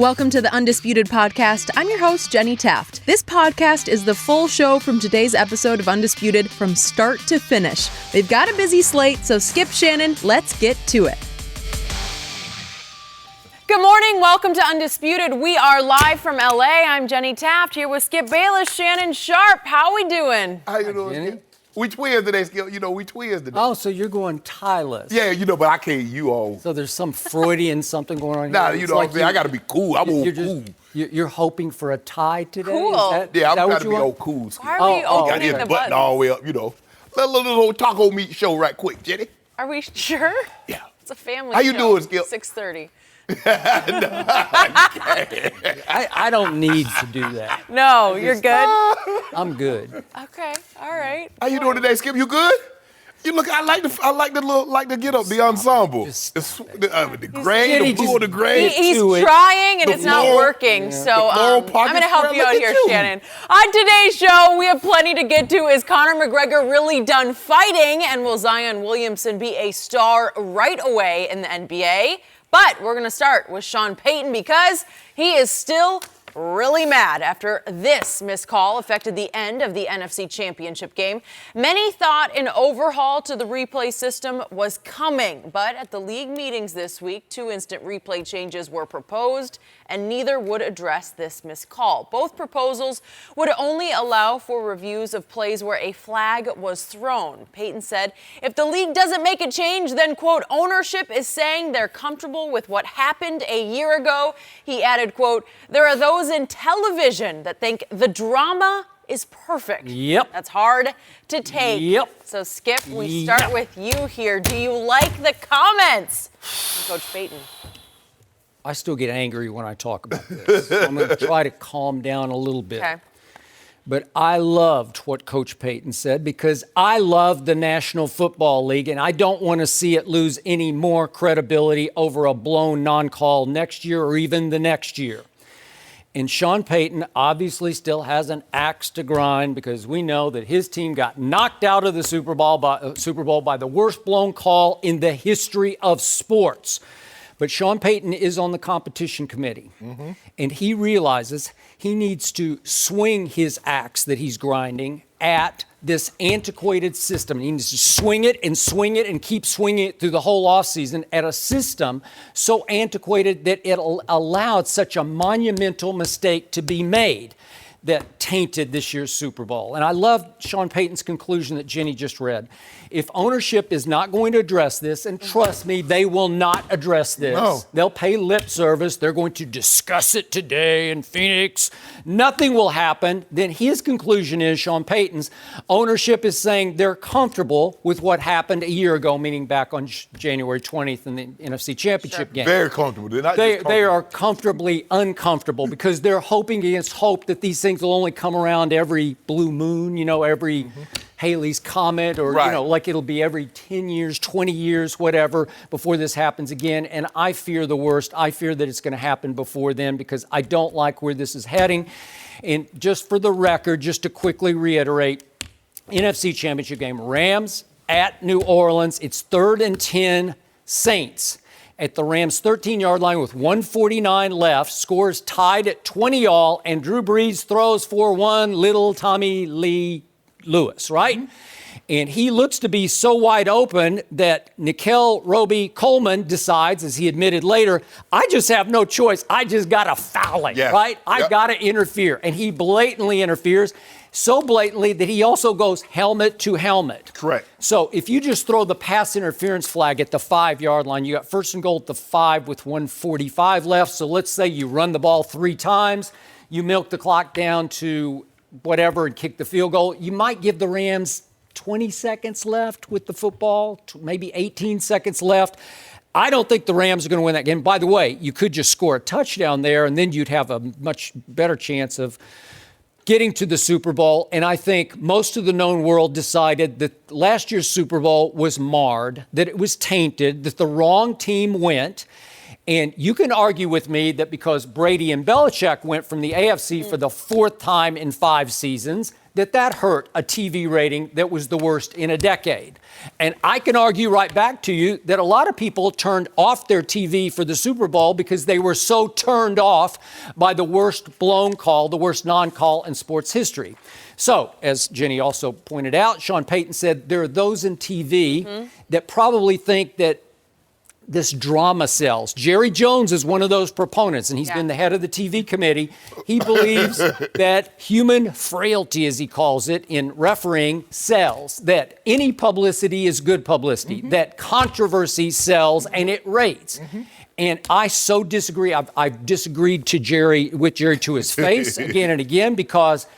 Welcome to the Undisputed podcast. I'm your host, Jenny Taft. This podcast is the full show from today's episode of Undisputed from start to finish. They've got a busy slate, so skip Shannon, let's get to it. Good morning. Welcome to Undisputed. We are live from LA. I'm Jenny Taft here with Skip Bayless, Shannon Sharpe. How we doing? How you doing, Skip? We twins today, Skip. We twins today. Oh, so you're going tieless. Yeah, but I can't. You all. So there's some Freudian something going on here. Nah, what I'm saying? I got to be cool. I'm all cool. You're hoping for a tie today? Cool. I'm trying to be all cool, Skip. Why are we opening the button all the way up, little taco meat show right quick, Jenny. Are we sure? Yeah. It's a family How you show. doing, Skip? 6:30. I don't need to do that. No, you're good? I'm good. Okay, all right. How you doing today, Skip? You good? You look. I like the get up, the ensemble. The gray, the blue, the gray. He's trying and it's not working. So I'm going to help you out here, Shannon. On today's show, we have plenty to get to. Is Conor McGregor really done fighting? And will Zion Williamson be a star right away in the NBA? But we're going to start with Sean Payton because he is still really mad after this missed call affected the end of the NFC Championship game. Many thought an overhaul to the replay system was coming, but at the league meetings this week, 2 instant replay changes were proposed, and neither would address this missed call. Both proposals would only allow for reviews of plays where a flag was thrown. Payton said, if the league doesn't make a change, then, quote, ownership is saying they're comfortable with what happened a year ago. He added, quote, there are those in television that think the drama is perfect. Yep. That's hard to take. Yep. So, Skip, we start with you here. Do you like the comments from Coach Payton? I still get angry when I talk about this. So I'm going to try to calm down a little bit. Okay. But I loved what Coach Payton said because I love the National Football League, and I don't want to see it lose any more credibility over a blown non-call next year or even the next year. And Sean Payton obviously still has an axe to grind because we know that his team got knocked out of the Super Bowl by the worst blown call in the history of sports. But Sean Payton is on the competition committee, and he realizes he needs to swing his axe that he's grinding at this antiquated system. He needs to swing it and keep swinging it through the whole offseason at a system so antiquated that it allowed such a monumental mistake to be made that tainted this year's Super Bowl. And I love Sean Payton's conclusion that Jenny just read. If ownership is not going to address this, and trust me, they will not address this. No. They'll pay lip service. They're going to discuss it today in Phoenix. Nothing will happen. Then his conclusion is, Sean Payton's, ownership is saying they're comfortable with what happened a year ago, meaning back on January 20th in the NFC Championship game. Very comfortable. They're not just comfortable. They are comfortably uncomfortable because they're hoping against hope that these things will only come around every blue moon, every Haley's Comet, or, like it'll be every 10 years, 20 years, whatever, before this happens again. And I fear the worst. I fear that it's going to happen before then because I don't like where this is heading. And just for the record, just to quickly reiterate, NFC Championship game, Rams at New Orleans. It's 3rd and 10, Saints at the Rams' 13-yard line with 1:49 left, scores tied at 20-all, and Drew Brees throws for one little Tommy Lee Lewis, right? And he looks to be so wide open that Nickel Roby Coleman decides, as he admitted later, I just have no choice. I just got to foul it, right? I got to interfere. And he blatantly interferes, so blatantly that he also goes helmet to helmet. Correct. So if you just throw the pass interference flag at the 5-yard line, you got 1st and goal at the 5 with 1:45 left. So let's say you run the ball 3 times, you milk the clock down to whatever and kick the field goal. You might give the Rams 20 seconds left with the football, maybe 18 seconds left. I don't think the Rams are going to win that game. By the way, you could just score a touchdown there, and then you'd have a much better chance of getting to the Super Bowl. And I think most of the known world decided that last year's Super Bowl was marred, that it was tainted, that the wrong team went. And you can argue with me that because Brady and Belichick went from the AFC for the 4th time in 5 seasons, that hurt a TV rating that was the worst in a decade. And I can argue right back to you that a lot of people turned off their TV for the Super Bowl because they were so turned off by the worst blown call, the worst non-call in sports history. So, as Jenny also pointed out, Sean Payton said there are those in TV that probably think that this drama sells. Jerry Jones is one of those proponents, and he's been the head of the TV committee. He believes that human frailty, as he calls it, in refereeing sells, that any publicity is good publicity, that controversy sells and it rates. And I so disagree. I've disagreed with Jerry to his face again and again, because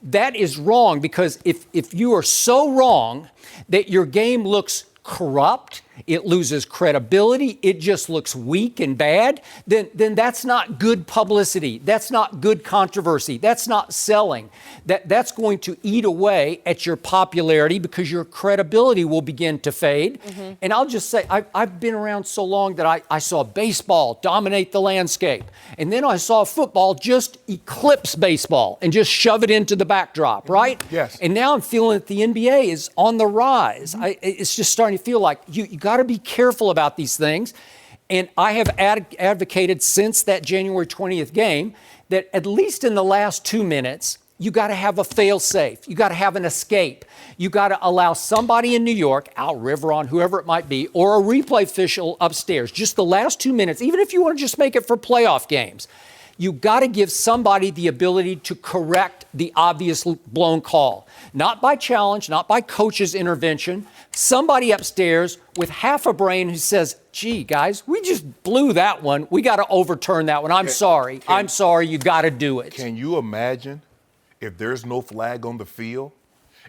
that is wrong. Because if you are so wrong that your game looks corrupt, it loses credibility, it just looks weak and bad, then that's not good publicity. That's not good controversy. That's not selling. That's going to eat away at your popularity, because your credibility will begin to fade. And I'll just say, I've been around so long that I saw baseball dominate the landscape. And then I saw football just eclipse baseball and just shove it into the backdrop, right? Yes. And now I'm feeling that the NBA is on the rise. It's just starting to feel like you got to be careful about these things. And I have advocated since that January 20th game that at least in the last 2 minutes, you got to have a fail-safe. You got to have an escape. You got to allow somebody in New York, Al Riveron, whoever it might be, or a replay official upstairs, just the last 2 minutes, even if you want to just make it for playoff games, you got to give somebody the ability to correct the obvious blown call. Not by challenge, not by coach's intervention. Somebody upstairs with half a brain who says, gee, guys, we just blew that one. We got to overturn that one. I'm sorry. You got to do it. Can you imagine if there's no flag on the field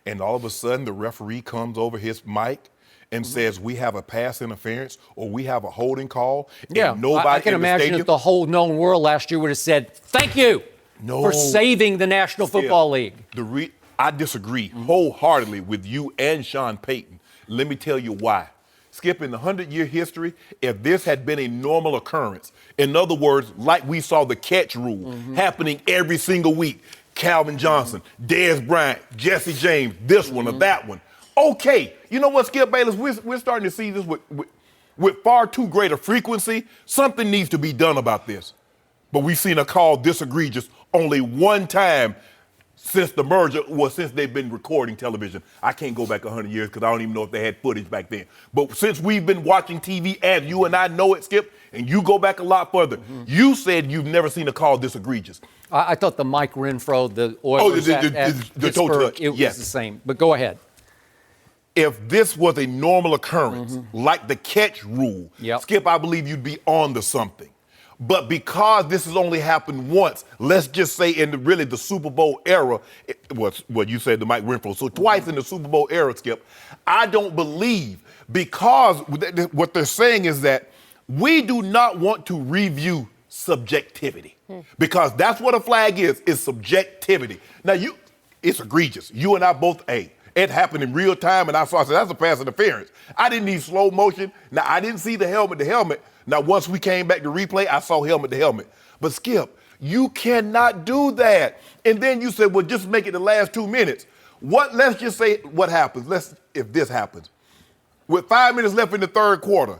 and all of a sudden the referee comes over his mic and says we have a pass interference or we have a holding call? Yeah, nobody I can imagine if the whole known world last year would have said, thank you for saving the National Football League. I disagree wholeheartedly with you and Sean Payton. Let me tell you why. Skip, in the 100-year history, if this had been a normal occurrence, in other words, like we saw the catch rule happening every single week, Calvin Johnson, Dez Bryant, Jesse James, this one or that one. Okay, you know what, Skip Bayless, we're starting to see this with far too great a frequency. Something needs to be done about this. But we've seen a call this egregious only one time since the merger, since they've been recording television. I can't go back 100 years because I don't even know if they had footage back then. But since we've been watching TV, and you and I know it, Skip, and you go back a lot further, you said you've never seen a call this egregious. I thought the Mike Renfro, the Oilers at the toe touch. It was the same. But go ahead. If this was a normal occurrence, like the catch rule, Skip, I believe you'd be on to something. But because this has only happened once, let's just say in the Super Bowl era, what you said to Mike Renfro, so twice in the Super Bowl era, Skip, I don't believe, because what they're saying is that we do not want to review subjectivity, because that's what a flag is subjectivity. Now, it's egregious. You and I both, it happened in real time, and I said, that's a pass interference. I didn't need slow motion. Now, I didn't see the helmet to helmet. Now, once we came back to replay, I saw helmet to helmet. But, Skip, you cannot do that. And then you said, well, just make it the last 2 minutes. Let's just say what happens. If this happens. With 5 minutes left in the third quarter,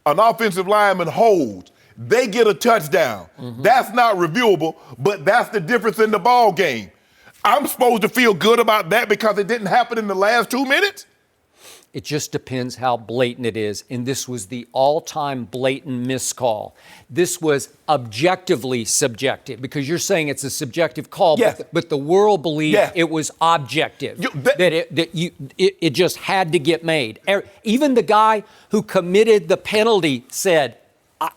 an offensive lineman holds. They get a touchdown. That's not reviewable, but that's the difference in the ball game. I'm supposed to feel good about that because it didn't happen in the last 2 minutes? It just depends how blatant it is. And this was the all-time blatant miscall. This was objectively subjective, because you're saying it's a subjective call, but the world believed it was objective, it just had to get made. Even the guy who committed the penalty said,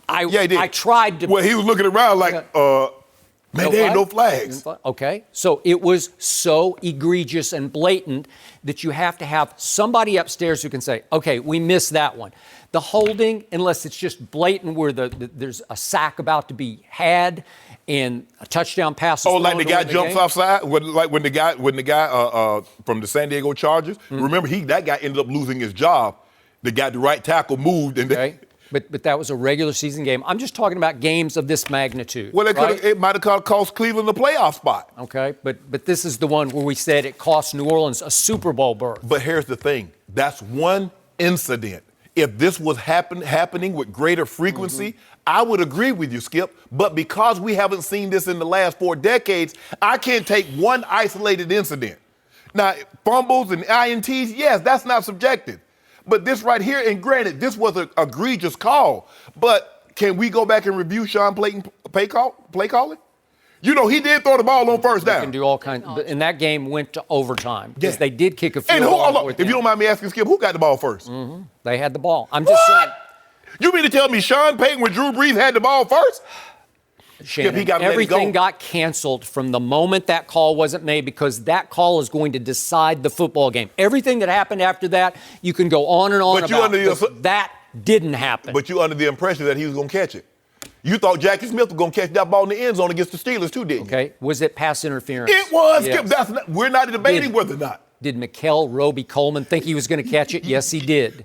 I tried to. Well, he was looking around like, man, there ain't no flags. Okay, so it was so egregious and blatant that you have to have somebody upstairs who can say, okay, we missed that one. The holding, unless it's just blatant where there's a sack about to be had and a touchdown pass. Like the guy jumps offside, like when the guy from the San Diego Chargers. Remember, that guy ended up losing his job. The guy, the right tackle, moved, and But that was a regular season game. I'm just talking about games of this magnitude. Well, it might have cost Cleveland the playoff spot. Okay, but this is the one where we said it cost New Orleans a Super Bowl berth. But here's the thing. That's one incident. If this was happening with greater frequency, I would agree with you, Skip. But because we haven't seen this in the last 4 decades, I can't take one isolated incident. Now, fumbles and INTs, yes, that's not subjective. But this right here, and granted, this was an egregious call. But can we go back and review Sean Payton's play calling? You know, he did throw the ball on first down. They can do all kinds. And that game went to overtime because they did kick a field goal. If you don't mind me asking, Skip, who got the ball first? They had the ball. I'm just saying. You mean to tell me Sean Payton with Drew Brees had the ball first? Shannon, everything got canceled from the moment that call wasn't made because that call is going to decide the football game. Everything that happened after that, you can go on and on about. That didn't happen. But you under the impression that he was going to catch it. You thought Jackie Smith was going to catch that ball in the end zone against the Steelers too, didn't you? Okay. Was it pass interference? It was. Yes. Skip, we're not debating whether or not. Did Mikel Roby Coleman think he was going to catch it? Yes, he did.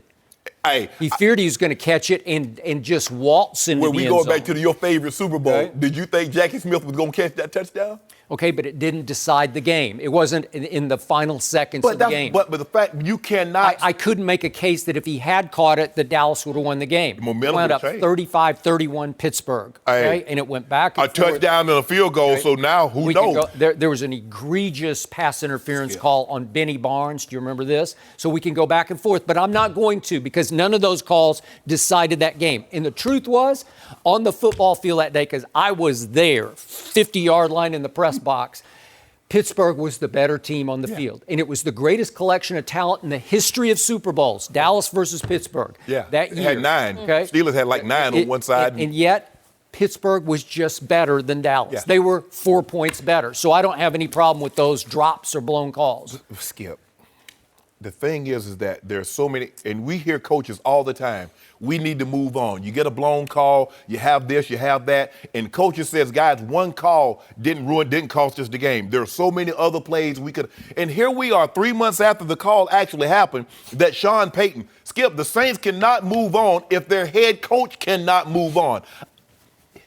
He feared he was going to catch it and just waltz into the end zone. When we go back to your favorite Super Bowl, did you think Jackie Smith was going to catch that touchdown? Okay, but it didn't decide the game. It wasn't in the final seconds of the game. But the fact you cannot. I couldn't make a case that if he had caught it, that Dallas would have won the game. The momentum wound up changed. 35-31 Pittsburgh. Okay, and it went back and forth. A touchdown and a field goal. Okay. So now who knows? There was an egregious pass interference call on Benny Barnes. Do you remember this? So we can go back and forth, but I'm not going to because none of those calls decided that game. And the truth was, on the football field that day, because I was there, 50-yard line in the press box, Pittsburgh was the better team on the field. And it was the greatest collection of talent in the history of Super Bowls, Dallas versus Pittsburgh. Yeah, that year. It had 9. Okay? Steelers had like 9 on one side. And yet, Pittsburgh was just better than Dallas. Yeah. They were 4 points better. So I don't have any problem with those drops or blown calls. Skip, the thing is that there's so many, and we hear coaches all the time, we need to move on. You get a blown call, you have this, you have that, and coaches says, guys, one call didn't cost us the game. There are so many other plays we could, and here we are 3 months after the call actually happened that Sean Payton, Skip, the Saints cannot move on if their head coach cannot move on.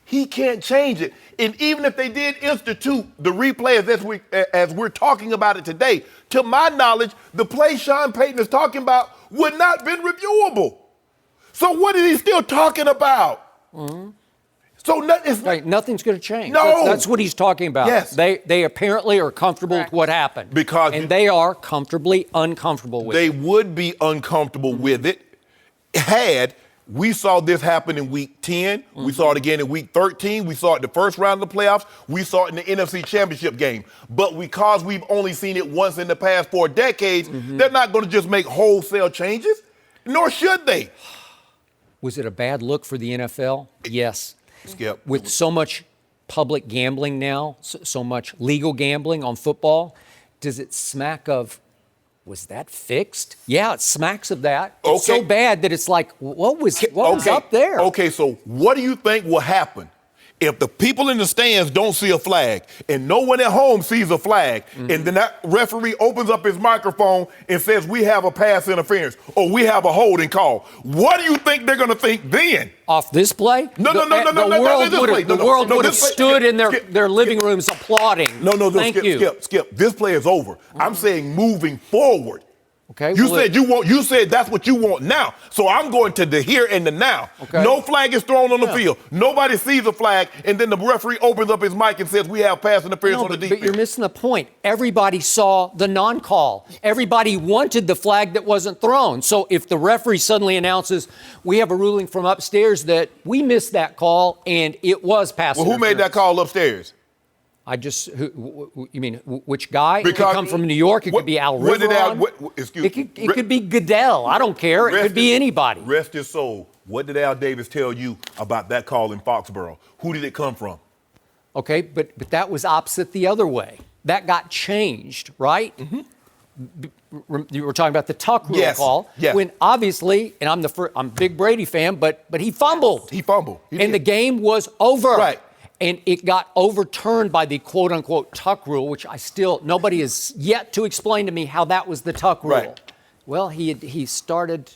He can't change it. And even if they did institute the replay as we're talking about it today, to my knowledge, the play Sean Payton is talking about would not have been reviewable. So what is he still talking about? So nothing's going to change. No. That's what he's talking about. Yes. They apparently are comfortable with what happened. And they are comfortably uncomfortable with it. They would be uncomfortable with it had we saw this happen in week 10. We saw it again in week 13. We saw it in the first round of the playoffs. We saw it in the NFC Championship game. But because we've only seen it once in the past 4 decades, they're not going to just make wholesale changes, nor should they. Was it a bad look for the NFL? Yes. Skip. With so much public gambling now, so much legal gambling on football, does it smack of, was that fixed? Yeah, it smacks of that. Okay. It's so bad that it's like, what was up there? Okay, so what do you think will happen if the people in the stands don't see a flag and no one at home sees a flag, and then that referee opens up his microphone and says we have a pass interference or we have a holding call? What do you think they're going to think then? Off this play? No. The world would have stood in their living rooms applauding. No, Skip. This play is over. I'm saying moving forward. Okay. You said that's what you want now. So I'm going to the here and the now. Okay. No flag is thrown on the field. Nobody sees a flag, and then the referee opens up his mic and says we have pass interference on the defense. But you're missing the point. Everybody saw the non-call. Everybody wanted the flag that wasn't thrown. So if the referee suddenly announces we have a ruling from upstairs that we missed that call and it was pass interference. Well, who made that call upstairs? You mean which guy? Because it could come from New York. It could be Al Riveron. It could be Goodell. I don't care. It could be anybody. Rest his soul. What did Al Davis tell you about that call in Foxborough? Who did it come from? Okay, but that was opposite the other way. That got changed, right? You were talking about the Tuck rule call. Yes. When obviously, and I'm a big Brady fan, but he fumbled. He fumbled. And the game was over. Right. And it got overturned by the quote-unquote Tuck rule, which nobody has yet to explain to me how that was the Tuck rule. Right. Well, he started.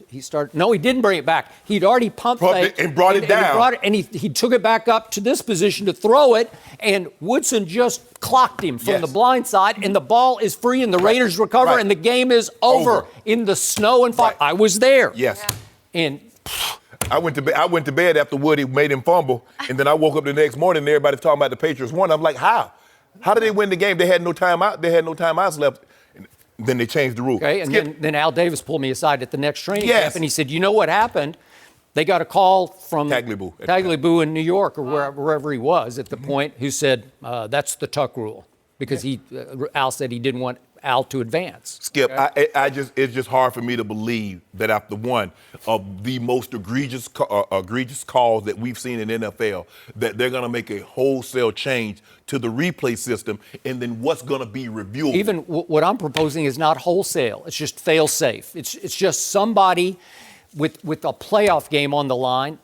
No, he didn't bring it back. He'd already pumped it and brought it down. And he took it back up to this position to throw it, and Woodson just clocked him from the blind side, and the ball is free, and the Raiders recover, and the game is over in the snow and fog. I was there. Yes. And I went to bed after Woody made him fumble, and then I woke up the next morning and everybody's talking about the Patriots won. I'm like, how? How did they win the game? They had no timeout. They had no timeouts left. Then they changed the rule. Okay, and then Al Davis pulled me aside at the next training camp, and he said, you know what happened? They got a call from Tagliabue in New York, or wherever he was at the point, who said, that's the Tuck rule. Because Al said he didn't want Al to advance. Skip, okay? It's just hard for me to believe that after one of the most egregious calls that we've seen in NFL, that they're going to make a wholesale change to the replay system, and then what's going to be reviewed. Even what I'm proposing is not wholesale. It's just fail-safe. It's just somebody with a playoff game on the line.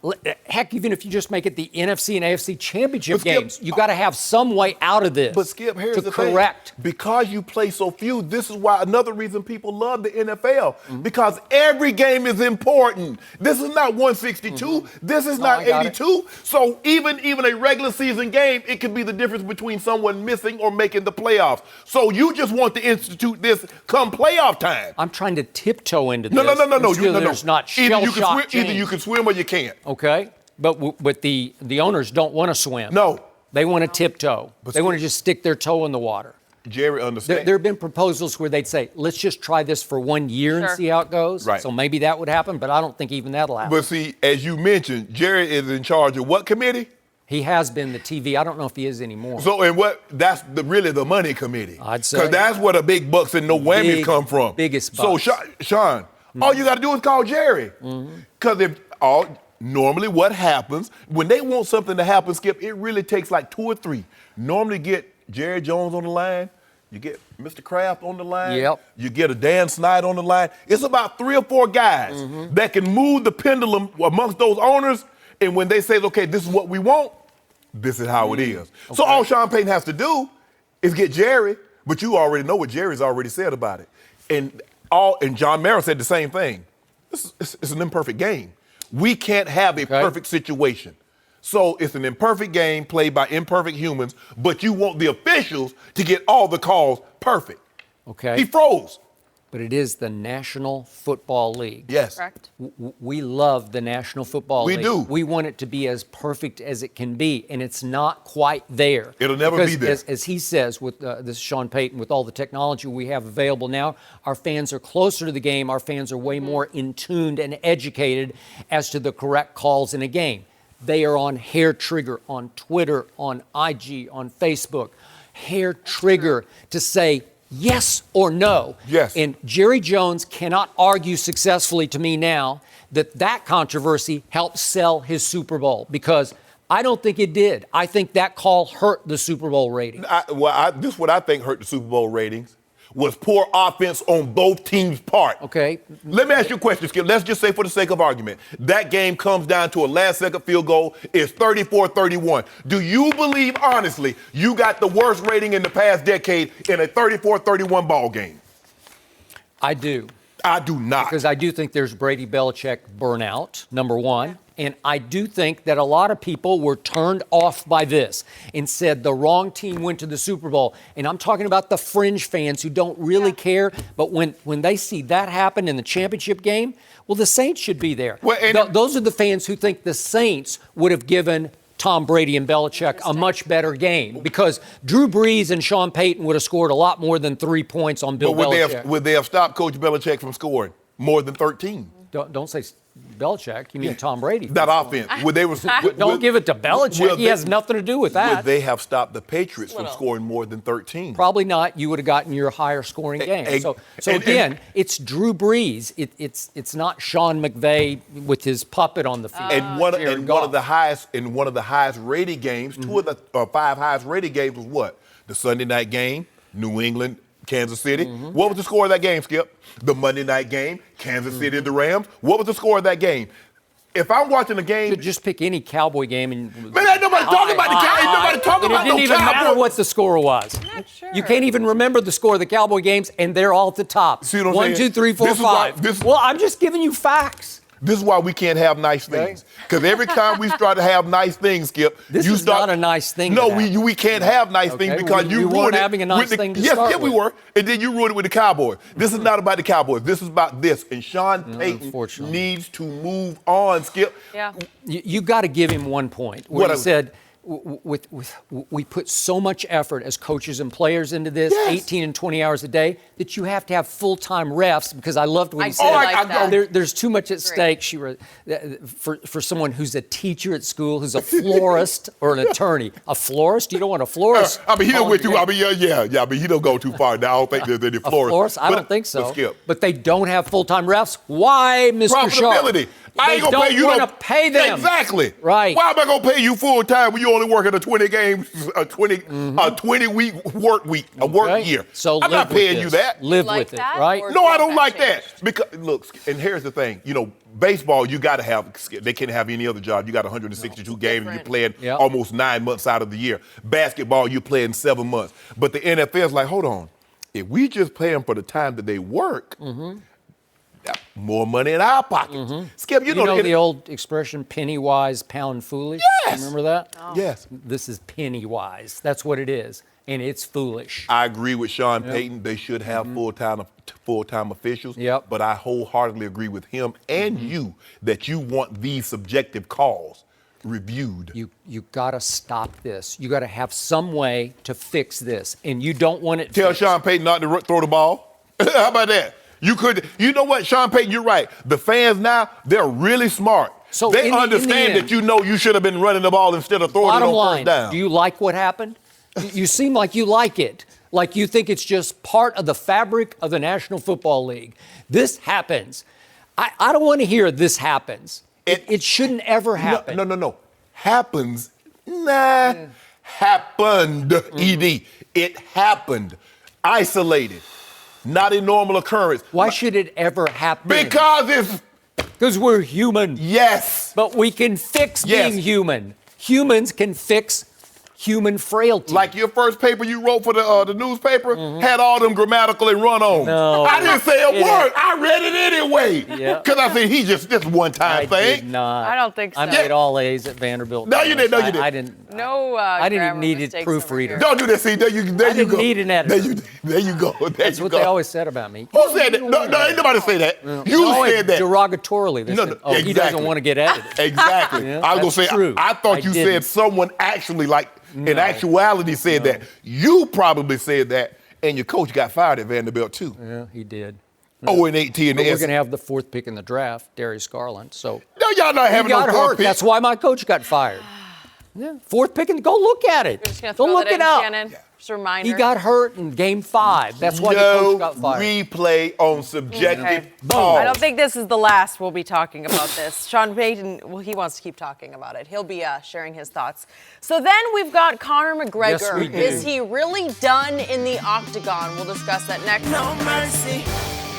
Heck, even if you just make it the NFC and AFC championship games, you got to have some way out of this. But Skip, here's the correct. thing. Because you play so few, this is why another reason people love the NFL. Because every game is important. This is not 162. This is not 82. So even a regular season game, it could be the difference between someone missing or making the playoffs. So you just want to institute this come playoff time. I'm trying to tiptoe into this. No. There's not Either you can swim or you can't. Okay, but the owners don't want to swim. No. They want to tiptoe. They want to just stick their toe in the water. Jerry understands. There have been proposals where they'd say, let's just try this for 1 year and see how it goes. Right. So maybe that would happen, but I don't think even that'll happen. But see, as you mentioned, Jerry is in charge of what committee? He has been the TV. I don't know if he is anymore. So, and that's really the money committee. I'd say. Because that's where the big bucks and no whammies come from. Biggest bucks. So, Sean, all you got to do is call Jerry. Because normally what happens, when they want something to happen, Skip, it really takes like 2 or 3. Normally get Jerry Jones on the line. You get Mr. Kraft on the line. Yep. You get a Dan Snyder on the line. It's about 3 or 4 guys that can move the pendulum amongst those owners. And when they say, okay, this is what we want, this is how it is. Okay. So all Sean Payton has to do is get Jerry, but you already know what Jerry's already said about it. And John Mara said the same thing. It's an imperfect game. We can't have a perfect situation. So it's an imperfect game played by imperfect humans, but you want the officials to get all the calls perfect. Okay. He froze. But it is the National Football League. Yes. Correct. We love the National Football League. We do. We want it to be as perfect as it can be, and it's not quite there. It'll never be there. As he says, with this is Sean Payton, with all the technology we have available now, our fans are closer to the game. Our fans are way more in tuned and educated as to the correct calls in a game. They are on hair trigger on Twitter, on IG, on Facebook. Hair trigger to say yes or no. Yes. And Jerry Jones cannot argue successfully to me now that controversy helped sell his Super Bowl, because I don't think it did. I think that call hurt the Super Bowl ratings. This is what I think hurt the Super Bowl ratings, was poor offense on both teams' part. Okay. Let me ask you a question, Skip. Let's just say, for the sake of argument, that game comes down to a last-second field goal. It's 34-31. Do you believe, honestly, you got the worst rating in the past decade in a 34-31 ball game? I do. I do not. Because I do think there's Brady Belichick burnout, number one. And I do think that a lot of people were turned off by this and said the wrong team went to the Super Bowl. And I'm talking about the fringe fans who don't really care. But when they see that happen in the championship game, well, the Saints should be there. Well, those are the fans who think the Saints would have given Tom Brady and Belichick a much better game, because Drew Brees and Sean Payton would have scored a lot more than 3 points on Bill Belichick. Would they have stopped Coach Belichick from scoring more than 13? Don't say Belichick. You mean Tom Brady? That offense. Don't give it to Belichick. He has nothing to do with that. Would they have stopped the Patriots from scoring more than 13? Probably not. You would have gotten your higher scoring game. So again, it's Drew Brees. It's not Sean McVay with his puppet on the field. And one of the highest rated games, 2 of the 5 highest rated games was what? The Sunday night game, New England, Kansas City. What was the score of that game, Skip? The Monday night game, Kansas City and the Rams. What was the score of that game? If I'm watching a game, just pick any Cowboy game. And man, nobody talking about the Cowboys. Ain't nobody talking about no Cowboys. It didn't even matter what the score was. I'm not sure. You can't even remember the score of the Cowboy games, and they're all at the top. See what I'm 1, saying? 2, 3, 4, 5. Well, I'm just giving you facts. This is why we can't have nice things. Because every time we start to have nice things, Skip, this is not a nice thing. No, we can't have nice things because you weren't having a nice thing to start with. Yes, we were. And then you ruined it with the Cowboys. This is not about the Cowboys. This is about this. And Sean Payton needs to move on, Skip. Yeah. You got to give him 1 point where he said, we put so much effort as coaches and players into this, 18 and 20 hours a day, that you have to have full-time refs, because I loved what he said. There's too much at stake. She wrote, for someone who's a teacher at school, who's a florist or an attorney. A florist? You don't want a florist. I mean, he don't went too. I mean, I mean, he don't go too far. Now I don't think there's any florist. A florist? I don't think so. But they don't have full-time refs. Why, Mr. Sharpe? Profitability. I ain't gonna pay you. They don't want to pay them. Exactly. Right. Why am I gonna pay you full time when you only working a 20-week work week, a work year? So I'm not paying you that. Live with it, right? No, I don't like that. Because look, and here's the thing. You know, baseball, you got to have. They can't have any other job. You got 162 games. And you're playing almost 9 months out of the year. Basketball, you're playing 7 months. But the NFL is like, hold on. If we just pay them for the time that they work. More money in our pockets. Skip, you know the old expression, penny wise, pound foolish? Yes. Remember that? Oh. Yes. This is penny wise. That's what it is. And it's foolish. I agree with Sean Payton. They should have full-time officials. But I wholeheartedly agree with him and you that you want these subjective calls reviewed. You got to stop this. You got to have some way to fix this. And you don't want it Tell Sean Payton not to throw the ball. How about that? You know what, Sean Payton, you're right. The fans now, they're really smart. So they understand that you should have been running the ball instead of throwing it on first down. Do you like what happened? You seem like you like it. Like you think it's just part of the fabric of the National Football League. This happens. I don't want to hear this happens. It shouldn't ever happen. No. Happens? Nah. Happened, ED. It happened. Isolated. Not a normal occurrence. Why should it ever happen? Because we're human. Yes. But we can fix being human. Humans can fix human frailty. Like your first paper you wrote for the newspaper had all them grammatical and run-ons. No. I didn't say a word. I read it anyway. Because I said this one-time thing. I did not. I don't think so. I made all A's at Vanderbilt. No, you didn't. I didn't. I didn't even need a proofreader. Don't do that. See, there you go. I didn't need an editor. There you go. That's what they always said about me. Who said that? No, ain't nobody say that. You said that. Derogatorily. They said, he doesn't want to get edited. Exactly. I was going to say, I thought you said someone actually in actuality said that. You probably said that, and your coach got fired at Vanderbilt too. Yeah, he did. 0-18 in the We're going to have the fourth pick in the draft, Darius Garland. So no, y'all not having no fourth pick. That's why my coach got fired. Fourth pick, and go look at it. Go look it up. Shannon. Just a reminder. He got hurt in Game 5. That's why the coach got fired. Replay on subjective calls. I don't think this is the last we'll be talking about this. Sean Payton, he wants to keep talking about it. He'll be sharing his thoughts. So then we've got Conor McGregor. Yes, we do. Is he really done in the octagon? We'll discuss that next. No mercy.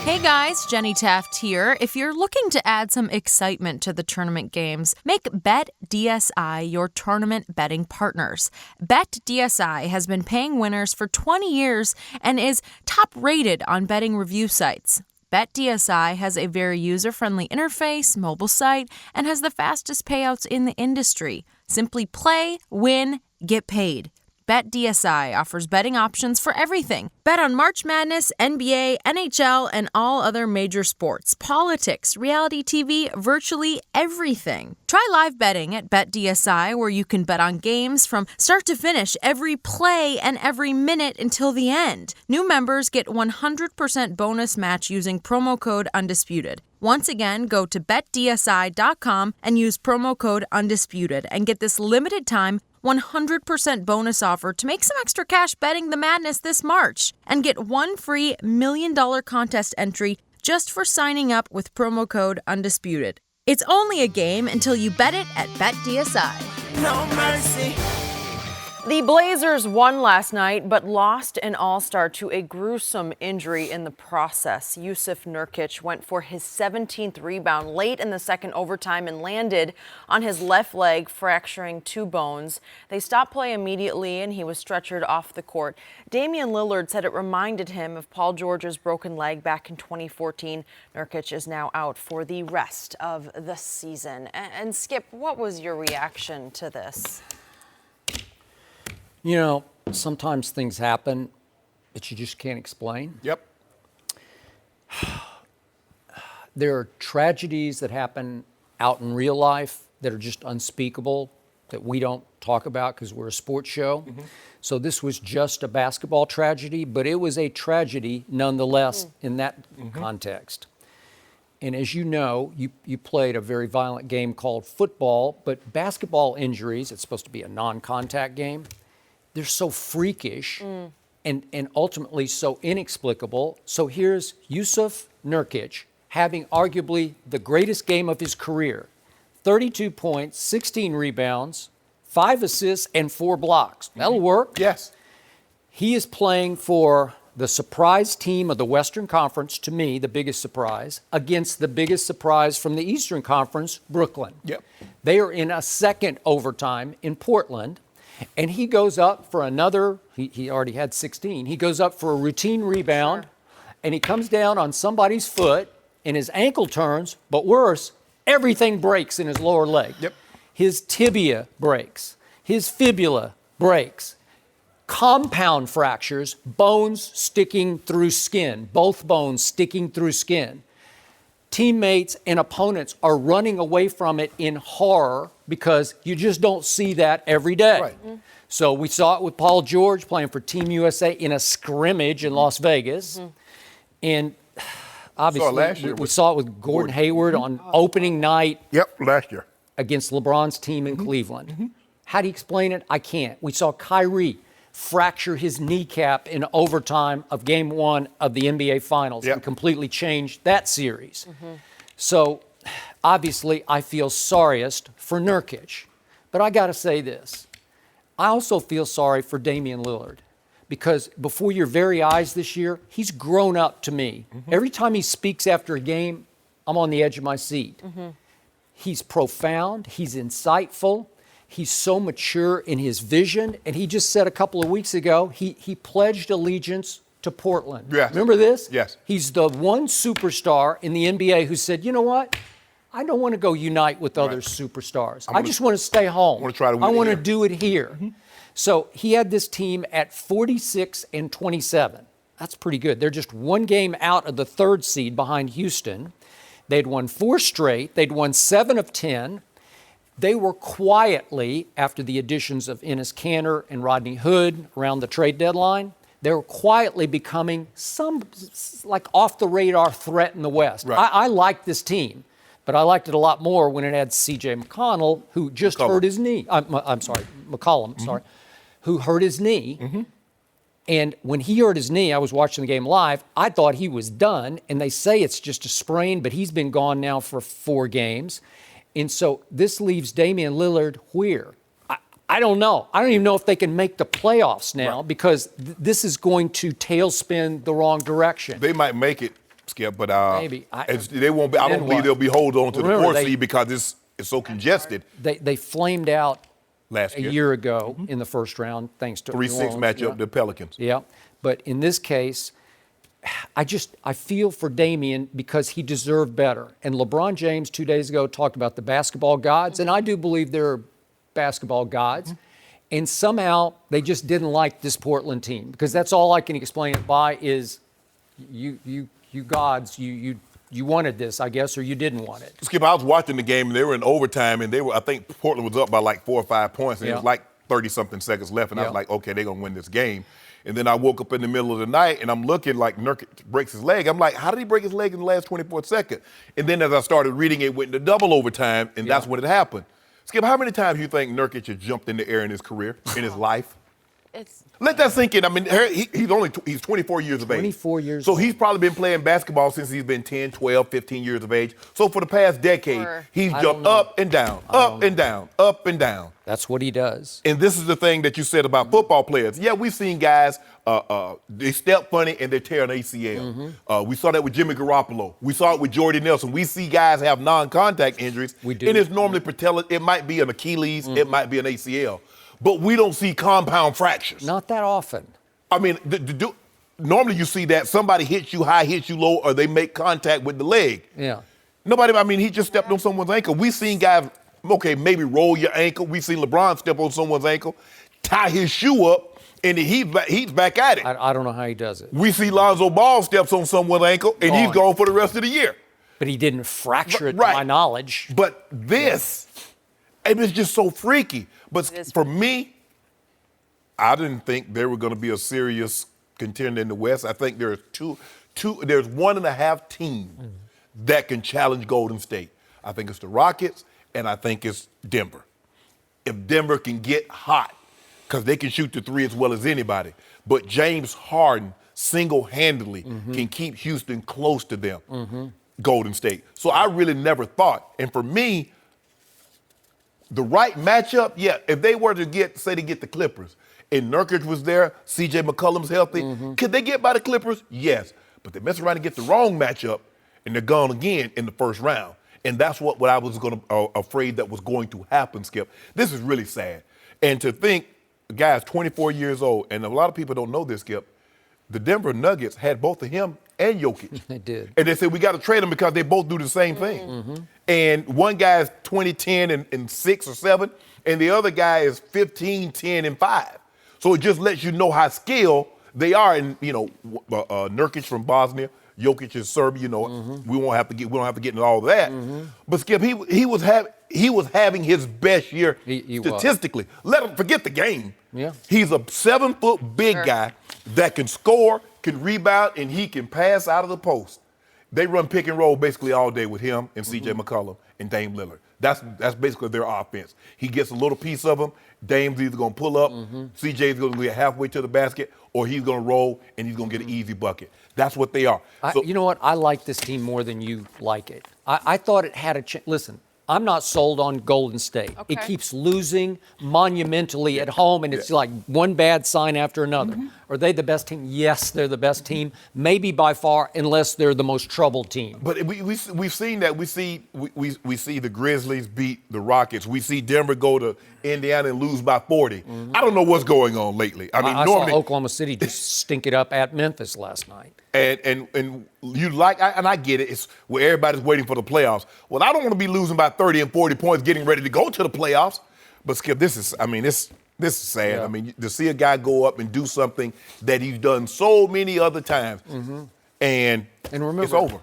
Hey guys, Jenny Taft here. If you're looking to add some excitement to the tournament games, make BetDSI your tournament betting partners. BetDSI has been paying winners for 20 years and is top rated on betting review sites. BetDSI has a very user-friendly interface, mobile site, and has the fastest payouts in the industry. Simply play, win, get paid. BetDSI offers betting options for everything. Bet on March Madness, NBA, NHL, and all other major sports, politics, reality TV, virtually everything. Try live betting at BetDSI, where you can bet on games from start to finish, every play and every minute until the end. New members get 100% bonus match using promo code UNDISPUTED. Once again, go to betdsi.com and use promo code UNDISPUTED and get this limited time 100% bonus offer to make some extra cash betting the madness this March. And get one free $1 million contest entry just for signing up with promo code UNDISPUTED. It's only a game until you bet it at BetDSI. No mercy. The Blazers won last night, but lost an all-star to a gruesome injury in the process. Jusuf Nurkic went for his 17th rebound late in the second overtime and landed on his left leg, fracturing 2 bones. They stopped play immediately, and he was stretchered off the court. Damian Lillard said it reminded him of Paul George's broken leg back in 2014. Nurkic is now out for the rest of the season. And Skip, what was your reaction to this? You know, sometimes things happen that you just can't explain. Yep. There are tragedies that happen out in real life that are just unspeakable, that we don't talk about because we're a sports show. Mm-hmm. So this was just a basketball tragedy, but it was a tragedy nonetheless in that context. And as you know, you played a very violent game called football, but basketball injuries, it's supposed to be a non-contact game, they're so freakish and ultimately so inexplicable. So here's Jusuf Nurkic having arguably the greatest game of his career. 32 points, 16 rebounds, 5 assists, and 4 blocks. That'll work. Yes. He is playing for the surprise team of the Western Conference, to me, the biggest surprise, against the biggest surprise from the Eastern Conference, Brooklyn. Yep. They are in a second overtime in Portland. And he goes up for another, he already had 16. He goes up for a routine rebound, and he comes down on somebody's foot, and his ankle turns, but worse, everything breaks in his lower leg. Yep. His tibia breaks. His fibula breaks. Compound fractures, bones sticking through skin, both bones sticking through skin. Teammates and opponents are running away from it in horror because you just don't see that every day. Right. So we saw it with Paul George playing for Team USA in a scrimmage in Las Vegas. And obviously we saw it with Gordon Hayward on opening night. Yep, last year. Against LeBron's team in Cleveland. How do you explain it? I can't. We saw Kyrie fracture his kneecap in overtime of Game 1 of the NBA Finals and completely changed that series. So, obviously, I feel sorriest for Nurkic. But I got to say this. I also feel sorry for Damian Lillard because before your very eyes this year, he's grown up to me. Every time he speaks after a game, I'm on the edge of my seat. He's profound. He's insightful. He's so mature in his vision. And he just said a couple of weeks ago, he pledged allegiance to Portland. Yes. Remember this? Yes. He's the one superstar in the NBA who said, you know what? I don't want to go unite with other superstars. I just want to stay home. I want to try to win I want to here. do it here. So he had this team at 46-27. That's pretty good. They're just one game out of the 3rd seed behind Houston. They'd won 4 straight. They'd won 7 of 10. They were quietly, after the additions of Enes Kanter and Rodney Hood around the trade deadline, they were quietly becoming some like off-the-radar threat in the West. Right. I like this team, but I liked it a lot more when it had C.J. McConnell, who just hurt his knee. I'm sorry, McCollum, who hurt his knee. And when he hurt his knee, I was watching the game live, I thought he was done, and they say it's just a sprain, but he's been gone now for 4 games. And so this leaves Damian Lillard where? I don't know. I don't even know if they can make the playoffs now because this is going to tailspin the wrong direction. They might make it, Skip, but maybe. They won't be. I don't believe they'll be holding on to the 4th seed because it's so congested. They flamed out last year ago in the first round thanks to 3-6 matchup, the Pelicans. Yeah, but in this case, I feel for Damian because he deserved better. And LeBron James 2 days ago talked about the basketball gods, and I do believe there are basketball gods. And somehow they just didn't like this Portland team because that's all I can explain it by is you gods, you wanted this, I guess, or you didn't want it. Skip, I was watching the game, and they were in overtime, and I think Portland was up by like 4 or 5 points, and it was like 30-something seconds left, and I was like, okay, they're going to win this game. And then I woke up in the middle of the night, and I'm looking like Nurkic breaks his leg. I'm like, how did he break his leg in the last 24 seconds? And then as I started reading, it went into double overtime, and that's when it happened. Skip, how many times do you think Nurkic has jumped in the air in his career, in his life? Let that sink in. I mean, he's 24 years of age. 24 years So old. he's probably been playing basketball since he's been 10, 12, 15 years of age. So for the past decade, he's jumped up and down, up and down, up and down. That's what he does. And this is the thing that you said about football players. Yeah, we've seen guys, they step funny and they tear an ACL. We saw that with Jimmy Garoppolo. We saw it with Jordy Nelson. We see guys have non-contact injuries. We do. And it's normally patella. It might be an Achilles. It might be an ACL. But we don't see compound fractures. Not that often. I mean, normally you see that somebody hits you high, hits you low, or they make contact with the leg. Yeah. Nobody, I mean, he just stepped on someone's ankle. We've seen guys, okay, maybe roll your ankle. We've seen LeBron step on someone's ankle, tie his shoe up, and he's back at it. I don't know how he does it. We see Lonzo Ball steps on someone's ankle, and he's gone for the rest of the year. But he didn't fracture it, Right. to my knowledge. But this, and it's just so freaky. But for me, I didn't think they were going to be a serious contender in the West. I think there's there's 1.5 teams that can challenge Golden State. I think it's the Rockets, and I think it's Denver. If Denver can get hot, because they can shoot the three as well as anybody, but James Harden single-handedly can keep Houston close to them, Golden State. So I really never thought, and for me, the right matchup, yeah, if they were to get the Clippers, and Nurkic was there, C.J. McCollum's healthy, could they get by the Clippers? Yes. But they mess around and get the wrong matchup, and they're gone again in the first round. And that's what I was afraid that was going to happen, Skip. This is really sad. And to think, the guy's 24 years old, and a lot of people don't know this, Skip, the Denver Nuggets had both of him and Jokic. They did. And they said, we got to trade them because they both do the same thing. And one guy is 20-10 and 6 or 7, and the other guy is 15-10 and 5. So it just lets you know how skilled they are. And, Nurkic from Bosnia, Jokic is Serbia, we don't have to get into all of that. But Skip, he was having his best year statistically. Let him forget the game. Yeah. He's a 7-foot big guy that can score, can rebound, and he can pass out of the post. They run pick and roll basically all day with him and C.J. McCollum and Dame Lillard. That's basically their offense. He gets a little piece of them. Dame's either going to pull up, C.J.'s going to get halfway to the basket, or he's going to roll and he's going to get an easy bucket. That's what they are. You know what? I like this team more than you like it. I thought it had a chance. Listen, I'm not sold on Golden State. Okay. It keeps losing monumentally at home, and it's like one bad sign after another. Are they the best team? Yes, they're the best team, maybe by far, unless they're the most troubled team. But we've seen that. We see the Grizzlies beat the Rockets. We see Denver go to Indiana and lose by 40. I don't know what's going on lately. I mean, I normally saw Oklahoma City just stink it up at Memphis last night. And I get it. It's where everybody's waiting for the playoffs. Well, I don't want to be losing by 30 and 40 points getting ready to go to the playoffs. But Skip, this is sad. Yeah. I mean, to see a guy go up and do something that he's done so many other times, and remember, it's over.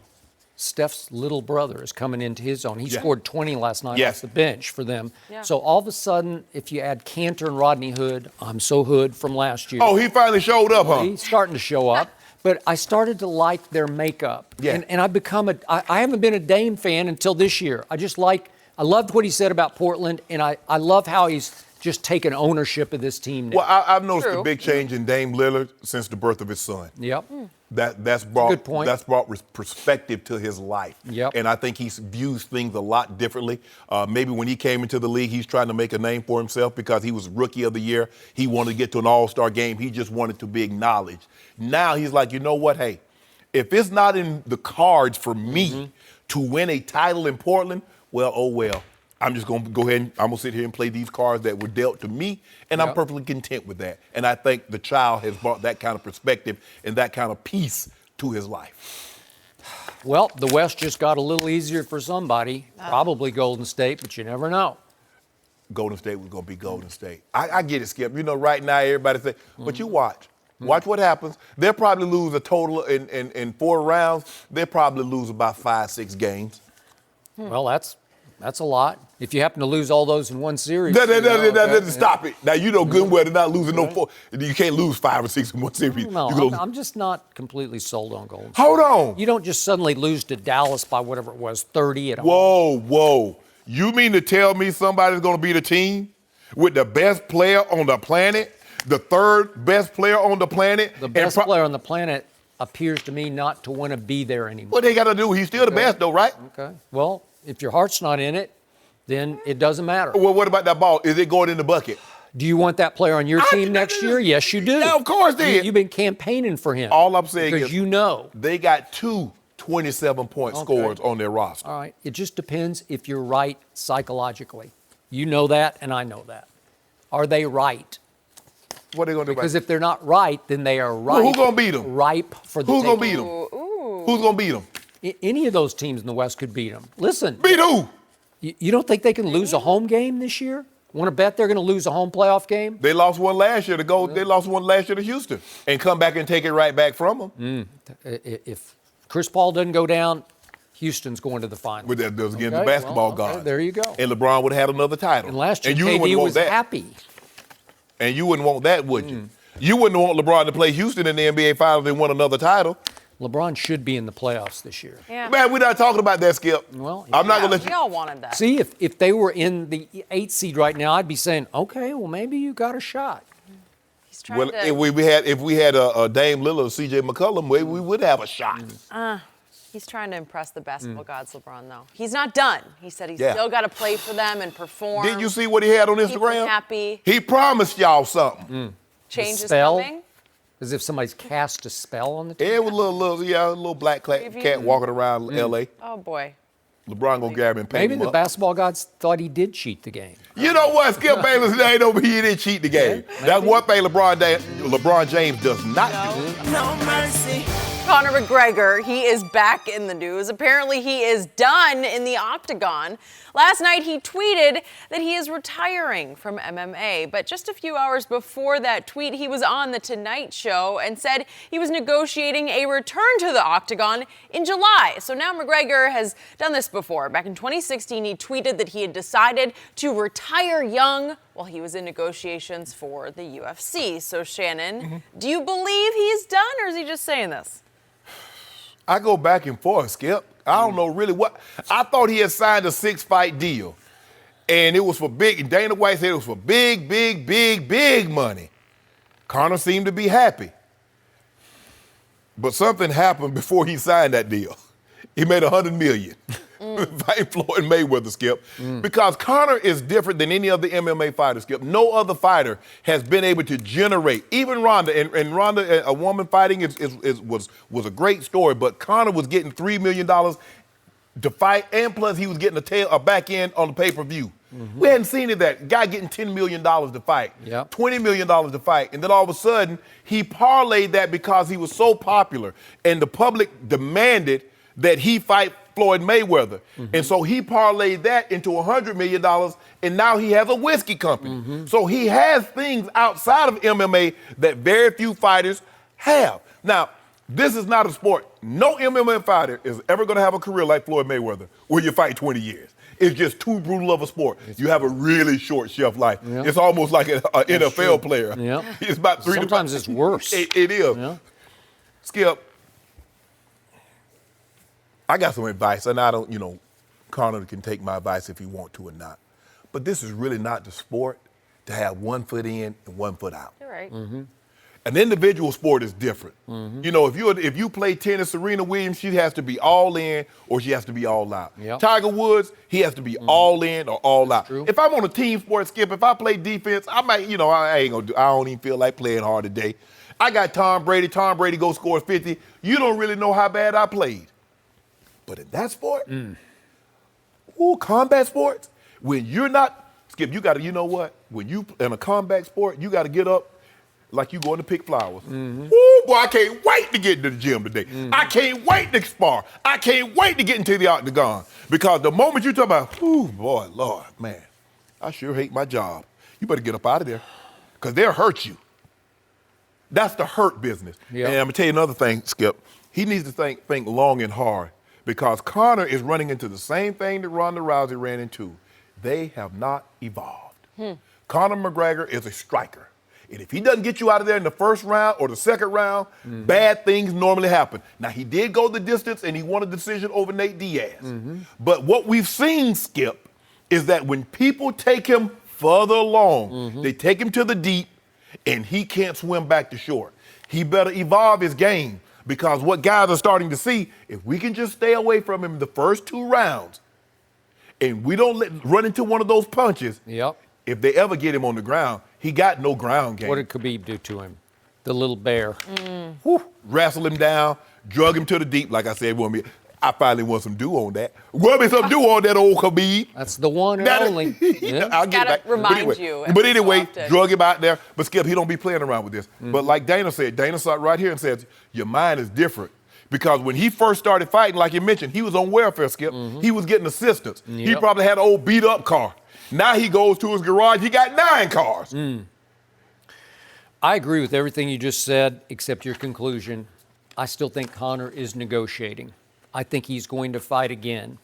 Steph's little brother is coming into his own. He scored 20 last night Yes. off the bench for them. Yeah. So all of a sudden, if you add Cantor and Rodney Hood, I'm so Hood from last year. Oh, he finally showed up, huh? He's starting to show up. But I started to like their makeup. Yeah. And I haven't been a Dame fan until this year. I loved what he said about Portland, and I love how he's just taken ownership of this team now. Well, I've noticed a big change in Dame Lillard since the birth of his son. Yep. That's brought Good point. That's brought perspective to his life. Yep. And I think he views things a lot differently. Maybe when he came into the league, he's trying to make a name for himself because he was Rookie of the Year. He wanted to get to an All-Star game. He just wanted to be acknowledged. Now he's like, you know what? Hey, if it's not in the cards for me to win a title in Portland, well, oh well. I'm just going to go ahead and I'm going to sit here and play these cards that were dealt to me, and I'm perfectly content with that. And I think the child has brought that kind of perspective and that kind of peace to his life. Well, the West just got a little easier for somebody, probably Golden State, but you never know. Golden State was going to be Golden State. I get it, Skip. You know, right now everybody say, but you watch. Watch what happens. They'll probably lose a total in 4 rounds. They'll probably lose about 5-6 games. Well, that's a lot. If you happen to lose all those in one series. Stop it. Now, you know good and well they're not losing no 4. You can't lose 5 or 6 in one series. No, I'm just not completely sold on Golden State. Hold on. You don't just suddenly lose to Dallas by whatever it was, 30 at home. Whoa. You mean to tell me somebody's going to be the team with the best player on the planet the third best player on the planet. The best player on the planet appears to me not to want to be there anymore. What they got to do? He's still the best, though, right? Okay. Well, if your heart's not in it, then it doesn't matter. Well, what about that ball? Is it going in the bucket? Do you want that player on your team next year? Yes, you do. Yeah, of course they do. You've been campaigning for him. All I'm saying because is you know. they got 2 27-point scorers on their roster. All right. It just depends if you're right psychologically. You know that, and I know that. Are they right? What are they going to do? Because if they're not right, then they are ripe. Well, who's going to beat them? Ripe for the Who's going to taking. beat them? Who's going to beat them? Any of those teams in the West could beat them. Listen. Beat who? You don't think they can lose a home game this year? Want to bet they're going to lose a home playoff game? They lost one last year to go. They lost one last year to Houston and come back and take it right back from them. If Chris Paul doesn't go down, Houston's going to the final. With that, those against the basketball gods. There you go. And LeBron would have had another title. And last year, and you KD wouldn't want was that. happy. And you wouldn't want that, would you? You wouldn't want LeBron to play Houston in the NBA Finals and win another title. LeBron should be in the playoffs this year. Yeah. Man, we're not talking about that, Skip. Well, I'm not going to let We you. all wanted that. See, if they were in the 8th seed right now, I'd be saying, okay, well, maybe you got a shot. He's trying Well, to. if we had a Dame Lillard or C.J. McCollum, maybe we would have a shot. He's trying to impress the basketball gods, LeBron, though. He's not done. He said he's still got to play for them and perform. Didn't you see what he had on Keep them Instagram? happy. He promised y'all something. Change is spell? coming. As if somebody's cast a spell on the team. It was a little black cat walking around L.A. Oh, boy. LeBron gonna grab him and paint Maybe him the up. basketball gods thought he did cheat the game. You know what? Skip Bayless ain't over here. He didn't cheat the game. That's one thing LeBron James does not do. No mercy. Conor McGregor, he is back in the news. Apparently, he is done in the octagon. Last night, he tweeted that he is retiring from MMA. But just a few hours before that tweet, he was on The Tonight Show and said he was negotiating a return to the octagon in July. So now McGregor has done this before. Back in 2016, he tweeted that he had decided to retire young while he was in negotiations for the UFC. So, Shannon, do you believe he's done, or is he just saying this? I go back and forth, Skip. I don't know really what. I thought he had signed a 6-fight deal, and it was for big. And Dana White said it was for big money. Conor seemed to be happy, but something happened before he signed that deal. He made $100 million fighting Floyd Mayweather, Skip, because Conor is different than any other MMA fighter, Skip. No other fighter has been able to generate, even Ronda, and Ronda, a woman fighting was a great story, but Conor was getting $3 million to fight, and plus he was getting a back end on the pay-per-view. We hadn't seen it that. Guy getting $10 million to fight, $20 million to fight, and then all of a sudden he parlayed that because he was so popular, and the public demanded that he fight Floyd Mayweather. And so he parlayed that into $100 million, and now he has a whiskey company. So he has things outside of MMA that very few fighters have. Now, this is not a sport. No MMA fighter is ever going to have a career like Floyd Mayweather where you fight 20 years. It's just too brutal of a sport. You have a really short shelf life. It's almost like an NFL player. It's about 3 Sometimes it's worse. It is. Skip, I got some advice, and I don't, Conor can take my advice if he want to or not. But this is really not the sport to have 1 foot in and 1 foot out. You're right. An individual sport is different. If you play tennis, Serena Williams, she has to be all in or she has to be all out. Tiger Woods, he has to be all in or all out. If I'm on a team sport, Skip, if I play defense, I might, I don't even feel like playing hard today. I got Tom Brady. Tom Brady go score 50. You don't really know how bad I played. But in that sport, combat sports, when you're not, Skip, you got to, you know what? When you in a combat sport, you got to get up like you going to pick flowers. Ooh, boy, I can't wait to get into the gym today. I can't wait to spar. I can't wait to get into the octagon. Because the moment you talk about, boy, Lord, man, I sure hate my job. You better get up out of there because they'll hurt you. That's the hurt business. And I'm going to tell you another thing, Skip. He needs to think long and hard. Because Conor is running into the same thing that Ronda Rousey ran into. They have not evolved. Conor McGregor is a striker. And if he doesn't get you out of there in the first round or the second round, bad things normally happen. Now, he did go the distance and he won a decision over Nate Diaz. But what we've seen, Skip, is that when people take him further along, they take him to the deep, and he can't swim back to shore. He better evolve his game, because what guys are starting to see, if we can just stay away from him the first 2 rounds and we don't run into one of those punches, if they ever get him on the ground, he got no ground game. What did Khabib do to him? The little bear. Whew, wrestle him down, drug him to the deep. Like I said, I finally want some dew on that. Rub me some dew on that old Khabib. That's the one and only. I'll get gotta back. remind you. But anyway, So drug him out there. But Skip, he don't be playing around with this. But like Dana said, Dana sat right here and said, your mind is different. Because when he first started fighting, like you mentioned, he was on welfare, Skip. He was getting assistance. He probably had an old beat-up car. Now he goes to his garage, he got 9 cars. I agree with everything you just said, except your conclusion. I still think Conor is negotiating. I think he's going to fight again.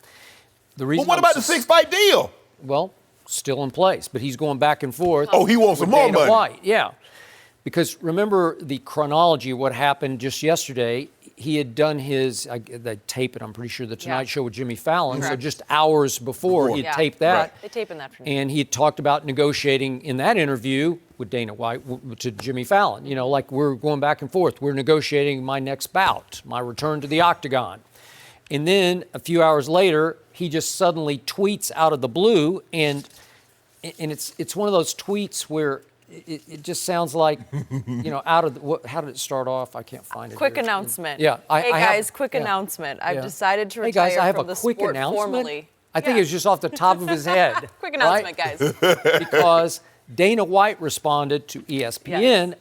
The reason. Well, what about the 6-fight deal? Well, still in place, but he's going back and forth. Oh, he wants some more money. White. Yeah. Because remember the chronology of what happened just yesterday. He had done they tape it, I'm pretty sure, the Tonight Show with Jimmy Fallon. Correct. So just hours before he had taped that. Right. They're taping that for me. And he had talked about negotiating in that interview with Dana White to Jimmy Fallon. You know, like, we're going back and forth. We're negotiating my next bout, my return to the octagon. And then a few hours later, he just suddenly tweets out of the blue, and it's one of those tweets where it just sounds like, you know, how did it start off? I can't find it. Quick here. announcement. Yeah. Hey guys, quick announcement. I've decided to retire hey guys, I have from a the quick sport announcement. formally. I think it was just off the top of his head. Quick announcement, right? guys. Because Dana White responded to ESPN,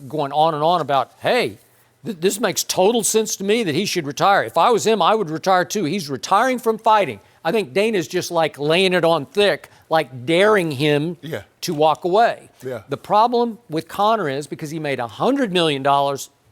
going on and on about, hey, this makes total sense to me that he should retire. If I was him, I would retire too. He's retiring from fighting. I think Dana's just like laying it on thick, like daring him to walk away. Yeah. The problem with Conor is, because he made $100 million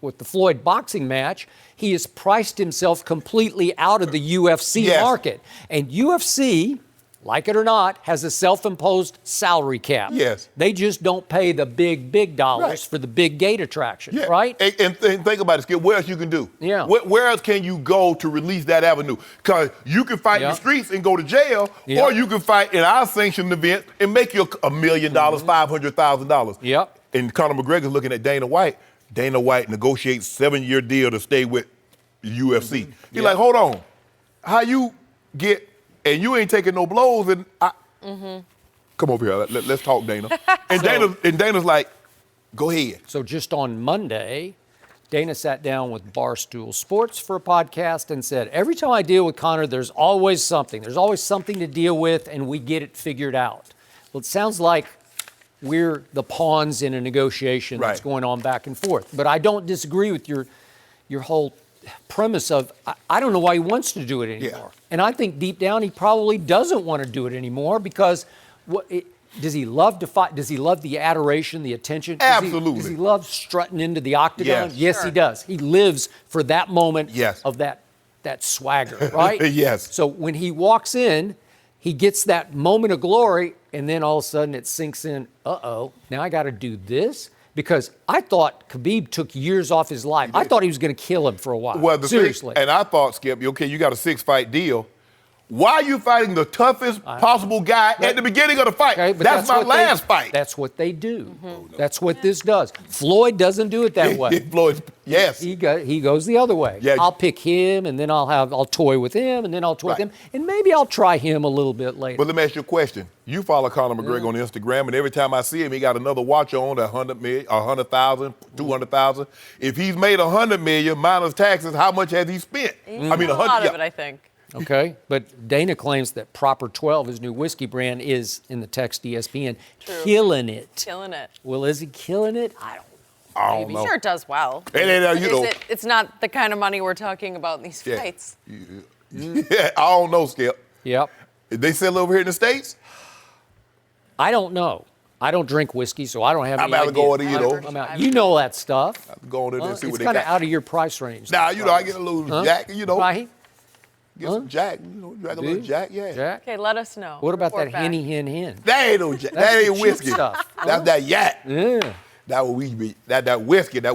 with the Floyd boxing match, he has priced himself completely out of the UFC market. And UFC, like it or not, has a self-imposed salary cap. Yes. They just don't pay the big dollars for the big gate attractions, right? And think about it, Skip. Where else you can do? Yeah. Where else can you go to release that avenue? Because you can fight in the streets and go to jail, or you can fight in our sanctioned event and make you $1 million, $500,000. Yep. And Conor McGregor's looking at Dana White. Dana White negotiates 7-year deal to stay with the UFC. He's like, hold on. How you get... And you ain't taking no blows, and come over here. Let's talk, Dana. And Dana's like, go ahead. So just on Monday, Dana sat down with Barstool Sports for a podcast and said, every time I deal with Conor, there's always something. There's always something to deal with, and we get it figured out. Well, it sounds like we're the pawns in a negotiation that's going on back and forth. But I don't disagree with your whole premise of, I don't know why he wants to do it anymore. And I think deep down he probably doesn't want to do it anymore, because does he love to fight? Does he love the adoration, the attention? Absolutely. Does he love strutting into the octagon? Yes. He does. He lives for that moment of that swagger, right? Yes. So when he walks in, he gets that moment of glory, and then all of a sudden it sinks in, now I got to do this? Because I thought Khabib took years off his life. I thought he was going to kill him for a while. Well, seriously. And I thought, Skip, okay, you got a 6-fight deal. Why are you fighting the toughest possible guy at the beginning of the fight? Okay, but that's my last fight. That's what they do. That's what this does. Floyd doesn't do it that way. Floyd, yes. He goes the other way. Yeah. I'll pick him, and then I'll toy with him, and then I'll toy with him, and maybe I'll try him a little bit later. But let me ask you a question. You follow Conor McGregor on Instagram, and every time I see him, he got another watcher on at 100 million, 100,000, 200,000. If he's made 100 million minus taxes, how much has he spent? A lot of it, I think. Okay, but Dana claims that Proper 12, his new whiskey brand, is, in the text ESPN, killing it. Killing it. Well, is he killing it? I don't know. I don't know. Sure, it does well. It's not the kind of money we're talking about in these fights. I don't know, Skip. Yep. They sell over here in the States? I don't know. I don't drink whiskey, so I don't have any I'm out idea. going to, you know. You know that stuff. I'm going in there and see what they got. It's kind got. of out of your price range. Nah, you know, I get a little Jack, you know. Right? Get some Jack, you know, drink a little Jack, Jack? Okay, let us know. What about Report that back. henny hen? That ain't no Jack. That ain't whiskey. Stuff. That's that yak. Yeah. That what we be. That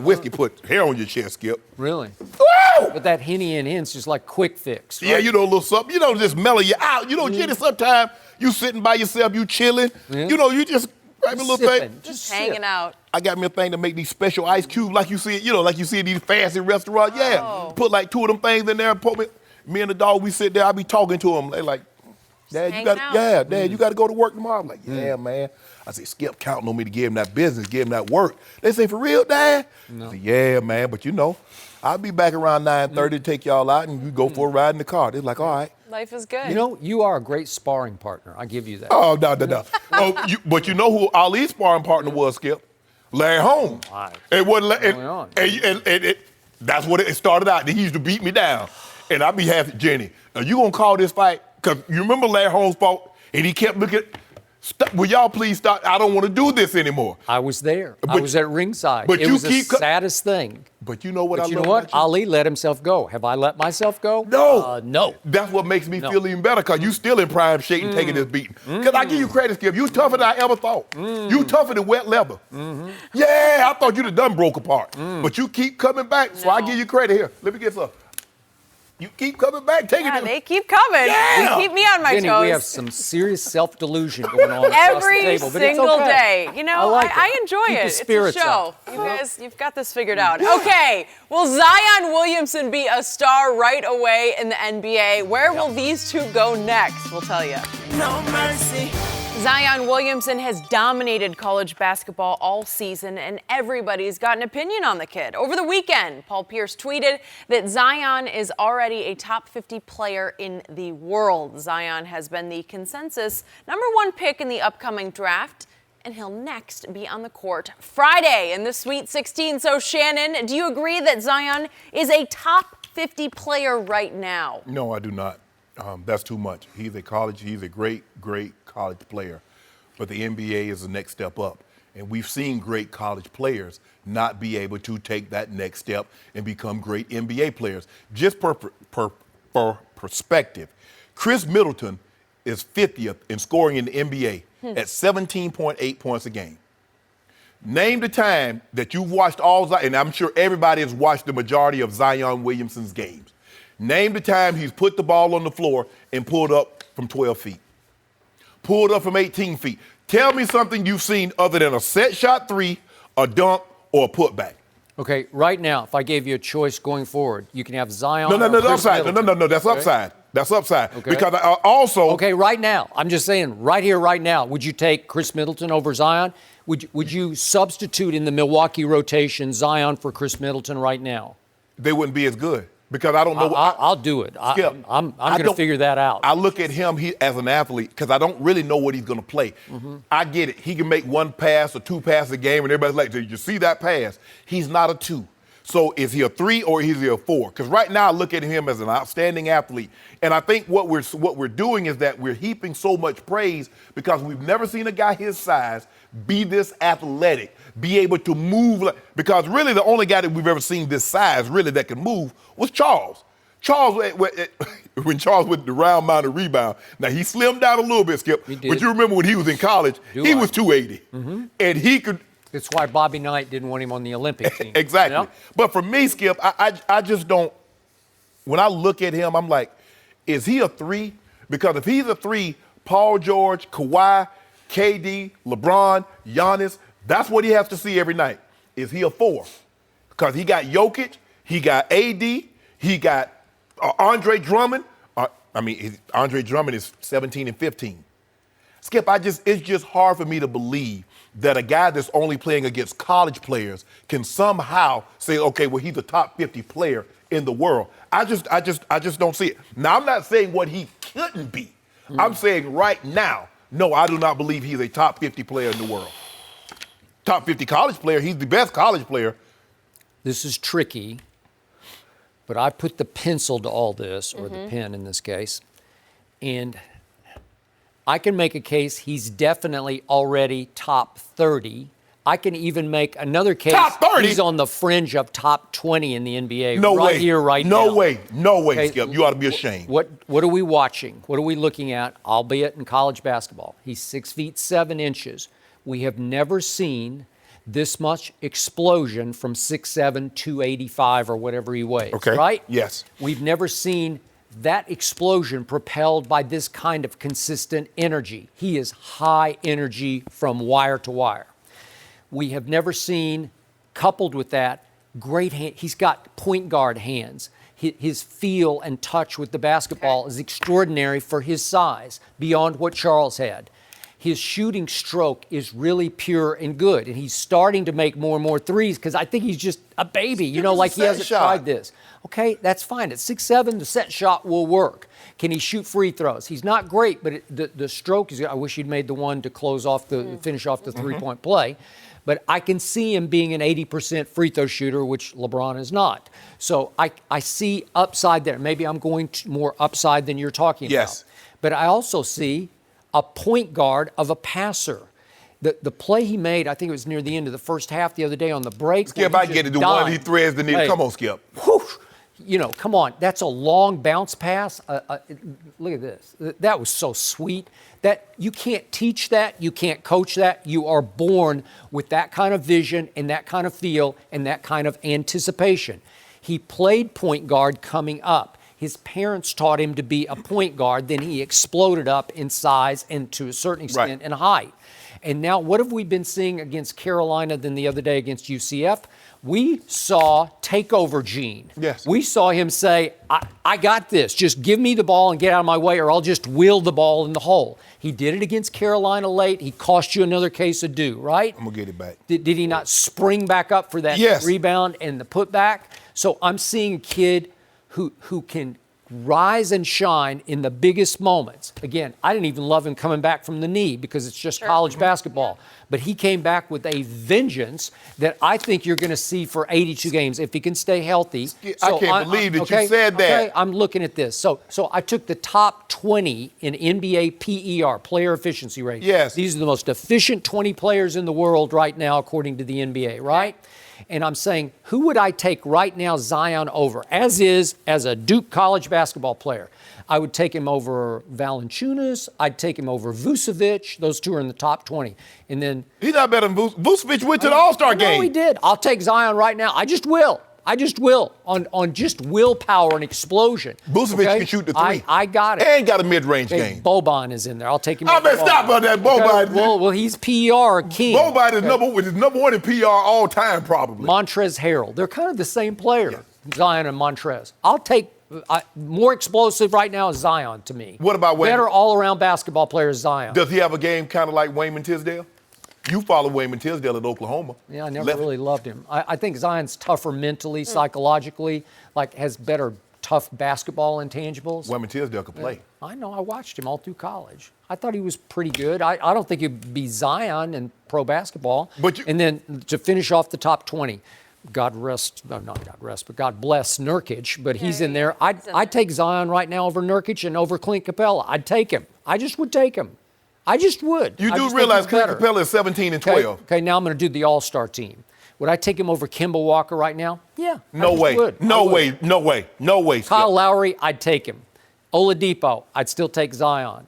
whiskey put hair on your chest, Skip. Really? Woo! But that henny hen's just like quick fix. Right? Yeah, you know, a little something. You know, just mellow you out. You know, Jenny, sometimes you sitting by yourself, you chilling. You know, you just Grab me a little thing. Just hanging out. I got me a thing to make these special ice cubes like you see in these fancy restaurants. Yeah. Oh. Put like 2 of them things in there and put me and the dog, we sit there, I be talking to them. They like, Dad, you got to go to work tomorrow. I'm like, yeah, man. I say, Skip counting on me to give him that business, give him that work. They say, for real, Dad? No. I say, yeah, man, but I'll be back around 9:30 to take y'all out and you go for a ride in the car. They're like, all right. Life is good. You are a great sparring partner. I give you that. Oh, no. But you know who Ali's sparring partner was, Skip? Larry Holmes. It wasn't. And that's what it started out. He used to beat me down, and I'd be happy, Jenny. Are you gonna call this fight? Cause you remember Larry Holmes fought, and he kept looking. Will y'all please stop? I don't want to do this anymore. I was there. I was at ringside. But it was the saddest thing. But you know what? You know what? Ali let himself go. Have I let myself go? No. No. That's what makes me feel even better, because you still in prime shape and taking this beating. Because I give you credit, Skip. You tougher than I ever thought. You tougher than wet leather. Yeah, I thought you'd have done broke apart. But you keep coming back, so I give you credit here. Let me get some. You keep coming back, taking it. They keep coming. Yeah. They keep me on my Jenny, toes. we have some serious self-delusion going on every across the table, but single it's okay. day. I enjoy Keep it. the spirits it's a show. up. You guys, you've got this figured out. Okay, will Zion Williamson be a star right away in the NBA? Where will these two go next? We'll tell you. No mercy. Zion Williamson has dominated college basketball all season, and everybody's got an opinion on the kid. Over the weekend, Paul Pierce tweeted that Zion is already a top 50 player in the world. Zion has been the consensus #1 pick in the upcoming draft, and he'll next be on the court Friday in the Sweet 16. So, Shannon, do you agree that Zion is a top 50 player right now? No, I do not. That's too much. He's a great college player. But the NBA is the next step up. And we've seen great college players not be able to take that next step and become great NBA players. Just for perspective, Chris Middleton is 50th in scoring in the NBA at 17.8 points a game. Name the time that you've watched and I'm sure everybody has watched the majority of Zion Williamson's games. Name the time he's put the ball on the floor and pulled up from 12 feet. Pulled up from 18 feet. Tell me something you've seen other than a set shot three, a dunk, or a putback. Okay, right now, if I gave you a choice going forward, you can have Zion. No, that's upside. No, that's upside. That's upside. Okay. Because I also. Okay, right now, I'm just saying, right here, right now, would you take Chris Middleton over Zion? Would you substitute in the Milwaukee rotation Zion for Chris Middleton right now? They wouldn't be as good. Because I don't know. I'll do it. Skip, I'm going to figure that out. I look at him as an athlete because I don't really know what he's going to play. I get it. He can make 1 pass or 2 passes a game, and everybody's like, did you see that pass? He's not a 2. So is he a 3 or is he a 4? Because right now I look at him as an outstanding athlete. And I think what we're doing is that we're heaping so much praise because we've never seen a guy his size be this athletic, be able to move. Because really the only guy that we've ever seen this size really that can move was Charles. When Charles went the round mound of rebound, now he slimmed down a little bit, Skip. But you remember when he was in college, he was 280. And he could. That's why Bobby Knight didn't want him on the Olympic team. Exactly. You know? But for me, Skip, I just don't. When I look at him, I'm like, is he a 3? Because if he's a 3, Paul George, Kawhi, KD, LeBron, Giannis, that's what he has to see every night. Is he a 4? Because he got Jokic, he got AD, he got Andre Drummond. Andre Drummond is 17 and 15. Skip, it's just hard for me to believe that a guy that's only playing against college players can somehow say, okay, well, he's a top 50 player in the world. I just don't see it. Now, I'm not saying what he couldn't be. I'm saying right now, no, I do not believe he's a top 50 player in the world. Top 50 college player, he's the best college player. This is tricky, but I put the pencil to all this, or the pen in this case, and I can make a case he's definitely already top 30. I can even make another case top 30? He's on the fringe of top 20 in the NBA no right way. here, right now. No way, okay, Skip. You ought to be ashamed. What are we watching? What are we looking at, albeit in college basketball? He's 6 feet 7 inches. We have never seen this much explosion from 6'7", 285 or whatever he weighs, okay. right? Yes. We've never seen that explosion propelled by this kind of consistent energy. He is high energy from wire to wire. We have never seen, coupled with that, great hand. He's got point guard hands. His feel and touch with the basketball is extraordinary for his size, beyond what Charles had. His shooting stroke is really pure and good, and he's starting to make more and more threes because I think he's just a baby, he hasn't tried this. Okay, that's fine. At 6'7", the set shot will work. Can he shoot free throws? He's not great, but the stroke is. I wish he'd made the one to finish off the three-point play. But I can see him being an 80% free throw shooter, which LeBron is not. So I see upside there. Maybe I'm going to more upside than you're talking about. But I also see a point guard of a passer. The play he made, I think it was near the end of the first half the other day on the break. Skip, I get it. The one he threads the needle. Come on, Skip. Whew. Come on. That's a long bounce pass. Look at this. That was so sweet. That you can't teach that. You can't coach that. You are born with that kind of vision and that kind of feel and that kind of anticipation. He played point guard coming up. His parents taught him to be a point guard. Then he exploded up in size and to a certain extent in height. And now what have we been seeing against Carolina than the other day against UCF? We saw takeover Gene. Yes. We saw him say, I got this. Just give me the ball and get out of my way or I'll just wheel the ball in the hole. He did it against Carolina late. He cost you another case of dew, right? I'm going to get it back. Did he not spring back up for that rebound and the putback? So I'm seeing a kid who can rise and shine in the biggest moments. Again, I didn't even love him coming back from the knee because it's just college basketball. But he came back with a vengeance that I think you're going to see for 82 games if he can stay healthy. I can't believe that you said that. Okay, I'm looking at this. So I took the top 20 in NBA PER, player efficiency rate. Yes. These are the most efficient 20 players in the world right now, according to the NBA, right? And I'm saying, who would I take right now Zion over? As a Duke college basketball player. I would take him over Valanciunas. I'd take him over Vucevic. Those two are in the top 20. And then... He's not better than Vucevic went to the All-Star game. No, he did. I'll take Zion right now. I just will. On just willpower and explosion. Vucevic can shoot the three. I got it. And got a mid-range game. Boban is in there. I'll take him. I better stop on that Boban. Okay. Well, he's PER king. Boban is number one in PER all time, probably. Montrezl Harrell. They're kind of the same player, Zion and Montrez. I'll take more explosive right now is Zion to me. What about Wayman? Better all-around basketball player is Zion. Does he have a game kind of like Wayman Tisdale? You follow Wayman Tisdale at Oklahoma. Yeah, I never really loved him. I think Zion's tougher mentally, psychologically, has better tough basketball intangibles. Wayman Tisdale could play. Yeah, I know. I watched him all through college. I thought he was pretty good. I don't think he'd be Zion in pro basketball. And then to finish off the top 20, God bless Nurkic, but he's in there. I'd take Zion right now over Nurkic and over Clint Capella. I'd take him. I just would take him. I just would. You do realize Clint Capella is 17 and 12. Okay, now I'm going to do the All-Star team. Would I take him over Kemba Walker right now? Yeah. No way. No way. Kyle Lowry, I'd take him. Oladipo, I'd still take Zion.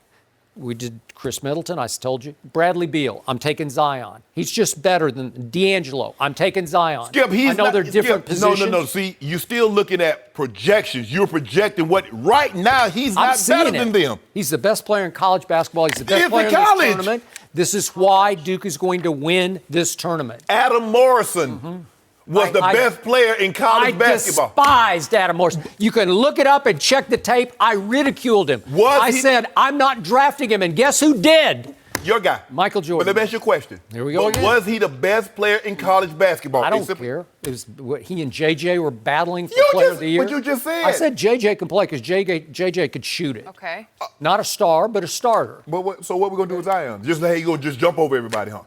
We did Chris Middleton, I told you. Bradley Beal, I'm taking Zion. He's just better than D'Angelo. I'm taking Zion. Skip, they're different positions. No. See, you're still looking at projections. You're projecting what right now he's not better than them. He's the best player in college basketball. He's the best player in this tournament. This is why Duke is going to win this tournament. Adam Morrison was the best player in college basketball. I despised Adam Morrison. You can look it up and check the tape. I ridiculed him. I said, I'm not drafting him, and guess who did? Your guy. Michael Jordan. But let me ask you a question. Here we go again. Was he the best player in college basketball? I don't care. It was what he and JJ were battling for Player of the Year. What you just said. I said JJ can play because JJ could shoot it. Okay. Not a star, but a starter. So what we going to do with Zion? Just let him go just jump over everybody, huh?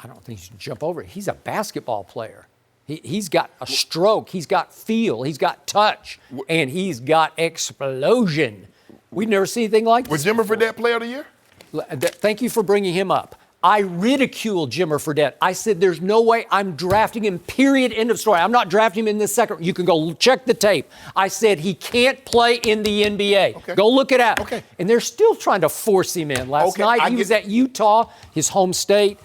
I don't think he should jump over it. He's a basketball player. He's got a stroke. He's got feel. He's got touch. And he's got explosion. We've never seen anything like this. Was Jimmer Fredette Player of the Year? Thank you for bringing him up. I ridiculed Jimmer Fredette. I said, there's no way I'm drafting him, period, end of story. I'm not drafting him in the second. You can go check the tape. I said he can't play in the NBA. Okay. Go look it up. Okay. And they're still trying to force him in. Last night he was at Utah, his home state,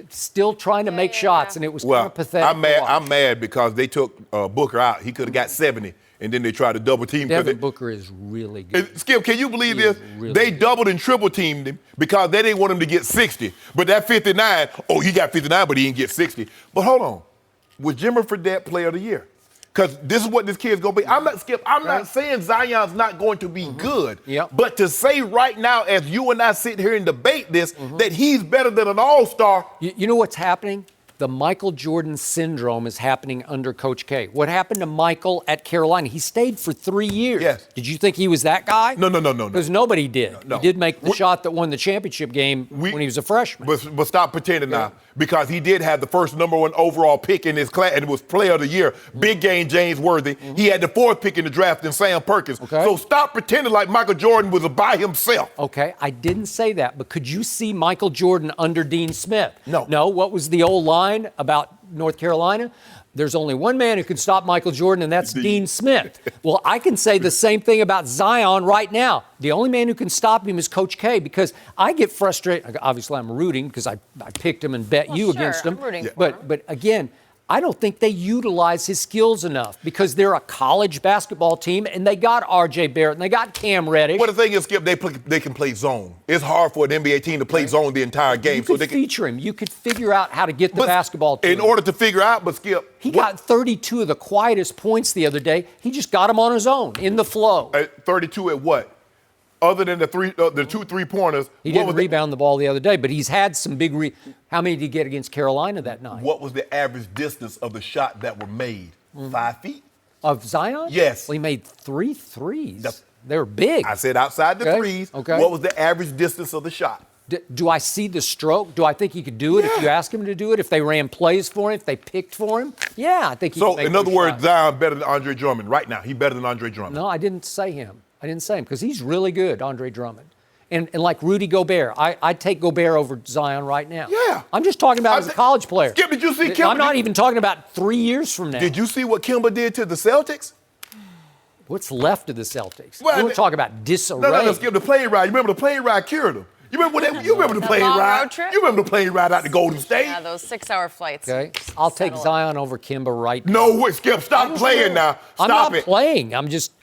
still trying to make shots, and it was kind of pathetic. I'm mad because they took Booker out. He could have got 70. and then they try to double team. Devin Booker is really good. Skip, can you believe this? Really they good. doubled and triple teamed him because they didn't want him to get 60. But that 59, he got 59, but he didn't get 60. But hold on. Was Jimmer Fredette Player of the Year? Because this is what this kid's going to be. I'm not saying Zion's not going to be good. Yep. But to say right now, as you and I sit here and debate this, that he's better than an all-star. You know what's happening? The Michael Jordan syndrome is happening under Coach K. What happened to Michael at Carolina? He stayed for 3 years. Yes. Did you think he was that guy? No. Because nobody did. No. He did make the shot that won the championship game when he was a freshman. But stop pretending now, because he did have the first #1 overall pick in his class, and it was Player of the Year. Big game James Worthy. He had the 4th pick in the draft in Sam Perkins. Okay. So stop pretending like Michael Jordan was by himself. Okay, I didn't say that, but could you see Michael Jordan under Dean Smith? No. No, what was the old line about North Carolina? There's only one man who can stop Michael Jordan, and that's Dean Smith. Well, I can say the same thing about Zion right now. The only man who can stop him is Coach K, because I get frustrated. Obviously, I'm rooting because I picked him and bet you against him. I'm rooting for him. But again, I don't think they utilize his skills enough because they're a college basketball team and they got R.J. Barrett and they got Cam Reddish. Well, the thing is, Skip, they can play zone. It's hard for an NBA team to play zone the entire game. You could feature him. You could figure out how to get the basketball to in him. order to figure out, but Skip. He got 32 of the quietest points the other day. He just got them on his own, in the flow. 32 at what? Other than the 2 3-pointers. He didn't rebound the ball the other day, but he's had some big How many did he get against Carolina that night? What was the average distance of the shot that were made? 5 feet? Of Zion? Yes. Well, he made 3 threes. They were big. I said outside the threes. Okay. What was the average distance of the shot? Do I see the stroke? Do I think he could do it if you ask him to do it? If they ran plays for him? If they picked for him? Yeah, I think he could make in other those words, shots. Zion better than Andre Drummond right now. He's better than Andre Drummond. No, I didn't say him. Because he's really good, Andre Drummond. And like Rudy Gobert, I'd take Gobert over Zion right now. Yeah. I'm just talking about as a college player. Skip, did you see Kemba? I'm not even talking about 3 years from now. Did you see what Kemba did to the Celtics? What's left of the Celtics? Well, we don't talk about disarray. No, Skip, the plane ride. You remember the plane ride cured him. You remember the plane long ride? road trip? You remember the plane ride out to Golden State? Yeah, those 6-hour flights. Okay, I'll take Settle it. Zion over Kimba right now. No, wait, Skip, stop playing now. I'm Stop not it. playing. I'm just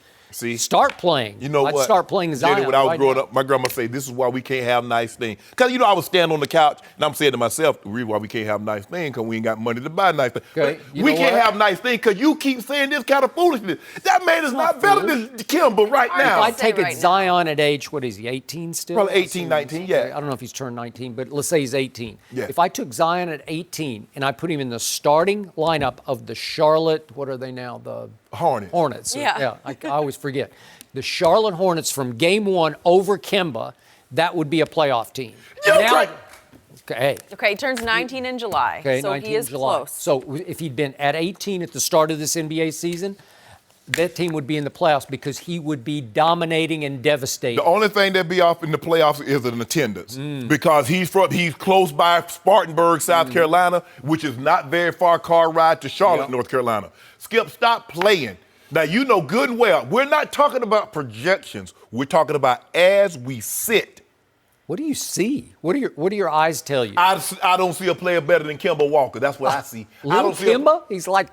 start playing. You know I'd what? start playing Zion Jenny, when I was right growing now. up, my grandma said, this is why we can't have nice things. Because, I was standing on the couch, and I'm saying to myself, the reason why we can't have nice things, because we ain't got money to buy nice things. Okay, But we can't have nice things because you keep saying this kind of foolishness. That man is not better than Kimba right If now. I take it right now. Zion at age, what is he, 18 still? Probably 18, 19, yeah. I don't know if he's turned 19, but let's say he's 18. Yeah. If I took Zion at 18 and I put him in the starting lineup of the Charlotte, what are they now? The Hornets. Yeah. I always forget. The Charlotte Hornets from game 1 over Kimba, that would be a playoff team. Yeah, Now- right. Okay. Okay, he turns 19 in July, Okay, so 19 he is July. close. So if he'd been at 18 at the start of this NBA season, that team would be in the playoffs because he would be dominating and devastating. The only thing that'd be off in the playoffs is an attendance because he's close by Spartanburg, South Carolina, which is not very far car ride to Charlotte, North Carolina. Skip, stop playing. Now, you know good and well, we're not talking about projections. We're talking about as we sit. What do you see? What do your eyes tell you? I don't see a player better than Kemba Walker. That's what I see. I Little don't see a- Kimba? He's like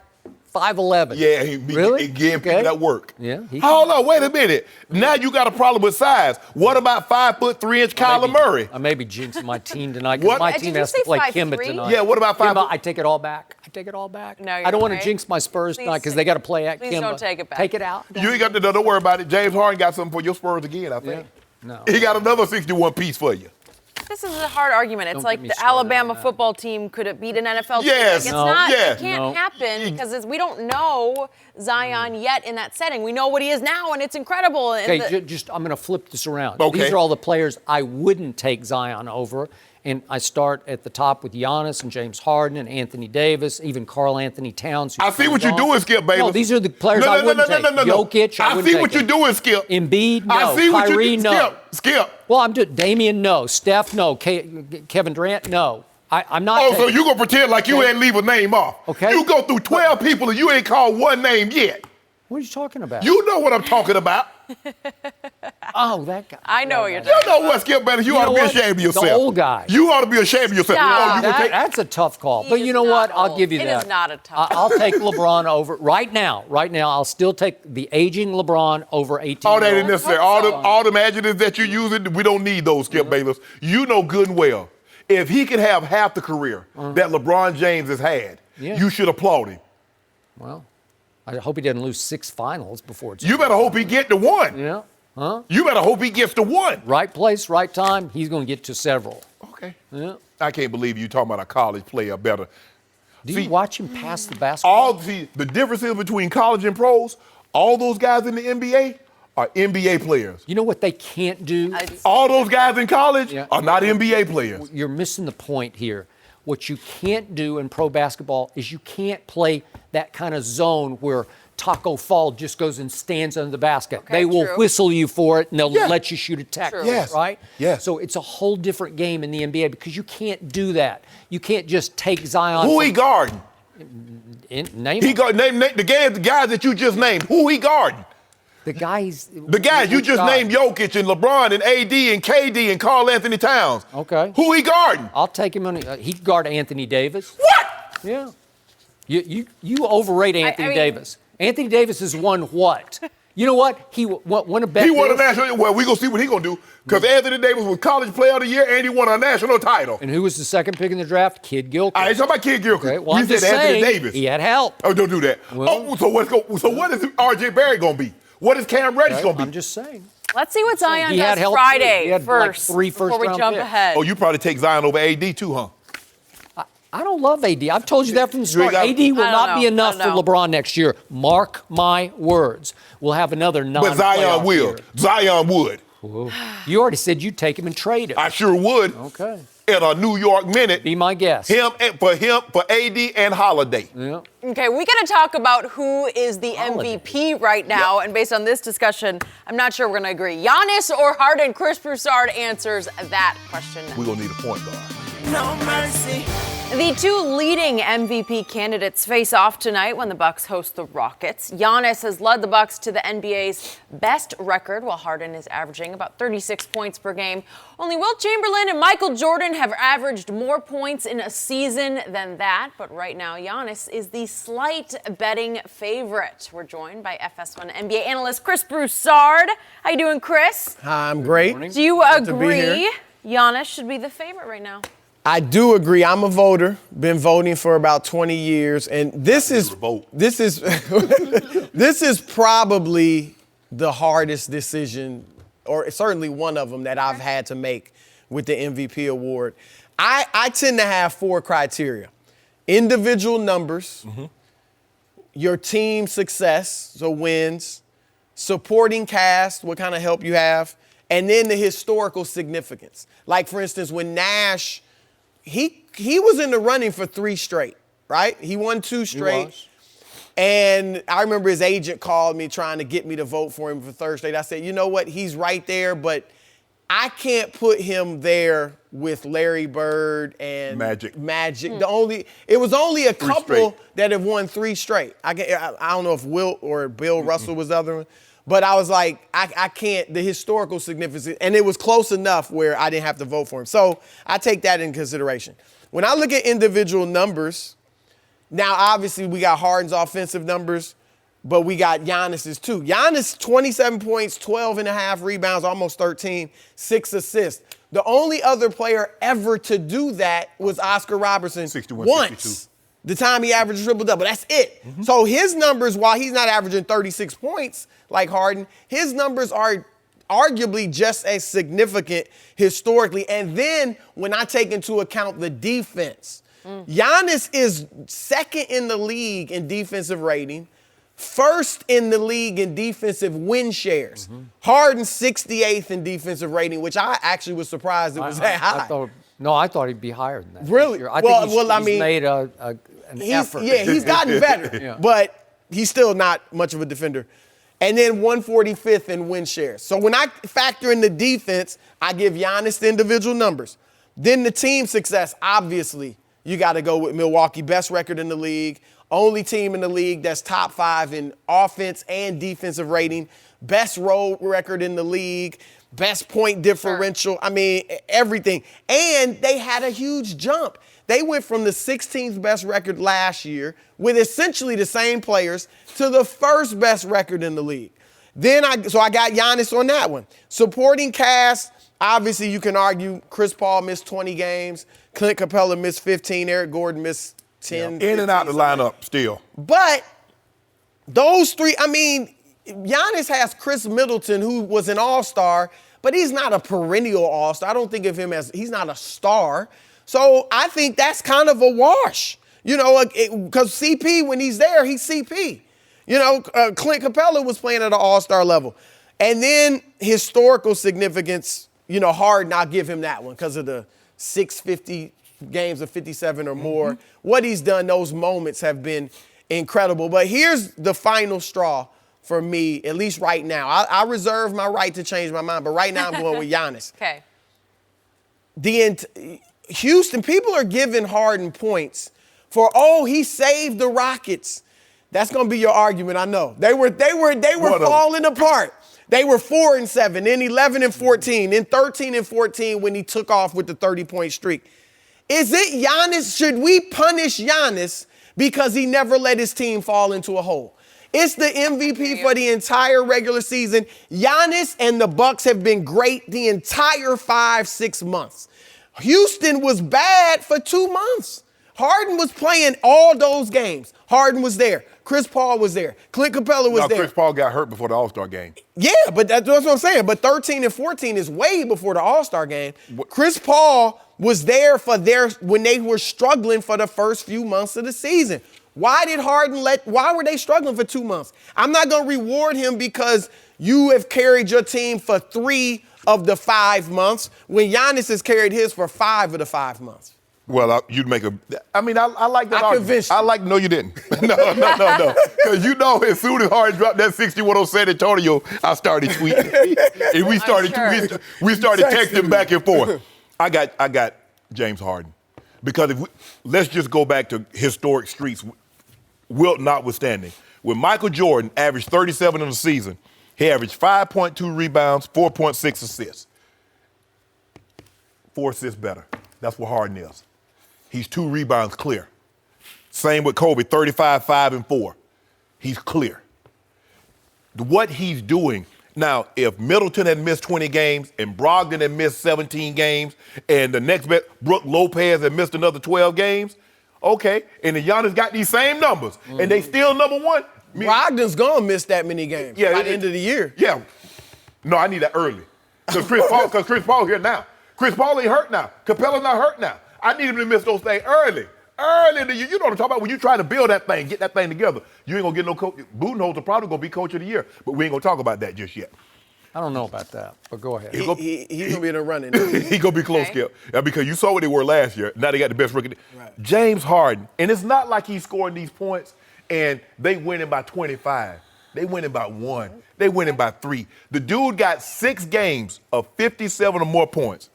5'11". Yeah, Really? Again, Okay. that work. Yeah, he- Hold on, wait a minute. Now you got a problem with size. What about 5'3" Kyler Murray? I may be jinxing my team tonight because What? my Did team you has to say play 5'3"? Kimba tonight. Yeah, what about Kimba? 5'? I take it all back. No, you're I don't want to okay. jinx my Spurs tonight because Please- they got to play at please Kimba. don't take it back. Take it out. You ain't got to don't worry about it. James Harden got something for your Spurs again, I think. No. He got another 61 piece for you. This is a hard argument. It's Don't like get me the started Alabama on that. football team could have beat an NFL team. Yes. Like, No. It can't No. happen because we don't know Zion yet in that setting. We know what he is now, and it's incredible. And Okay, just I'm going to flip this around. Okay. These are all the players I wouldn't take Zion over. And I start at the top with Giannis and James Harden and Anthony Davis, even Karl Anthony Towns. I see what you're doing, Skip Bayless. No, these are the players I wouldn't take. Jokic, I wouldn't see take what you're him. doing, Skip. Embiid, no. I see what Kyrie, you're no. doing. Skip. Well, I'm doing Damian, no. Steph, no. Kevin Durant, no. I'm not. Oh, so taking- you gonna pretend like you ain't leave a name off? Okay. You go through 12 people and you ain't called one name yet. What are you talking about? You know what I'm talking about. Oh, that guy. I know what you're You talking know what, Skip Bayless? You ought to be ashamed of yourself. The old guy. You ought to be ashamed of yourself. Stop. Oh, you gonna take That's a tough call. But He you is know not what? I'll old. give you It that. is not a tough I'll take LeBron over right now. Right now, I'll still take the aging LeBron over 18. all that isn't necessary. Hope so. All the adjectives that you're using, we don't need those, Skip Bayless. You know good and well, if he can have half the career that LeBron James has had, you should applaud him. Well, I hope he doesn't lose 6 finals before it's You better hope he get to one. Yeah. Huh? You better hope he gets to one. Right place, right time. He's going to get to several. Okay. Yeah. I can't believe you talking about a college player better. Do See, you watch him pass the basketball? The differences between college and pros, all those guys in the NBA are NBA players. You know what they can't do? All those guys in college are not NBA players. You're missing the point here. What you can't do in pro basketball is you can't play that kind of zone where Taco Fall just goes and stands under the basket. Okay, they will true. whistle you for it, and they'll let you shoot a tackle, Yes. right? Yes. So it's a whole different game in the NBA because you can't do that. You can't just take Zion. Who he guarding? Name Name the guys that you just named. Who he guarding? the guys. The guys you just named, Jokic and LeBron and AD and KD and Karl Anthony Towns. Okay. Who he guarding? I'll take him on. He could guard Anthony Davis. What? Yeah. You overrate Anthony mean- Davis. Anthony Davis has won what? You know what? He won a bet. He won a national. Well, we gonna see what he gonna do because Anthony Davis was College Player of the Year and he won a national title. And who was the second pick in the draft? Kid Gilchrist. I ain't talking about Kid Gilchrist. Okay, well, we I'm said just Anthony saying, Davis. he had help. Oh, don't do that. Well- So what is R.J. Barrett gonna be? What is Cam Reddish gonna be? I'm just saying. Let's see what Zion He had does help, Friday too. He had, like, first 3 before we first-round jump picks. ahead. Oh, you probably take Zion over AD too, huh? I don't love AD. I've told you that from the You ain't start. got- AD will I don't not be know. enough I for don't know. LeBron next year. Mark my words. We'll have another But Zion non-playoff will. year. Zion would. You already said you'd take him and trade him. I sure would. Okay. In a New York minute. Be my guest. For AD and Holiday. Yeah. Okay, we got to talk about who is the MVP right now. And based on this discussion, I'm not sure we're going to agree. Giannis or Harden? Chris Broussard answers that question now. We're gonna need a point guard. No mercy. The two leading MVP candidates face off tonight when the Bucks host the Rockets. Giannis has led the Bucks to the NBA's best record, while Harden is averaging about 36 points per game. Only Wilt Chamberlain and Michael Jordan have averaged more points in a season than that. But right now, Giannis is the slight betting favorite. We're joined by FS1 NBA analyst Chris Broussard. How you doing, Chris? Hi, I'm great. Do you Good to be agree here. Giannis should be the favorite right now? I do agree. I'm a voter. Been voting for about 20 years, and this is this is probably the hardest decision, or certainly one of them that I've had to make with the MVP award. I tend to have 4 criteria: individual numbers, your team success, so wins, supporting cast, what kind of help you have, and then the historical significance. Like, for instance, when Nash. He was in the running for 3 straight, right? He won 2 straight. And I remember his agent called me trying to get me to vote for him for Thursday. I said, you know what? He's right there, but I can't put him there with Larry Bird and Magic. It was only a couple straight. that have won 3 straight. I don't know if Wilt or Bill Russell was the other one. But I was like, I can't, the historical significance, and it was close enough where I didn't have to vote for him. So I take that in consideration. When I look at individual numbers, now obviously we got Harden's offensive numbers, but we got Giannis's too. Giannis, 27 points, 12 and a half rebounds, almost 13, 6 assists. The only other player ever to do that was Oscar Robertson 61, once. 62. The time he averaged a triple-double. That's it. So his numbers, while he's not averaging 36 points like Harden, his numbers are arguably just as significant historically. And then when I take into account the defense, Giannis is second in the league in defensive rating, first in the league in defensive win shares. Harden 68th in defensive rating, which I actually was surprised it was that high. I thought he'd be higher than that. Really? I think he's made an effort. Yeah, he's gotten better, but he's still not much of a defender. And then 145th in win shares. So when I factor in the defense, I give Giannis the individual numbers. Then the team success, obviously, you got to go with Milwaukee, best record in the league, only team in the league that's top 5 in offense and defensive rating, best road record in the league, best point differential. I mean, everything. And they had a huge jump. They went from the 16th best record last year with essentially the same players to the first best record in the league. So I got Giannis on that one. Supporting cast, obviously you can argue Chris Paul missed 20 games, Clint Capella missed 15, Eric Gordon missed 10. In and out the lineup still. But those three, I mean, Giannis has Chris Middleton, who was an all-star, but he's not a perennial all-star. I don't think of him as, he's not a star. So I think that's kind of a wash, because CP, when he's there, he's CP. Clint Capella was playing at an all-star level. And then historical significance, Harden, I'll give him that one because of the 650 games of 57 or more. Mm-hmm. What he's done, those moments have been incredible. But here's the final straw for me, at least right now. I reserve my right to change my mind, but right now I'm going with Giannis. Okay. Houston, people are giving Harden points for, he saved the Rockets. That's going to be your argument, I know. They were falling apart. They were 4-7, then 11-14, then 13-14 when he took off with the 30-point streak. Is it Giannis? Should we punish Giannis because he never let his team fall into a hole? It's the MVP for the entire regular season. Giannis and the Bucks have been great the entire 5-6 months. Houston was bad for 2 months. Harden was playing all those games. Harden was there. Chris Paul was there. Clint Capella was there. Chris Paul got hurt before the All-Star game. Yeah, but that's what I'm saying. But 13-14 is way before the All-Star game. Chris Paul was there when they were struggling for the first few months of the season. Why were they struggling for 2 months? I'm not going to reward him because you have carried your team for 3 of the 5 months when Giannis has carried his for 5 of the 5 months. Well, you'd make I like that argument. Convinced you. No, you didn't. No. Because as soon as Harden dropped that 61 on San Antonio, I started tweeting. And we started texting back and forth. I got James Harden. Because let's just go back to historic streaks, Wilt notwithstanding. When Michael Jordan averaged 37 in the season, he averaged 5.2 rebounds, 4.6 assists. 4 assists better. That's what Harden is. He's 2 rebounds clear. Same with Kobe, 35, 5, and 4. He's clear. What he's doing, now, if Middleton had missed 20 games and Brogdon had missed 17 games and the next bet, Brook Lopez had missed another 12 games, okay, and the Giannis got these same numbers, and they still number one. Brogdon's going to miss that many games by the end of the year. Yeah. No, I need that early. Because Chris Paul here now. Chris Paul ain't hurt now. Capella's not hurt now. I need him to miss those things early. Early in the year. You know what I'm talking about? When you try to build that thing, get that thing together, you ain't going to get no coach. Budenholzer probably going to be coach of the year, but we ain't going to talk about that just yet. I don't know about that, but go ahead. He's going to be in the running. He's going to be close, Skip. Because you saw what they were last year. Now they got the best rookie. Right. James Harden. And it's not like he's scoring these points and they winning by 25. They winning by 1. They winning by 3. The dude got 6 games of 57 or more points.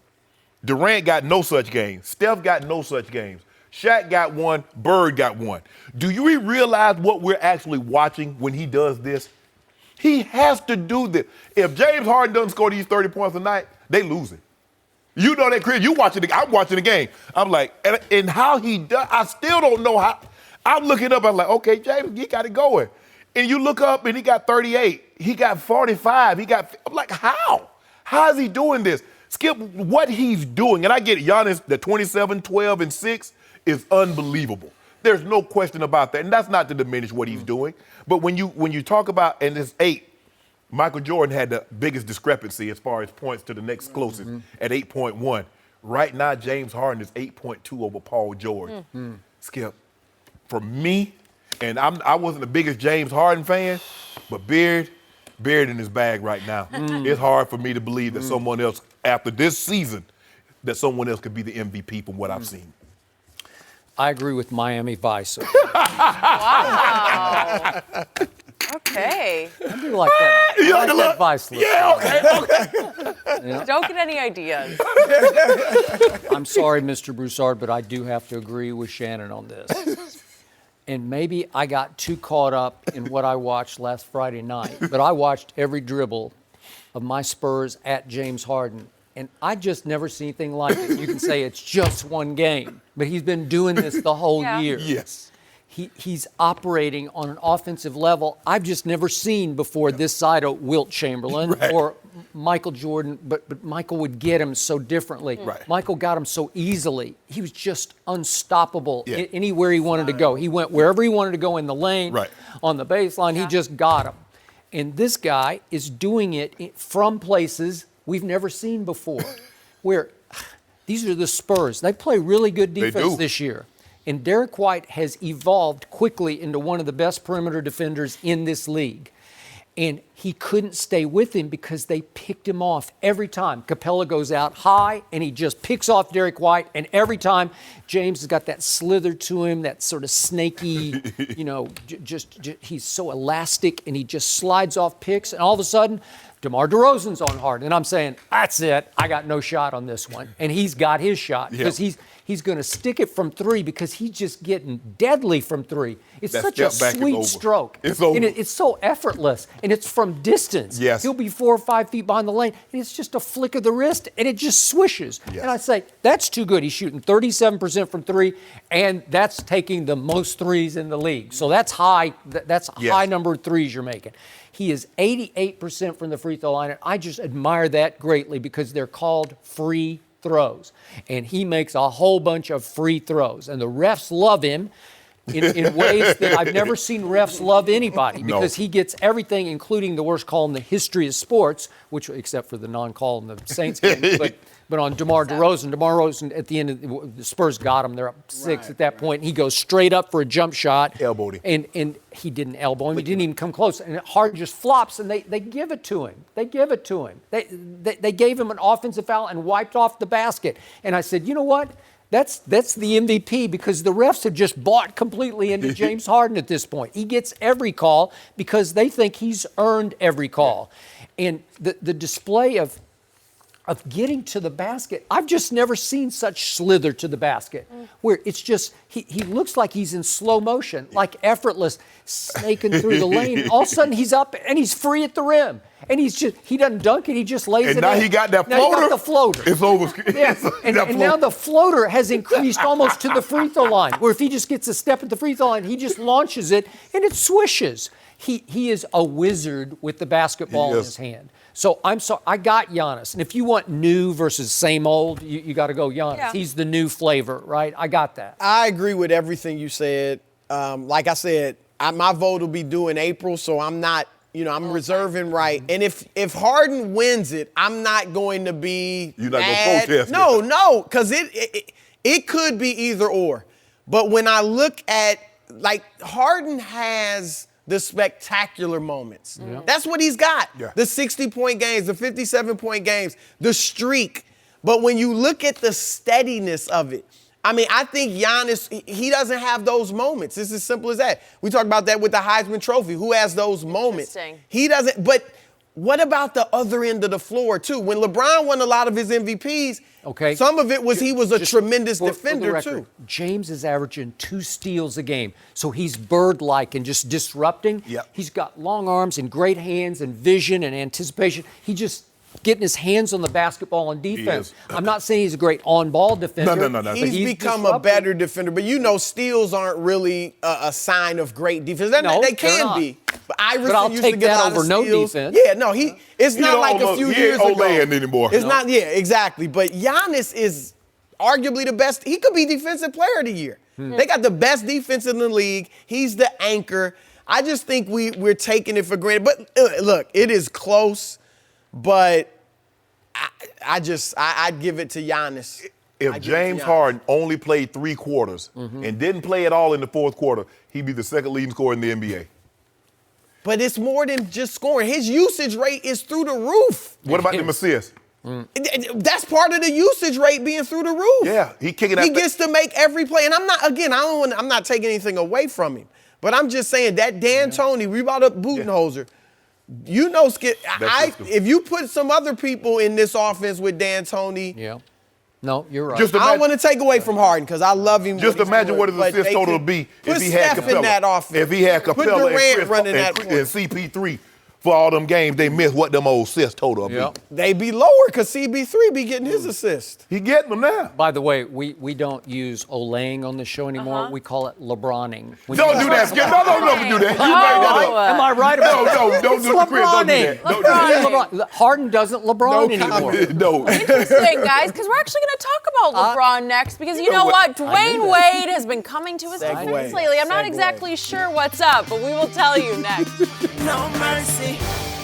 Durant got no such games. Steph got no such games. Shaq got 1. Bird got 1. Do you realize what we're actually watching when he does this? He has to do this. If James Harden doesn't score these 30 points a night, they losing. You know that, Chris. I'm watching the game. I'm like, and how he does, I still don't know how. I'm looking up, I'm like, okay, James, he got it going. And you look up and he got 38. He got 45. I'm like, how? How is he doing this? Skip, what he's doing, and I get it, Giannis, the 27, 12, and 6 is unbelievable. There's no question about that, and that's not to diminish what he's doing. But when you talk about, and it's 8, Michael Jordan had the biggest discrepancy as far as points to the next closest at 8.1. Right now, James Harden is 8.2 over Paul George. Skip, for me, and I wasn't the biggest James Harden fan, but Beard in his bag right now. It's hard for me to believe that someone else, after this season, that someone else could be the MVP from what I've seen. I agree with Miami Vice. Wow. Okay. I do like that. I like that Vice list. Yeah, okay. Yeah. Don't get any ideas. I'm sorry, Mr. Broussard, but I do have to agree with Shannon on this. And maybe I got too caught up in what I watched last Friday night, but I watched every dribble of my Spurs at James Harden, and I just never seen anything like it. You can say it's just one game, but he's been doing this the whole year. Yes. He's operating on an offensive level I've just never seen before this side of Wilt Chamberlain or Michael Jordan, but Michael would get him so differently. Right. Michael got him so easily. He was just unstoppable anywhere he wanted to go. He went wherever he wanted to go in the lane, on the baseline. He just got him. And this guy is doing it from places we've never seen before, where these are the Spurs. They play really good defense this year. And Derek White has evolved quickly into one of the best perimeter defenders in this league. And he couldn't stay with him because they picked him off every time. Capella goes out high, and he just picks off Derek White. And every time, James has got that slither to him, that sort of snaky, just he's so elastic, and he just slides off picks. And all of a sudden, DeMar DeRozan's on Harden. And I'm saying, that's it. I got no shot on this one. And he's got his shot because he's going to stick it from three because he's just getting deadly from three. It's such a sweet stroke. It's over. And it's so effortless. And it's from distance. Yes. He'll be 4 or 5 feet behind the lane. And it's just a flick of the wrist, and it just swishes. Yes. And I say, that's too good. He's shooting 37% from three, and that's taking the most threes in the league. So that's high. That's a high number of threes you're making. He is 88% from the free throw line, and I just admire that greatly because they're called free throws. And he makes a whole bunch of free throws. And the refs love him in ways that I've never seen refs love anybody because he gets everything, including the worst call in the history of sports, which except for the non-call in the Saints game. But on DeMar DeRozan at the end of the Spurs got him. They're up 6 at that point. He goes straight up for a jump shot. Elbowed him. And he didn't elbow him. He didn't even come close. And Harden just flops, and they give it to him. They give it to him. They gave him an offensive foul and wiped off the basket. And I said, you know what? That's the MVP because the refs have just bought completely into James Harden at this point. He gets every call because they think he's earned every call. And the display of getting to the basket, I've just never seen such slither to the basket, where it's just, he looks like he's in slow motion, like effortless, snaking through the lane. All of a sudden, he's up and he's free at the rim. And he doesn't dunk it, he just lays it in. And now he got that floater. Now he got the floater. It's over. Yes. And now the floater has increased almost to the free throw line, where if he just gets a step at the free throw line, he just launches it, and it swishes. He is a wizard with the basketball in his hand. So I got Giannis. And if you want new versus same old, you got to go Giannis. Yeah. He's the new flavor, right? I got that. I agree with everything you said. Like I said, my vote will be due in April, so I'm not, I'm reserving right. And if Harden wins it, I'm not going to be You're not going to protest. No, because it could be either or. But when I look at, Harden has the spectacular moments. Yeah. That's what he's got. Yeah. The 60-point games, the 57-point games, the streak. But when you look at the steadiness of it, I think Giannis, he doesn't have those moments. It's as simple as that. We talked about that with the Heisman Trophy. Who has those moments? He doesn't. But what about the other end of the floor, too? When LeBron won a lot of his MVPs, some of it was he was a tremendous defender, too. James is averaging 2 steals a game. So he's bird-like and just disrupting. Yep. He's got long arms and great hands and vision and anticipation. He just getting his hands on the basketball on defense. I'm not saying he's a great on-ball defender. No. He's become a better defender. But steals aren't really a sign of great defense. They can be. But I'll take that over no defense. Yeah, no, it's not like a few years ago. Anymore. It's not, exactly. But Giannis is arguably the best. He could be Defensive Player of the Year. They got the best defense in the league. He's the anchor. I just think we're taking it for granted. But look, it is close. But I'd give it to Giannis. If James Harden only played 3 quarters and didn't play at all in the fourth quarter, he'd be the second leading scorer in the NBA. But it's more than just scoring. His usage rate is through the roof. What about the assists? That's part of the usage rate being through the roof. Yeah, he gets to make every play. And I'm not taking anything away from him. But I'm just saying that D'Antoni, we brought up Budenholzer. Skip, if you put some other people in this offense with D'Antoni, No, you're right. I don't want to take away from Harden because I love him. Just imagine what his assist total would be if he had Capella. In that offense. If he had Capella and CP3 for all them games they missed, what them old assist total would be. They be lower because CB3 be getting his assist. He getting them now. By the way, we don't use Olaying on the show anymore. We call it LeBroning. Don't do that, Skip. Don't do that. You made that up. Am I right about that? Don't do the Chris. Don't do that. LeBroning. Harden doesn't LeBron anymore. No. Interesting, guys, because we're actually going to talk about LeBron next because you know what? Dwayne Wade has been coming to his defense lately. I'm not exactly sure what's up, but we will tell you next. No mercy.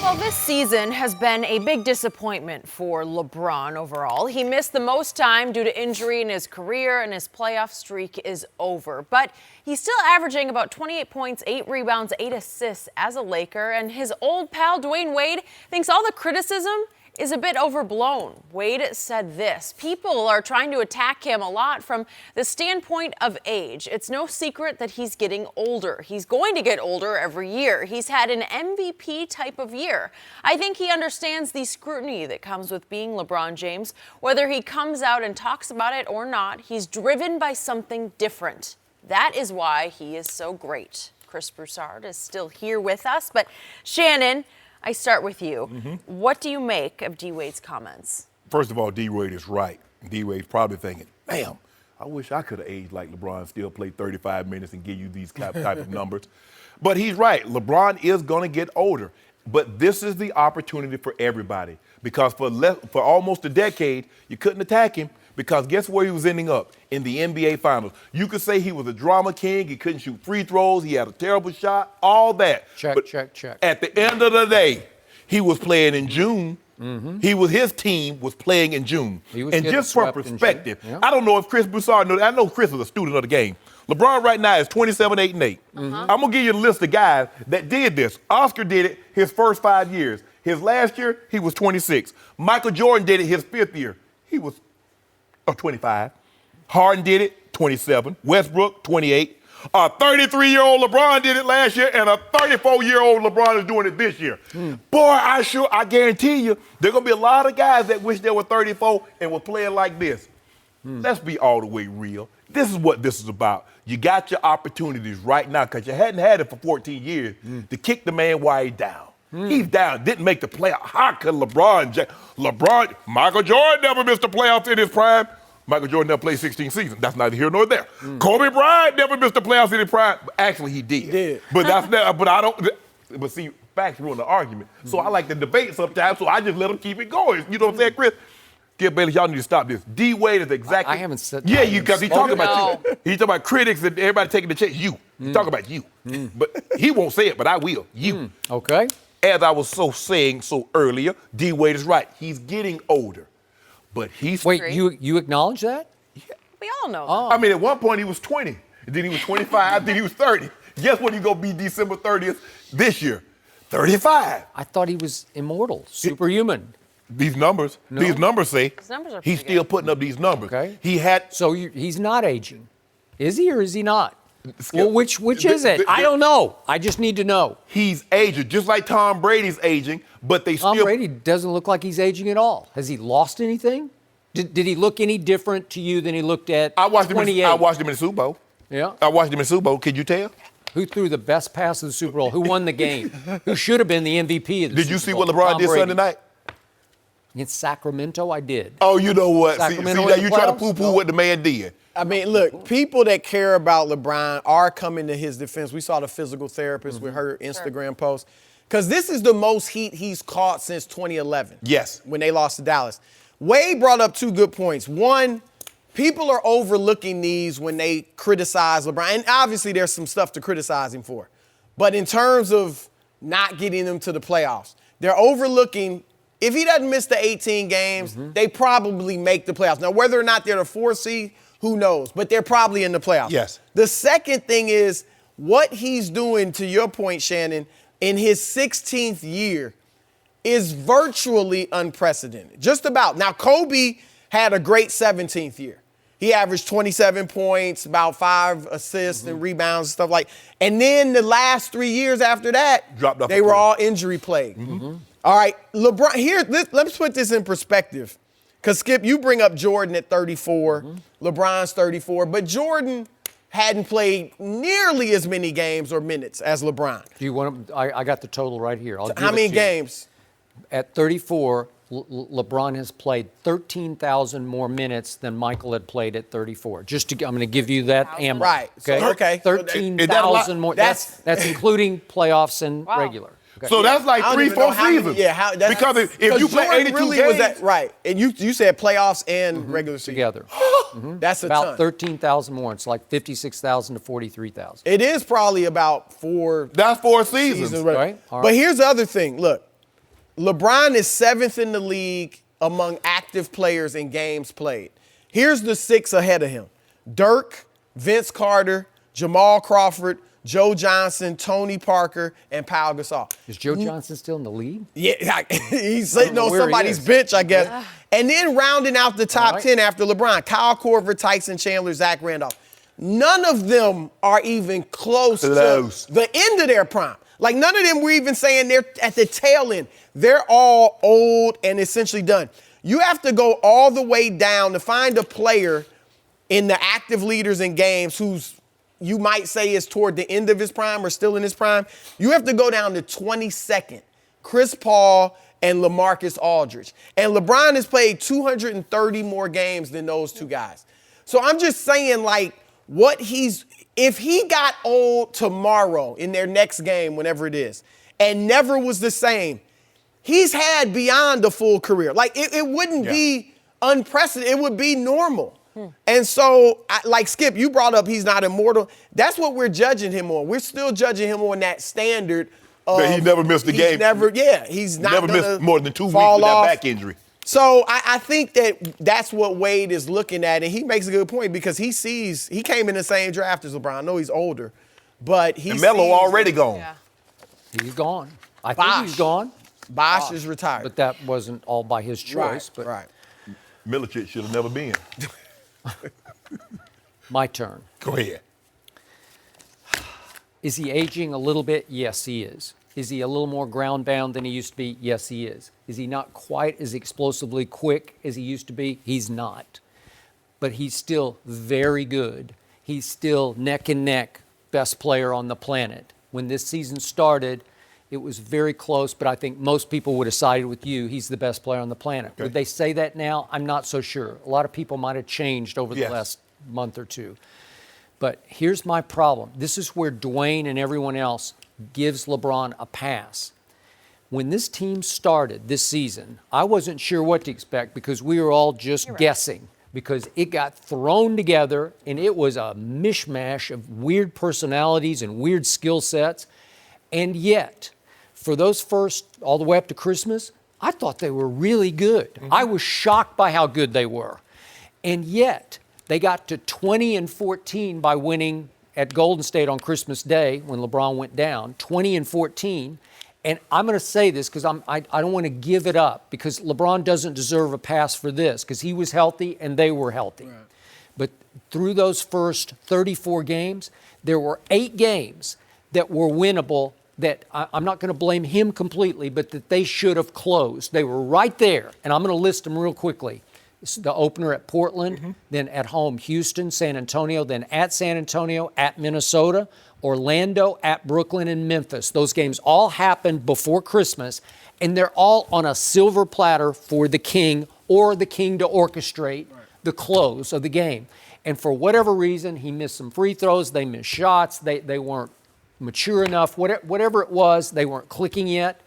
Well, this season has been a big disappointment for LeBron overall. He missed the most time due to injury in his career, and his playoff streak is over. But he's still averaging about 28 points, 8 rebounds, 8 assists as a Laker, and his old pal Dwayne Wade thinks all the criticism is a bit overblown. Wade said this: people are trying to attack him a lot from the standpoint of age. It's no secret that he's getting older. He's going to get older every year. He's had an MVP type of year. I think he understands the scrutiny that comes with being LeBron James. Whether he comes out and talks about it or not, he's driven by something different. That is why he is so great. Chris Broussard is still here with us, but Shannon, I start with you. What do you make of D-Wade's comments? First of all, D-Wade is right. D-Wade's probably thinking, damn, I wish I could have aged like LeBron, still played 35 minutes and give you these type of numbers. But he's right. LeBron is going to get older. But this is the opportunity for everybody because for almost a decade, you couldn't attack him because guess where he was ending up? In the NBA Finals. You could say he was a drama king. He couldn't shoot free throws. He had a terrible shot, all that. Check. At the end of the day, he was playing in June. His team was playing in June. And just for perspective, I don't know if Chris Broussard knows. I know Chris is a student of the game. LeBron right now is 27, 8, and 8. I'm going to give you a list of guys that did this. Oscar did it his first 5 years. His last year, he was 26. Michael Jordan did it his 5th year. He was 25. Harden did it, 27. Westbrook, 28. A 33-year-old LeBron did it last year, and a 34-year-old LeBron is doing it this year. Boy, I guarantee you, there are going to be a lot of guys that wish they were 34 and were playing like this. Let's be all the way real. This is what this is about. You got your opportunities right now because you hadn't had it for 14 years to kick the man while he's down. He's down, didn't make the playoff. How could Michael Jordan never missed the playoffs in his prime. Michael Jordan never played 16 seasons. That's neither here nor there. Kobe Bryant never missed the playoffs in his prime. Actually, he did. He did. But see, facts ruin the argument. So I like to debate sometimes, so I just let them keep it going. You know what I'm saying, Chris? Skip Bayless, y'all need to stop this. D-Wade is exactly. I haven't said that. Yeah, because he's talking about you. He's talking about critics and everybody taking the chance. You. He's talking about you. But he won't say it, but I will. You. Okay. As I was saying earlier, D-Wade is right. He's getting older. But he's. Wait, you acknowledge that? Yeah. We all know Oh. I mean, at one point he was 20. Then he was 25. Then he was 30. Guess what he's going to be December 30th this year? 35. I thought he was immortal, superhuman. These numbers say His numbers are he's still putting up these numbers. Okay. So he's not aging. Is he or is he not? Well, which is it? I don't know. I just need to know. He's aging, just like Tom Brady's aging, but Tom Brady doesn't look like he's aging at all. Has he lost anything? Did he look any different to you than he looked at 28? I watched him in the Super Bowl. Yeah. I watched him in the Super Bowl. Could you tell? Who threw the best pass of the Super Bowl? Who won the game? Who should have been the MVP of the Super Bowl? Did you see what LeBron did Sunday night? Against Sacramento, I did. Oh, you know what? See now you try to poo-poo what the man did. I mean, look, people that care about LeBron are coming to his defense. We saw the physical therapist with her Instagram post. Because this is the most heat he's caught since 2011. Yes. When they lost to Dallas. Wade brought up 2 good points. One, people are overlooking these when they criticize LeBron. And obviously there's some stuff to criticize him for. But in terms of not getting them to the playoffs, they're overlooking. If he doesn't miss the 18 games, they probably make the playoffs. Now, whether or not they're the 4th seed, who knows? But they're probably in the playoffs. Yes. The second thing is what he's doing, to your point, Shannon, in his 16th year is virtually unprecedented. Just about. Now, Kobe had a great 17th year. He averaged 27 points, about 5 assists and rebounds and stuff like. And then the last 3 years after that, dropped off. They were all injury plagued. All right, LeBron, here, let's put this in perspective. Because, Skip, you bring up Jordan at 34, LeBron's 34, but Jordan hadn't played nearly as many games or minutes as LeBron. Do you want to, I got the total right here. I'll give How it many to you. games? At 34, LeBron has played 13,000 more minutes than Michael had played at 34. I'm going to give you that ammo. Right. Okay. So, okay. 13,000 more. That's including playoffs and regular. Okay. So that's like I don't 3, even know 4 how many- seasons. Because if you play Jordan 82 really games, was that, right. And you said playoffs and regular season. Together. That's a About ton. 13,000 more. It's like 56,000 to 43,000. It is probably about 4 that's 4 seasons. seasons. Right. All right. But here's the other thing. Look, LeBron is 7th in the league among active players in games played. Here's the 6 ahead of him. Dirk, Vince Carter, Jamal Crawford, Joe Johnson, Tony Parker, and Pau Gasol. Is Joe Johnson still in the league? Yeah, he's sitting on where he somebody's is. bench, I guess. And then rounding out the top All right. 10 after LeBron, Kyle Korver, Tyson Chandler, Zach Randolph. None of them are even close to the end of their prime. Like, none of them were even saying they're at the tail end. They're all old and essentially done. You have to go all the way down to find a player in the active leaders in games who's you might say is toward the end of his prime or still in his prime. You have to go down to 22nd, Chris Paul and LaMarcus Aldridge. And LeBron has played 230 more games than those two guys. So I'm just saying, like, if he got old tomorrow in their next game, whenever it is, and never was the same, he's had beyond a full career. Like, it wouldn't be unprecedented. It would be normal. And so, like Skip, you brought up he's not immortal. That's what we're judging him on. We're still judging him on that standard of But he never missed a game. He's not Never missed more than 2 weeks with fall that off. back injury. So I think that's what Wade is looking at, and he makes a good point because he came in the same draft as LeBron. I know he's older, but And Melo already gone. Yeah. He's gone. I think he's gone. Bosh is retired. But that wasn't all by his choice. Right. Milicic should have never been. My turn. Go ahead. Is he aging a little bit? Yes, he is. Is he a little more ground bound than he used to be? Yes, he is. Is he not quite as explosively quick as he used to be? He's not. But he's still very good. He's still neck and neck best player on the planet. When this season started, it was very close, but I think most people would have sided with you. He's the best player on the planet. Okay. Would they say that now? I'm not so sure. A lot of people might have changed over the last month or two. But here's my problem. This is where Dwayne and everyone else gives LeBron a pass. When this team started this season, I wasn't sure what to expect because we were all just guessing because it got thrown together and it was a mishmash of weird personalities and weird skill sets. And yet, for those first, all the way up to Christmas, I thought they were really good. I was shocked by how good they were. And yet, they got to 20-14 by winning at Golden State on Christmas Day when LeBron went down, 20-14. And I'm going to say this because I don't want to give it up because LeBron doesn't deserve a pass for this because he was healthy and they were healthy. Right. But through those first 34 games, there were 8 games that were winnable that I'm not going to blame him completely, but that they should have closed. They were right there. And I'm going to list them real quickly. The opener at Portland, then at home Houston, San Antonio, then at San Antonio, at Minnesota, Orlando, at Brooklyn, and Memphis. Those games all happened before Christmas, and they're all on a silver platter for the king or the king to orchestrate the close of the game. And for whatever reason, he missed some free throws, they missed shots, they weren't mature enough, whatever it was, they weren't clicking yet.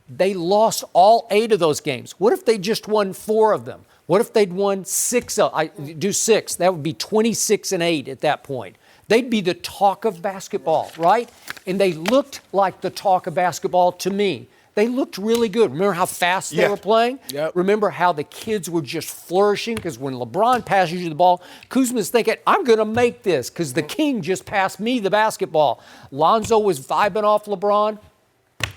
They lost all 8 of those games. What if they just won 4 of them? What if they'd won 6? I do 6. That would be 26-8 at that point. They'd be the talk of basketball, right? And they looked like the talk of basketball to me. They looked really good. Remember how fast they were playing? Yep. Remember how the kids were just flourishing? Because when LeBron passes you the ball, Kuzma's thinking, I'm going to make this because the king just passed me the basketball. Lonzo was vibing off LeBron.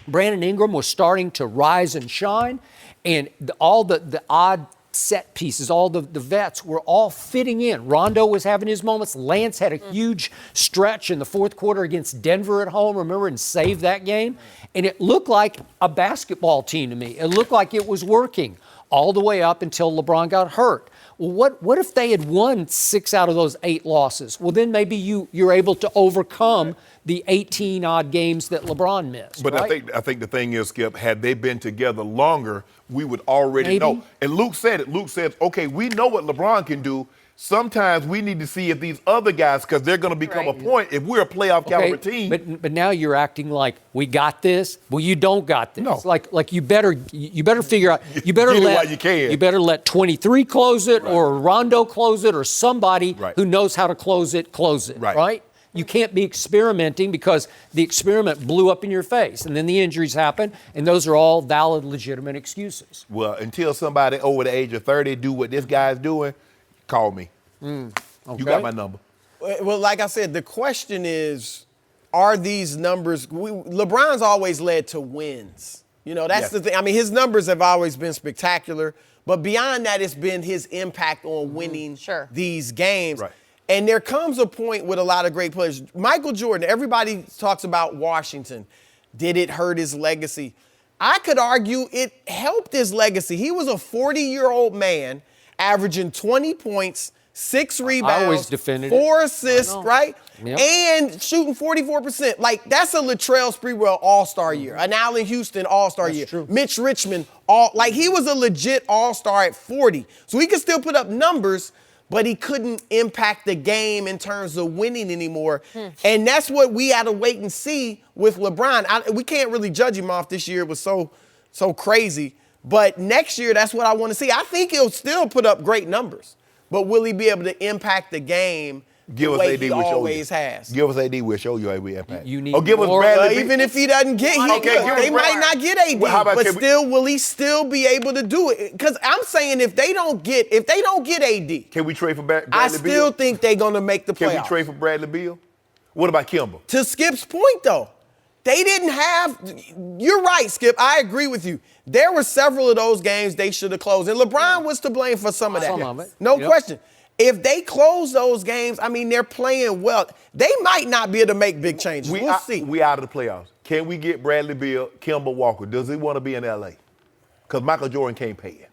Brandon Ingram was starting to rise and shine. And all the odd set pieces, all the vets were all fitting in. Rondo was having his moments. Lance had a huge stretch in the fourth quarter against Denver at home, remember, and saved that game. And it looked like a basketball team to me. It looked like it was working. all the way up until LeBron got hurt. Well, what if they had won 6 out of those 8 losses? Well, then maybe you're able to overcome the 18-odd games that LeBron missed. But right? I think the thing is, Skip, had they been together longer, we would already know. And Luke said it. Luke said, okay, we know what LeBron can do. Sometimes we need to see if these other guys, because they're going to become a point if we're a playoff caliber team. But now you're acting like we got this. Well, you don't got this. No. Like you better figure out. You better Get it let while you can. You better let 23 close it, or Rondo close it, or somebody Right. who knows how to close it. Right? You can't be experimenting because the experiment blew up in your face, and then the injuries happen, and those are all valid, legitimate excuses. Well, until somebody over the age of 30 do what this guy's doing, call me. Okay. You got my number. Well, like I said, the question is, are these numbers? LeBron's always led to wins. You know, that's the thing. I mean, his numbers have always been spectacular, but beyond that, it's been his impact on winning these games. Right. And there comes a point with a lot of great players. Michael Jordan, everybody talks about Washington. Did it hurt his legacy? I could argue it helped his legacy. He was a 40-year-old man averaging 20 points, 6 rebounds, I always defended 4 assists, right? Yep. And shooting 44%. Like, that's a Latrell Sprewell all-star year, an Allen Houston all-star year, true. Mitch Richmond, he was a legit all-star at 40. So he could still put up numbers, but he couldn't impact the game in terms of winning anymore. And that's what we had to wait and see with LeBron. We can't really judge him off this year. It was so crazy. But next year, that's what I want to see. I think he'll still put up great numbers. But will he be able to impact the game the way he always has? Give us AD, we'll show you how we impact. You need give us more, Bradley. Even if he doesn't get, they might not get AD. Well, how about but still, will he still be able to do it? Because I'm saying if they don't get AD, can we trade for Bradley Beal? I still think they're going to make the playoffs. Can we trade for Bradley Beal? What about Kimba? To Skip's point, though, they didn't have. You're right, Skip. I agree with you. There were several of those games they should have closed, and LeBron was to blame for some of that. Some of it. No question. If they close those games, I mean, they're playing well. They might not be able to make big changes. We'll see. We out of the playoffs. Can we get Bradley Beal, Kimba Walker? Does he want to be in L.A.? Because Michael Jordan can't pay it.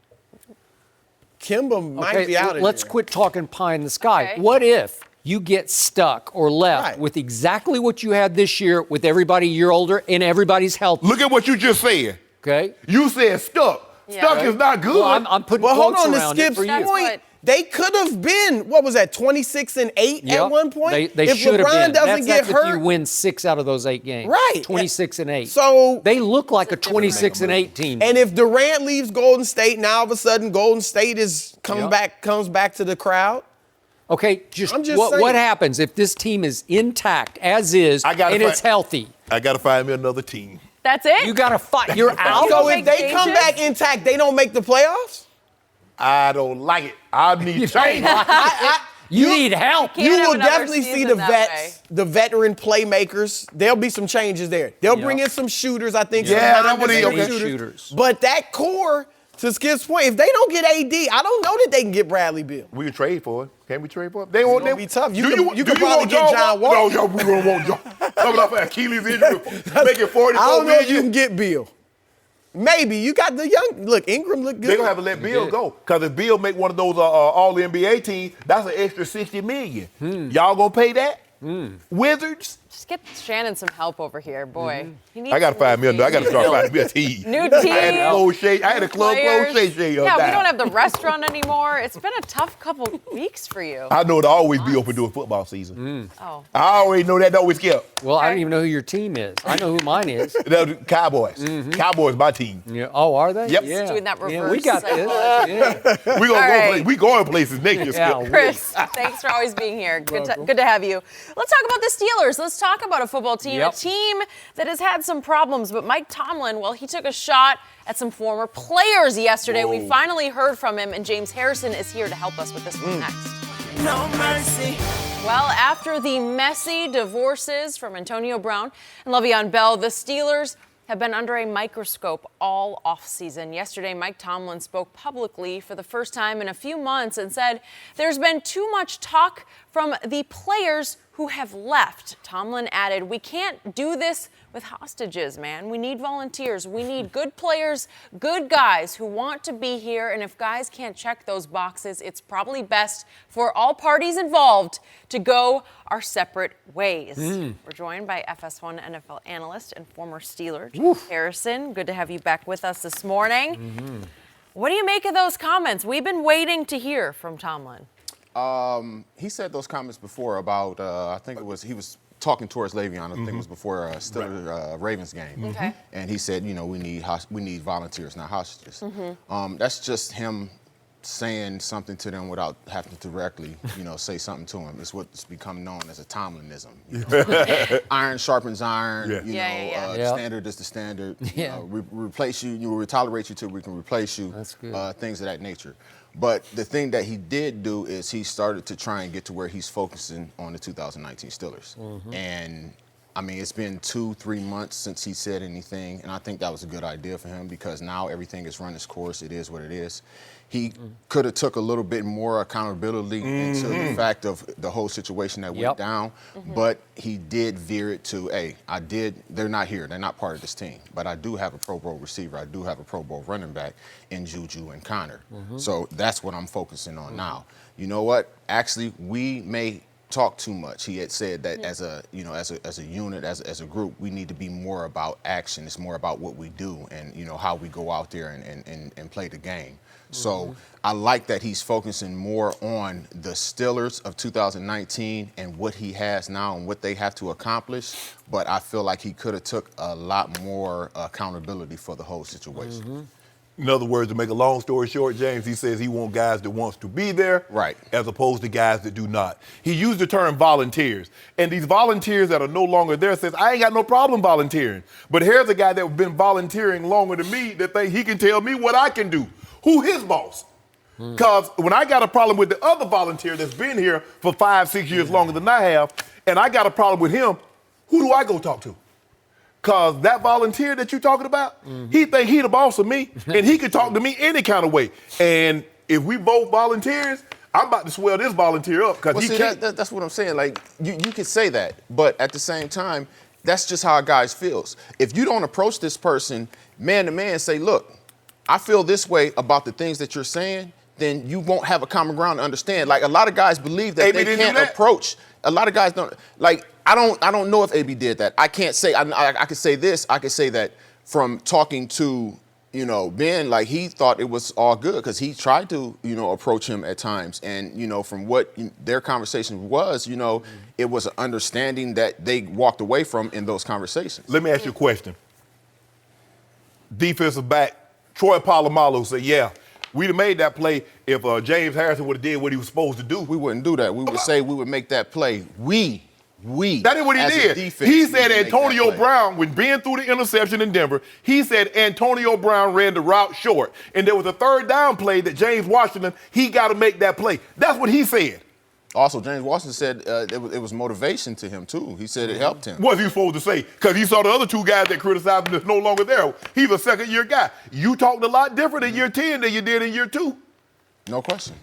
Kimba might be out of Let's there. quit talking pie in the sky. Okay. What if you get stuck or left with exactly what you had this year with everybody a year older and everybody's healthy? Look at what you just said. Okay. You said stuck. Yeah. Stuck is not good. Well, I'm putting hold quotes on to around it Skip's for you. point. They could have been, 26-8 at one point. They if should have LeBron been. doesn't get That's hurt, if you win 6 out of those 8 games. Right. 26-8. So they look like a 26-8 team. And if Durant leaves Golden State, now all of a sudden Golden State is comes back to the crowd. Okay, I'm just saying. what happens if this team is intact as is and it's healthy? I got to find me another team. That's it? You got to fight. You're out. So if they come back intact, they don't make the playoffs? I don't like it. I need change. You need help. You will definitely see the vets, the veteran playmakers. There'll be some changes there. They'll bring in some shooters, I think. Yeah, some that would be shooters. But that core, to Skip's point, if they don't get AD, I don't know that they can get Bradley Beal. We can trade for it. Can we trade for it? It's gonna be tough. You can probably get John Wall. No, we don't want John. Coming off an Achilles injury, making 44 I don't know if you million. can get Beal. Maybe. You got the young, look, Ingram look good. They're going to have to let Beal go. Because if Beal make one of those all-NBA teams, that's an extra $60 million. Y'all going to pay that? Wizards? Just get Shannon some help over here, boy. He needs I got to find me I got to start finding me a team. New team. I had a club close shade. Yeah, we don't have the restaurant anymore. It's been a tough couple weeks for you. I know it'll always be open during football season. Oh. I already know that, don't we, Skip? Well, I don't even know who your team is. I know who mine is. The Cowboys. Cowboys, my team. Yeah. Oh, are they? Yep. Yeah. Doing that reverse. Yeah, we got this. Yeah. We going places next year, Yeah, Skip. Chris, thanks for always being here. Good to have you. Let's talk about the Steelers. Let's talk about a football team, a team that has had some problems. But Mike Tomlin, well, he took a shot at some former players yesterday. Whoa. We finally heard from him, and James Harrison is here to help us with this one next. No mercy. Well, after the messy divorces from Antonio Brown and Le'Veon Bell, the Steelers have been under a microscope all offseason. Yesterday, Mike Tomlin spoke publicly for the first time in a few months and said there's been too much talk from the players who have left. Tomlin added, "We can't do this with hostages, man. We need volunteers. We need good players, good guys who want to be here. And if guys can't check those boxes, it's probably best for all parties involved to go our separate ways." We're joined by FS1 NFL analyst and former Steeler, Harrison. Good to have you back with us this morning. What do you make of those comments? We've been waiting to hear from Tomlin. He said those comments before about, I think he was talking towards Le'Veon. I think it was before Ravens game. Okay. And he said, we need volunteers, not hostages. That's just him saying something to them without having to directly, say something to them. It's what's become known as a Tomlinism. Iron sharpens iron. Standard is the standard. Replace you. We will tolerate you till we can replace you. That's good. Things of that nature. But the thing that he did do is he started to try and get to where he's focusing on the 2019 Steelers. And I mean, it's been 2-3 months since he said anything, and I think that was a good idea for him because now everything has run its course. It is what it is. He could have took a little bit more accountability into the fact of the whole situation that went down, but he did veer it to, hey, they're not here. They're not part of this team. But I do have a Pro Bowl receiver. I do have a Pro Bowl running back in Juju and Conor. So that's what I'm focusing on now. You know what? Actually, we may talk too much. He had said that as a unit, as a group, we need to be more about action. It's more about what we do and how we go out there and play the game. So I like that he's focusing more on the Steelers of 2019 and what he has now and what they have to accomplish. But I feel like he could have took a lot more accountability for the whole situation. In other words, to make a long story short, James, he says he wants guys that wants to be there, as opposed to guys that do not. He used the term volunteers, and these volunteers that are no longer there says, I ain't got no problem volunteering. But here's a guy that's been volunteering longer than me that think he can tell me what I can do. Who his boss? Because when I got a problem with the other volunteer that's been here for 5-6 years longer than I have, and I got a problem with him, who do I go talk to? Because that volunteer that you're talking about, he think he the boss of me, and he can talk to me any kind of way. And if we both volunteers, I'm about to swell this volunteer up because he can't. That's what I'm saying. Like, you can say that, but at the same time, that's just how a guy feels. If you don't approach this person man to man and say, look, I feel this way about the things that you're saying, then you won't have a common ground to understand. Like, a lot of guys believe that they can't approach. A lot of guys don't. Like, I don't know if AB did that. I can't say. I could say this. I could say that from talking to, Ben, like, he thought it was all good because he tried to, approach him at times. And, from what their conversation was, it was an understanding that they walked away from in those conversations. Let me ask you a question. Defensive back Troy Polamalu said, yeah, we'd have made that play if James Harrison would have did what he was supposed to do. We wouldn't do that. We would say we would make that play. We. That is what he did. He said Antonio Brown, when Ben threw the interception in Denver, he said Antonio Brown ran the route short. And there was a third down play that James Washington, he got to make that play. That's what he said. Also, James Washington said it was motivation to him, too. He said it helped him. What's he supposed to say? Because he saw the other two guys that criticized him that's no longer there. He's a second-year guy. You talked a lot different in year 10 than you did in year 2. No question.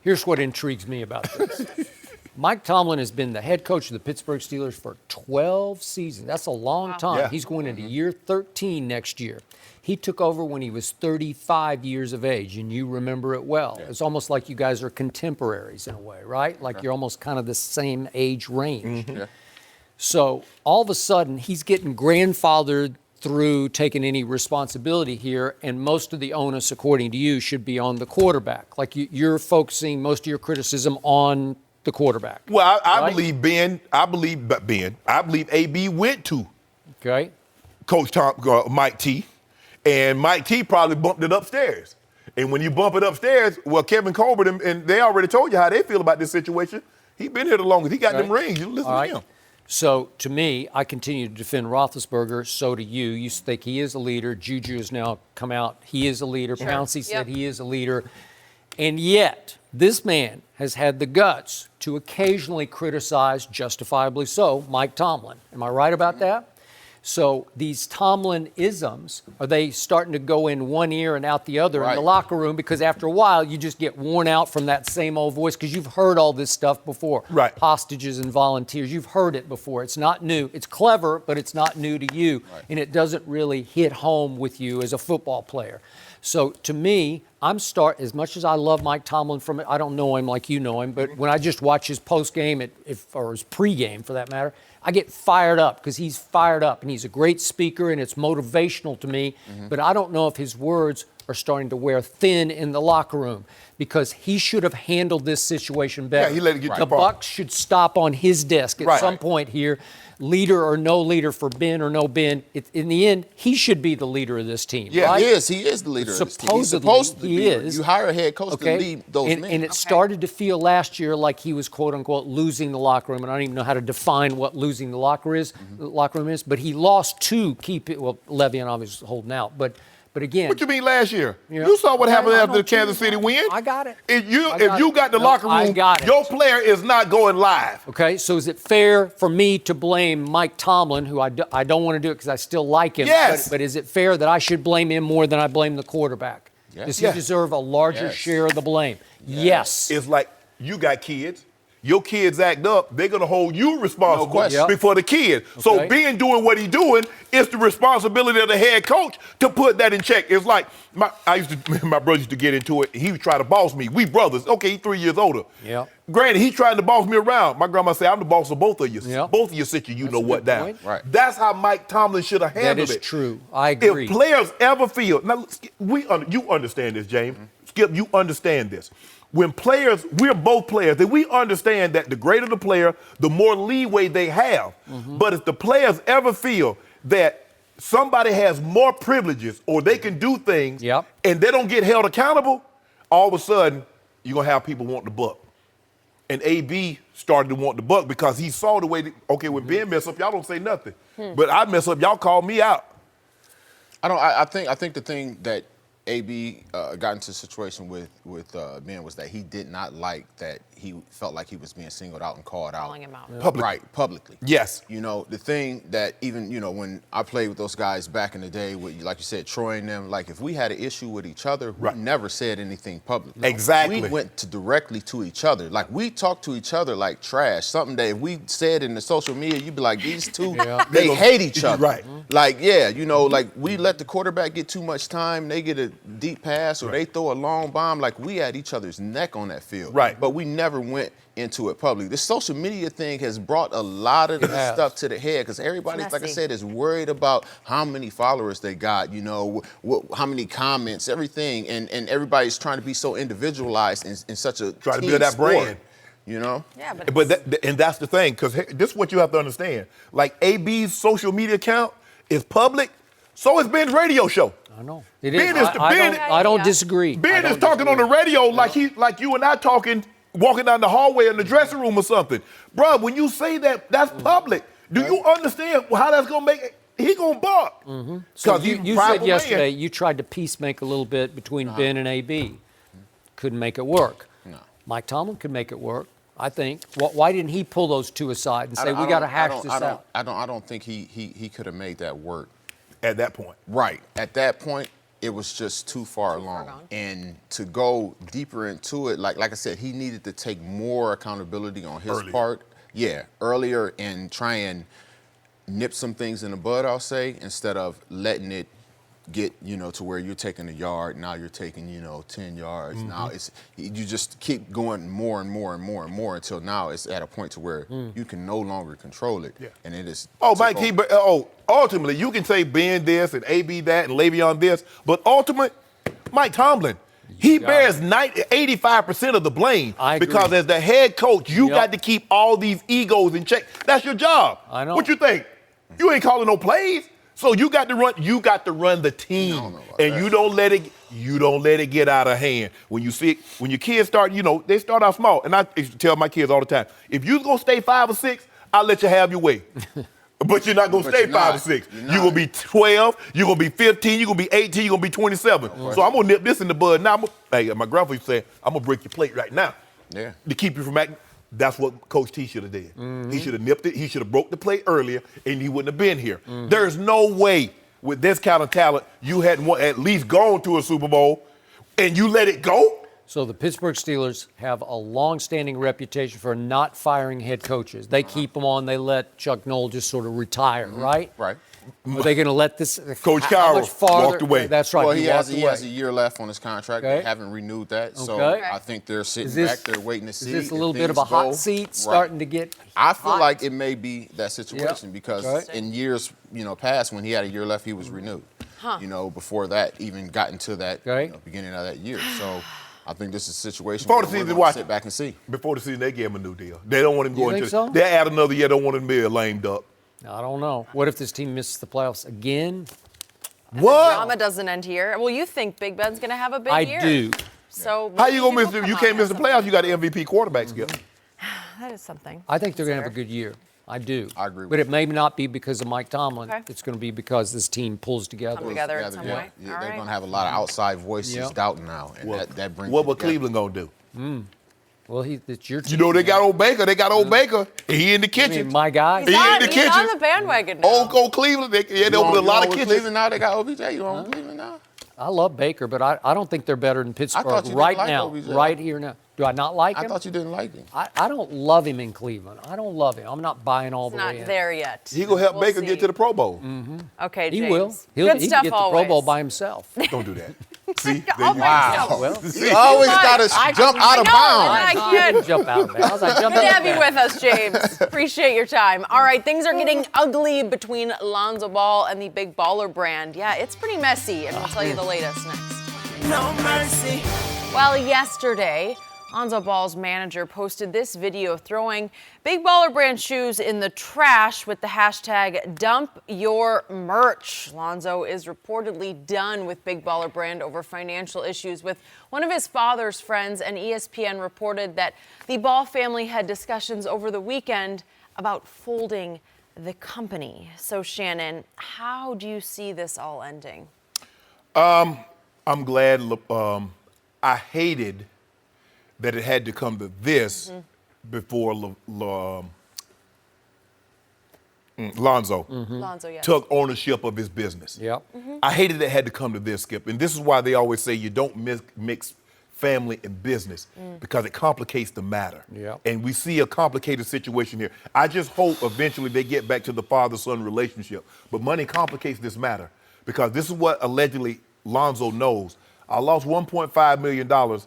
Here's what intrigues me about this. Mike Tomlin has been the head coach of the Pittsburgh Steelers for 12 seasons. That's a long time. Yeah. He's going into year 13 next year. He took over when he was 35 years of age, and you remember it well. It's almost like you guys are contemporaries in a way, right? Like you're almost kind of the same age range. So all of a sudden, he's getting grandfathered through taking any responsibility here, and most of the onus, according to you, should be on the quarterback. Like you're focusing most of your criticism on the quarterback. Well, I believe Ben. I believe AB went to Coach Mike T, and Mike T probably bumped it upstairs. And when you bump it upstairs, well, Kevin Colbert and they already told you how they feel about this situation. He's been here the longest. He got them rings. You listen to him. So, to me, I continue to defend Roethlisberger. So do you. You think he is a leader. Juju has now come out. He is a leader. Pouncey said he is a leader. And yet, this man has had the guts to occasionally criticize, justifiably so, Mike Tomlin. Am I right about that? So these Tomlin-isms, are they starting to go in one ear and out the other in the locker room? Because after a while, you just get worn out from that same old voice because you've heard all this stuff before. Right. Hostages and volunteers. You've heard it before. It's not new. It's clever, but it's not new to you. And it doesn't really hit home with you as a football player. So to me, as much as I love Mike Tomlin I don't know him like you know him, but when I just watch his post-game or his pre-game for that matter, I get fired up because he's fired up and he's a great speaker and it's motivational to me. But I don't know if his words are starting to wear thin in the locker room because he should have handled this situation better. Yeah, he let it get the too far. buck should stop on his desk at some point here. Leader or no leader for Ben or no Ben, in the end, he should be the leader of this team. Yeah, right? he is. He is the leader of this team. He's supposed to he be. is. You hire a head coach to lead those men. And it started to feel last year like he was, quote unquote, losing the locker room. And I don't even know how to define what losing the locker room is. But he lost 2 key people. Well, Le'Veon obviously was holding out. But again. What you mean last year? You saw what happened after the Kansas City win. I got it. If you got the locker room, your player is not going live. Okay, so is it fair for me to blame Mike Tomlin, who I don't want to do it because I still like him? Yes. But is it fair that I should blame him more than I blame the quarterback? Yes. Does he deserve a larger share of the blame? Yes. It's like you got kids. Your kids act up, they're going to hold you responsible before the kid. So Ben doing what he's doing, it's the responsibility of the head coach to put that in check. It's like my brother used to get into it. He would try to boss me. We brothers. Okay, he's 3 years older. Yeah. Granted, he's trying to boss me around. My grandma said, I'm the boss of both of you. Yep. Both of you sit you know what down. Point. Right. That's how Mike Tomlin should have handled it. That is true. I agree. If players ever feel, now you understand this, James. Skip, you understand this. When players, we're both players, then we understand that the greater the player, the more leeway they have. But if the players ever feel that somebody has more privileges or they can do things and they don't get held accountable, all of a sudden you're going to have people want the buck. And AB started to want the buck because he saw the way, when Ben mess up, y'all don't say nothing. But I mess up, y'all call me out. I think the thing that AB got into a situation with Ben was that he did not like that he felt like he was being singled out and called out. Calling him out. Publicly. Yes. You know, the thing that even, when I played with those guys back in the day, with, like you said, Troy and them, like if we had an issue with each other, we never said anything publicly. Exactly. We went directly to each other. Like we talked to each other like trash. Something that if we said in the social media, you'd be like, these two, they hate each other. Right. Like, like we let the quarterback get too much time, they get a deep pass or they throw a long bomb, like we had each other's neck on that field. Right. But we never went into it publicly. The social media thing has brought a lot of this stuff to the head because everybody, like I said, is worried about how many followers they got, how many comments, everything, and everybody's trying to be so individualized in such a try to build that brand. Yeah, and that's the thing, because this is what you have to understand. Like AB's social media account is public, so is Ben's radio show. I know. It is. I don't disagree. Ben is talking on the radio like you and I talking, walking down the hallway in the dressing room or something. Bruh, when you say that, that's public. Do you understand how that's going to make it? He going to buck. So you said yesterday you tried to peacemake a little bit between Ben and AB. Couldn't make it work. No. Mike Tomlin could make it work, I think. Why didn't he pull those two aside and say, we got to hash this out? I don't think he could have made that work. At that point. Right. At that point, it was just too far along. And to go deeper into it, like I said, he needed to take more accountability on his part. Yeah, earlier, and try and nip some things in the bud, I'll say, instead of letting it get, to where you're taking a yard, now you're taking, 10 yards. Now you just keep going more and more and more and more until now it's at a point to where you can no longer control it. Yeah. And it is. Ultimately, you can say Ben this and AB that and Le'Veon this, but ultimately, Mike Tomlin, he bears 85% of the blame. Because as the head coach, you got to keep all these egos in check. That's your job. I know. What you think? You ain't calling no plays. So you got to run the team, and you don't let it get out of hand. When you see it, when your kids start, they start out small. And I used to tell my kids all the time, if you're gonna stay 5 or 6, I'll let you have your way. But you're not gonna stay 5 or 6. You're gonna be 12. You're gonna be 15. You're gonna be 18. You're gonna be 27. So I'm gonna nip this in the bud now. My grandfather used to say, I'm gonna break your plate right now. Yeah. To keep you from acting. That's what Coach T should have did. He should have nipped it. He should have broke the play earlier, and he wouldn't have been here. There's no way with this kind of talent you hadn't at least gone to a Super Bowl, and you let it go. So the Pittsburgh Steelers have a long-standing reputation for not firing head coaches. They keep them on. They let Chuck Noll just sort of retire, right? Right. Are they going to let this? Coach how Carroll much farther? walked away. That's right. Well, he has walked away. a year left on his contract. Okay. They haven't renewed that, so Okay. I think they're sitting back. They're waiting to see. Is this a if little bit of things a hot go seat starting to get? I feel hot? like it may be that situation because Okay. in years, past when he had a year left, he was renewed. Before that even got into that beginning of that year. So I think this is a situation Before where the season, we're gonna watch sit back and see. Before the season, they gave him a new deal. They don't want him going think to. so? They add another year. Don't want him to be a lame duck. I don't know. What if this team misses the playoffs again? What? Drama doesn't end here. Well, you think Big Ben's going to have a big year. I do. So How you gonna miss? people You come can't out miss the and playoffs. You got an MVP quarterback, Skip. That is something. I think they're going to have a good year. I do. I agree with But it you. may not be because of Mike Tomlin. Okay. It's going to be because this team pulls together. Come together in some way. Yeah, All they're right. going to have a lot of outside voices Yeah. doubting now, and that brings. What it will together. Cleveland gonna do? Well, it's your team. You know they got old Baker. They got old Baker. He in the I kitchen. mean, my guy. He in the He's kitchen. on the bandwagon now. Old Cleveland. They You opened a on- you lot on of with kitchens. Cleveland now. They got OBJ. You on with Cleveland now? I love Baker, but I don't think they're better than Pittsburgh thought you didn't right like now. OBJ. Right here now. Do I not like I him? thought you didn't like him. I don't love him in Cleveland. I don't love him. I'm not buying all the Not way in. there yet. He gonna help We'll Baker see. get to the Pro Bowl. Okay, He James. will. Good He stuff can get the always. Pro Bowl by himself. Don't do that. See? All by himself. Well, You always got to jump out of bounds. I I can't. didn't jump out of bounds. I jumped Good to out have of you bounds. with us, James. Appreciate your time. All right, things are getting ugly between Lonzo Ball and the Big Baller brand. Yeah, it's pretty messy, and we'll tell you the latest next. No mercy. Well, yesterday, Lonzo Ball's manager posted this video throwing Big Baller brand shoes in the trash with the hashtag dump your merch. Lonzo is reportedly done with Big Baller brand over financial issues with one of his father's friends, and ESPN reported that the Ball family had discussions over the weekend about folding the company. So, Shannon, how do you see this all ending? I'm glad. I hated that it had to come to this before Lonzo Lonzo, yes. took ownership of his business. Yep. I hated it had to come to this, Skip. And this is why they always say you don't mix family and business because it complicates the matter. Yep. And we see a complicated situation here. I just hope eventually they get back to the father-son relationship. But money complicates this matter because this is what allegedly Lonzo knows. I lost $1.5 million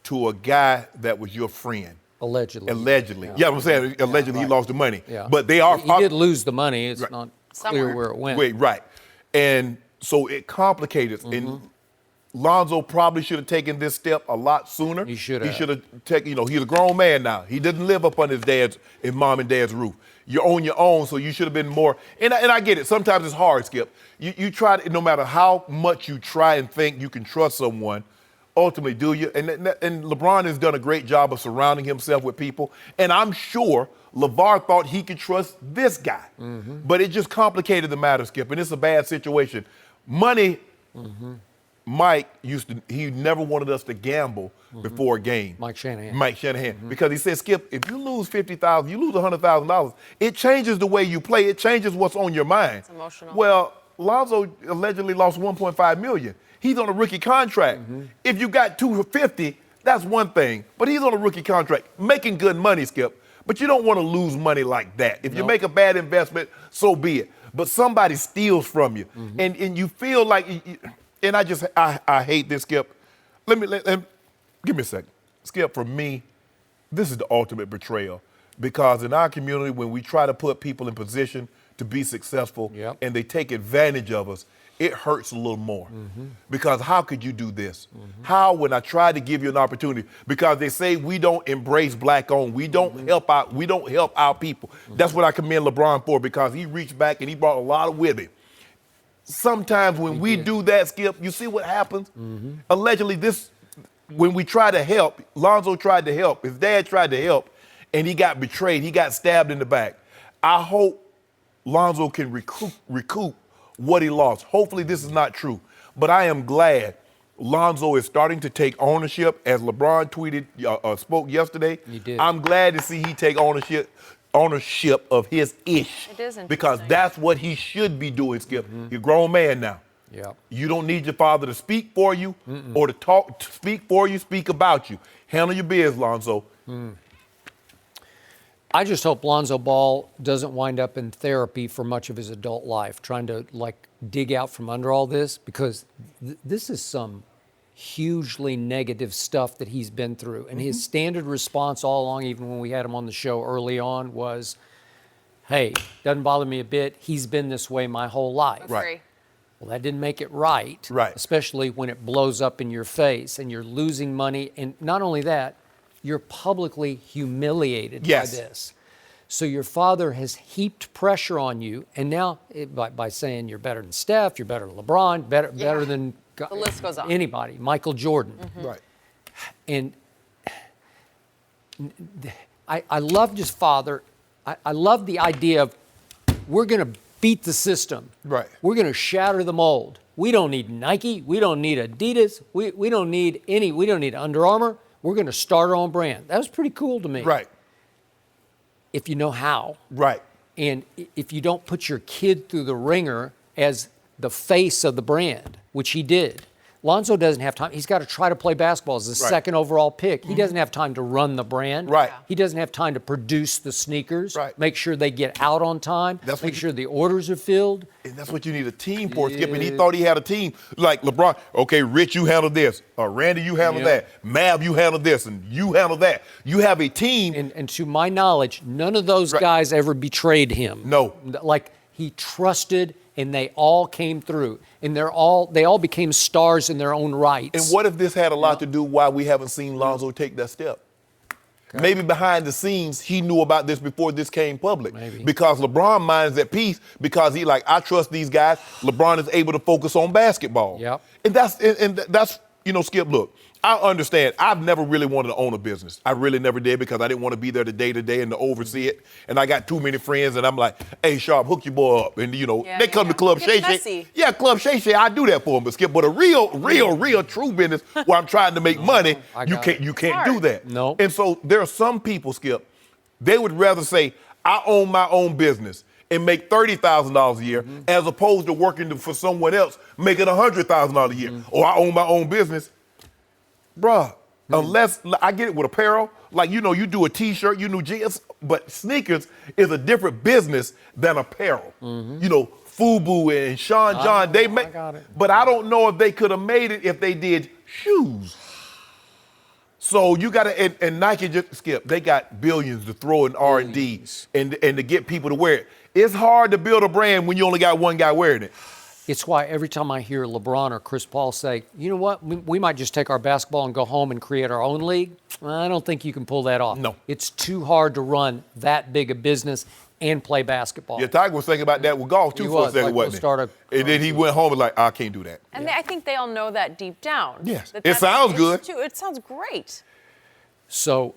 to a guy that was your friend. Allegedly. Allegedly. Yeah, I'm saying allegedly he lost the money. Yeah. But they are. He did lose the money. It's not Somewhere. clear where it went. Wait, right. And so it complicated. And Lonzo probably should have taken this step a lot sooner. He should He have. should have taken, he's a grown man now. He doesn't live up on his mom and dad's roof. You're on your own, so you should have been more. And I get it. Sometimes it's hard, Skip. You try to, no matter how much you try and think you can trust someone, ultimately, do you? And LeBron has done a great job of surrounding himself with people. And I'm sure LeVar thought he could trust this guy. But it just complicated the matter, Skip. And it's a bad situation. Money, Mike he never wanted us to gamble before a game. Mike Shanahan. Mike Shanahan. Because he said, Skip, if you lose $50,000, you lose $100,000, it changes the way you play. It changes what's on your mind. It's emotional. Well, Lonzo allegedly lost $1.5 million. He's on a rookie contract. If you got $250, that's one thing. But he's on a rookie contract, making good money, Skip. But you don't want to lose money like that. If you make a bad investment, so be it. But somebody steals from you, and you feel like, and I hate this, Skip. Let me give me a second, Skip. For me, this is the ultimate betrayal because in our community, when we try to put people in position to be successful, and they take advantage of us, it hurts a little more. Because how could you do this? How, when I tried to give you an opportunity, because they say we don't embrace black-owned, we don't help our people. That's what I commend LeBron for, because he reached back and he brought a lot of with him. Sometimes when we do that, Skip, you see what happens? Allegedly, when we try to help, Lonzo tried to help, his dad tried to help, and he got betrayed, he got stabbed in the back. I hope Lonzo can recoup what he lost. Hopefully this is not true. But I am glad Lonzo is starting to take ownership, as LeBron tweeted, spoke yesterday. He did. I'm glad to see he take ownership of his ish. It is interesting. Because that's what he should be doing, Skip. You're a grown man now. Yeah. You don't need your father to speak for you or to speak for you, speak about you. Handle your biz, Lonzo. I just hope Lonzo Ball doesn't wind up in therapy for much of his adult life, trying to dig out from under all this, because this is some hugely negative stuff that he's been through. And his standard response all along, even when we had him on the show early on, was, hey, doesn't bother me a bit. He's been this way my whole life. Right. Well, that didn't make it right. Right. Especially when it blows up in your face and you're losing money. And not only that, you're publicly humiliated by this. So your father has heaped pressure on you, and now by saying you're better than Steph, you're better than LeBron, better than the list goes on. Anybody, Michael Jordan. Right. And I loved his father. I love the idea of we're going to beat the system. Right. We're going to shatter the mold. We don't need Nike. We don't need Adidas. We don't need we don't need Under Armour. We're going to start our own brand. That was pretty cool to me. Right. If you know how. Right. And if you don't put your kid through the ringer as the face of the brand, which he did. Lonzo doesn't have time. He's got to try to play basketball as the second overall pick. He doesn't have time to run the brand. Right. He doesn't have time to produce the sneakers. Right. Make sure they get out on time. Make sure the orders are filled. And that's what you need a team for, Skip. And he thought he had a team like LeBron. Okay, Rich, you handle this. Randy, you handle that. Mav, you handle this. And you handle that. You have a team. And to my knowledge, none of those guys ever betrayed him. No. He trusted, and they all came through. And they all became stars in their own rights. And what if this had a lot to do why we haven't seen Lonzo take that step? Okay. Maybe behind the scenes, he knew about this before this came public. Maybe. Because LeBron minds at peace because he I trust these guys. LeBron is able to focus on basketball. Yep. And that's Skip, look, I understand. I've never really wanted to own a business. I really never did because I didn't want to be there the day-to-day and to oversee it. And I got too many friends, and I'm like, hey, Sharpe, hook your boy up. And, they come to Club Shay Shay. Yeah, Club Shay Shay, I do that for them. But, Skip, but a real, true business where I'm trying to make money, you can't do that. No. And so there are some people, Skip, they would rather say, I own my own business and make $30,000 a year as opposed to working for someone else making $100,000 a year. Or I own my own business. Bruh, unless I get it with apparel, you do a T-shirt, you do jeans, but sneakers is a different business than apparel. FUBU and Sean John, they make. But I don't know if they could have made it if they did shoes. So you got to, and Nike just Skip. They got billions to throw in R&D and to get people to wear it. It's hard to build a brand when you only got one guy wearing it. It's why every time I hear LeBron or Chris Paul say, you know what, we might just take our basketball and go home and create our own league, I don't think you can pull that off. No. It's too hard to run that big a business and play basketball. Yeah, Tiger was thinking about that with golf, too, for a second, wasn't he? And then he went home and I can't do that. And I think they all know that deep down. Yes. It sounds good. It sounds great. So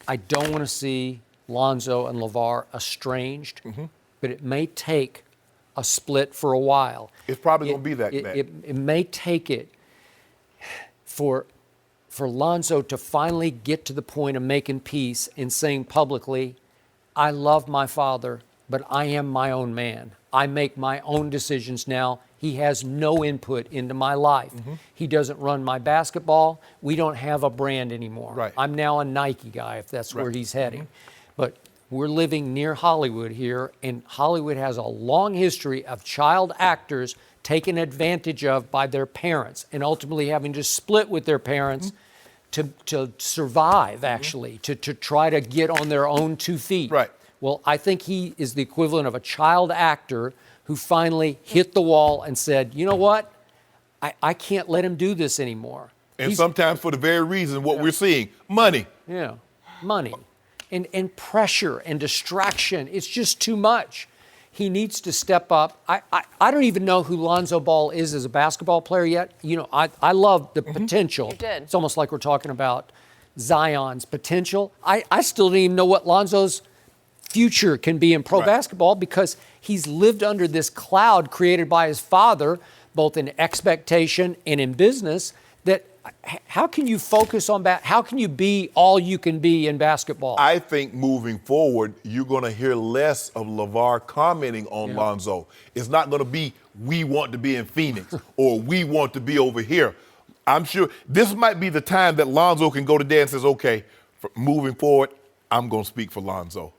I don't want to see Lonzo and LeVar estranged, but it may take a split for a while. It's probably going to be that bad. It may take it for Lonzo to finally get to the point of making peace and saying publicly, I love my father, but I am my own man. I make my own decisions now. He has no input into my life. He doesn't run my basketball. We don't have a brand anymore. Right. I'm now a Nike guy, if that's where he's heading. But we're living near Hollywood here, and Hollywood has a long history of child actors taken advantage of by their parents and ultimately having to split with their parents to survive, actually, to try to get on their own 2 feet. Right. Well, I think he is the equivalent of a child actor who finally hit the wall and said, you know what? I can't let him do this anymore. And sometimes for the very reason what we're seeing, money. Yeah, money. And pressure and distraction. It's just too much. He needs to step up. I don't even know who Lonzo Ball is as a basketball player yet. I love the potential. You did. It's almost like we're talking about Zion's potential. I still don't even know what Lonzo's future can be in pro basketball because he's lived under this cloud created by his father both in expectation and in business, that how can you focus on how can you be all you can be in basketball? I think moving forward, you're going to hear less of LeVar commenting on Lonzo. It's not going to be, we want to be in Phoenix or we want to be over here. I'm sure this might be the time that Lonzo can go to Dad and says, okay, moving forward, I'm going to speak for Lonzo.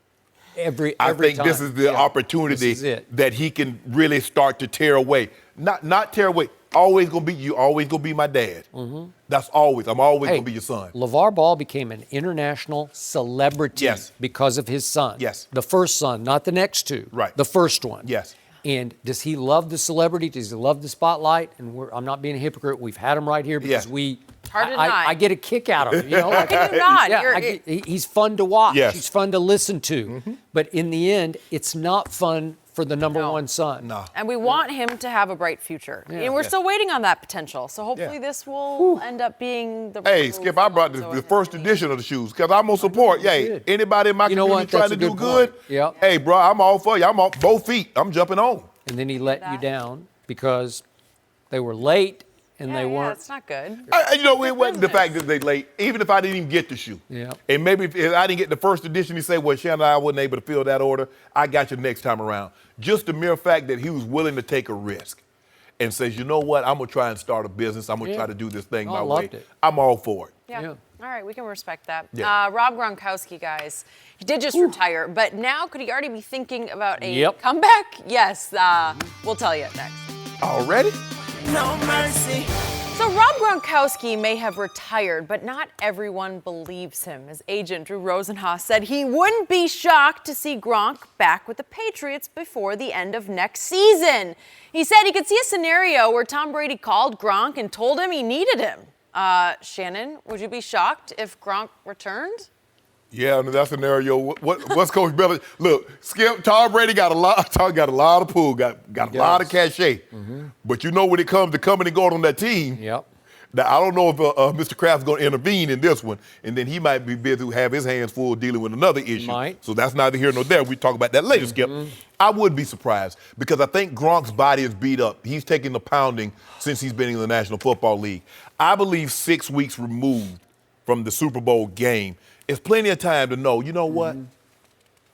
Every I think time. this is the opportunity that he can really start to tear away. Not tear away. Always gonna be you. Always gonna be my dad. That's always. I'm always gonna be your son. LeVar Ball became an international celebrity because of his son. Yes. The first son, not the next two. Right. The first one. Yes. And does he love the celebrity? Does he love the spotlight? And I'm not being a hypocrite. We've had him right here because I get a kick out of him. You know, how can you not? He's fun to watch. Yes. He's fun to listen to. But in the end, it's not fun for the number one son. No. And we want him to have a bright future. And we're still waiting on that potential. So hopefully this will end up being the Hey, Skip, I brought the first edition of the shoes because I'm going to support. Hey, anybody in my community trying to do good, hey, bro, I'm all for you. I'm on both feet. I'm jumping on. And then he let you down because they were late and they weren't. That's not good. You know, it wasn't the fact that they late. Even if I didn't even get the shoe. Yeah. And maybe if I didn't get the first edition, he said, well, Shannon, I wasn't able to fill that order. I got you next time around. Just the mere fact that he was willing to take a risk and says, you know what, I'm going to try and start a business. I'm going to try to do this thing my way. I'm all for it. Yeah. All right, we can respect that. Rob Gronkowski, guys, he did just retire, but now could he already be thinking about a comeback? Yes, we'll tell you next. Already? No mercy. So Rob Gronkowski may have retired, but not everyone believes him. His agent, Drew Rosenhaus, said he wouldn't be shocked to see Gronk back with the Patriots before the end of next season. He said he could see a scenario where Tom Brady called Gronk and told him he needed him. Shannon, would you be shocked if Gronk returned? Yeah, in that scenario, what's Coach Belichick? Look, Skip, Tom Brady got a lot of pull, got a lot of cachet. But you know when it comes to coming and going on that team, now I don't know if Mr. Kraft's going to intervene in this one, and then he might be busy to have his hands full dealing with another issue. So that's neither here nor there. We talk about that later, Skip. I would be surprised because I think Gronk's body is beat up. He's taken the pounding since he's been in the National Football League. I believe 6 weeks removed from the Super Bowl game, it's plenty of time to know, you know what?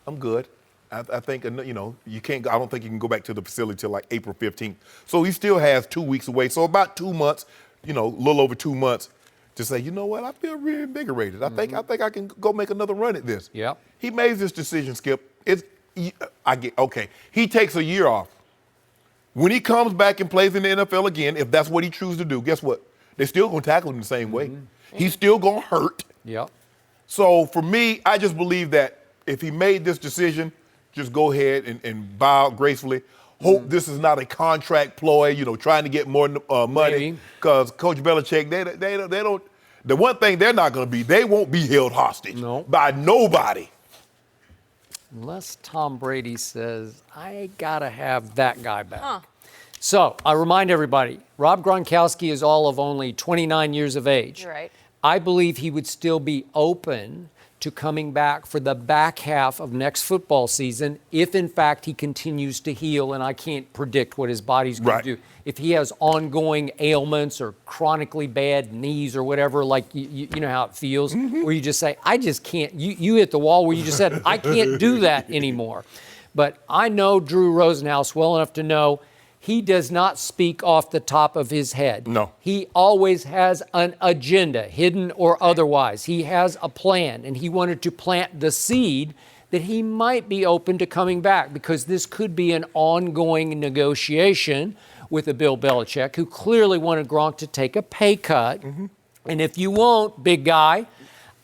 I'm good. I think, you know, you can't. I don't think you can go back to the facility till like April 15th. So he still has 2 weeks away. So about 2 months, you know, a little over 2 months to say, you know what? I feel reinvigorated. I think I can go make another run at this. He made this decision, Skip. He takes a year off. When he comes back and plays in the NFL again, if that's what he chooses to do, guess what? They're still going to tackle him the same way. He's still going to hurt. So for me, I just believe that if he made this decision, just go ahead and bow gracefully. Hope this is not a contract ploy, you know, trying to get more money. Because Coach Belichick, they don't. The one thing they're not going to be, they won't be held hostage by nobody. Unless Tom Brady says, I got to have that guy back. So I remind everybody, Rob Gronkowski is all of only 29 years of age. You're right. I believe he would still be open to coming back for the back half of next football season if, in fact, he continues to heal, and I can't predict what his body's going to do. If he has ongoing ailments or chronically bad knees or whatever, like you know how it feels, where you just say, I just can't. You hit the wall where you just said, I can't do that anymore. But I know Drew Rosenhaus well enough to know he does not speak off the top of his head. No. He always has an agenda, hidden or otherwise. He has a plan, and he wanted to plant the seed that he might be open to coming back because this could be an ongoing negotiation with a Bill Belichick who clearly wanted Gronk to take a pay cut. And if you won't, big guy,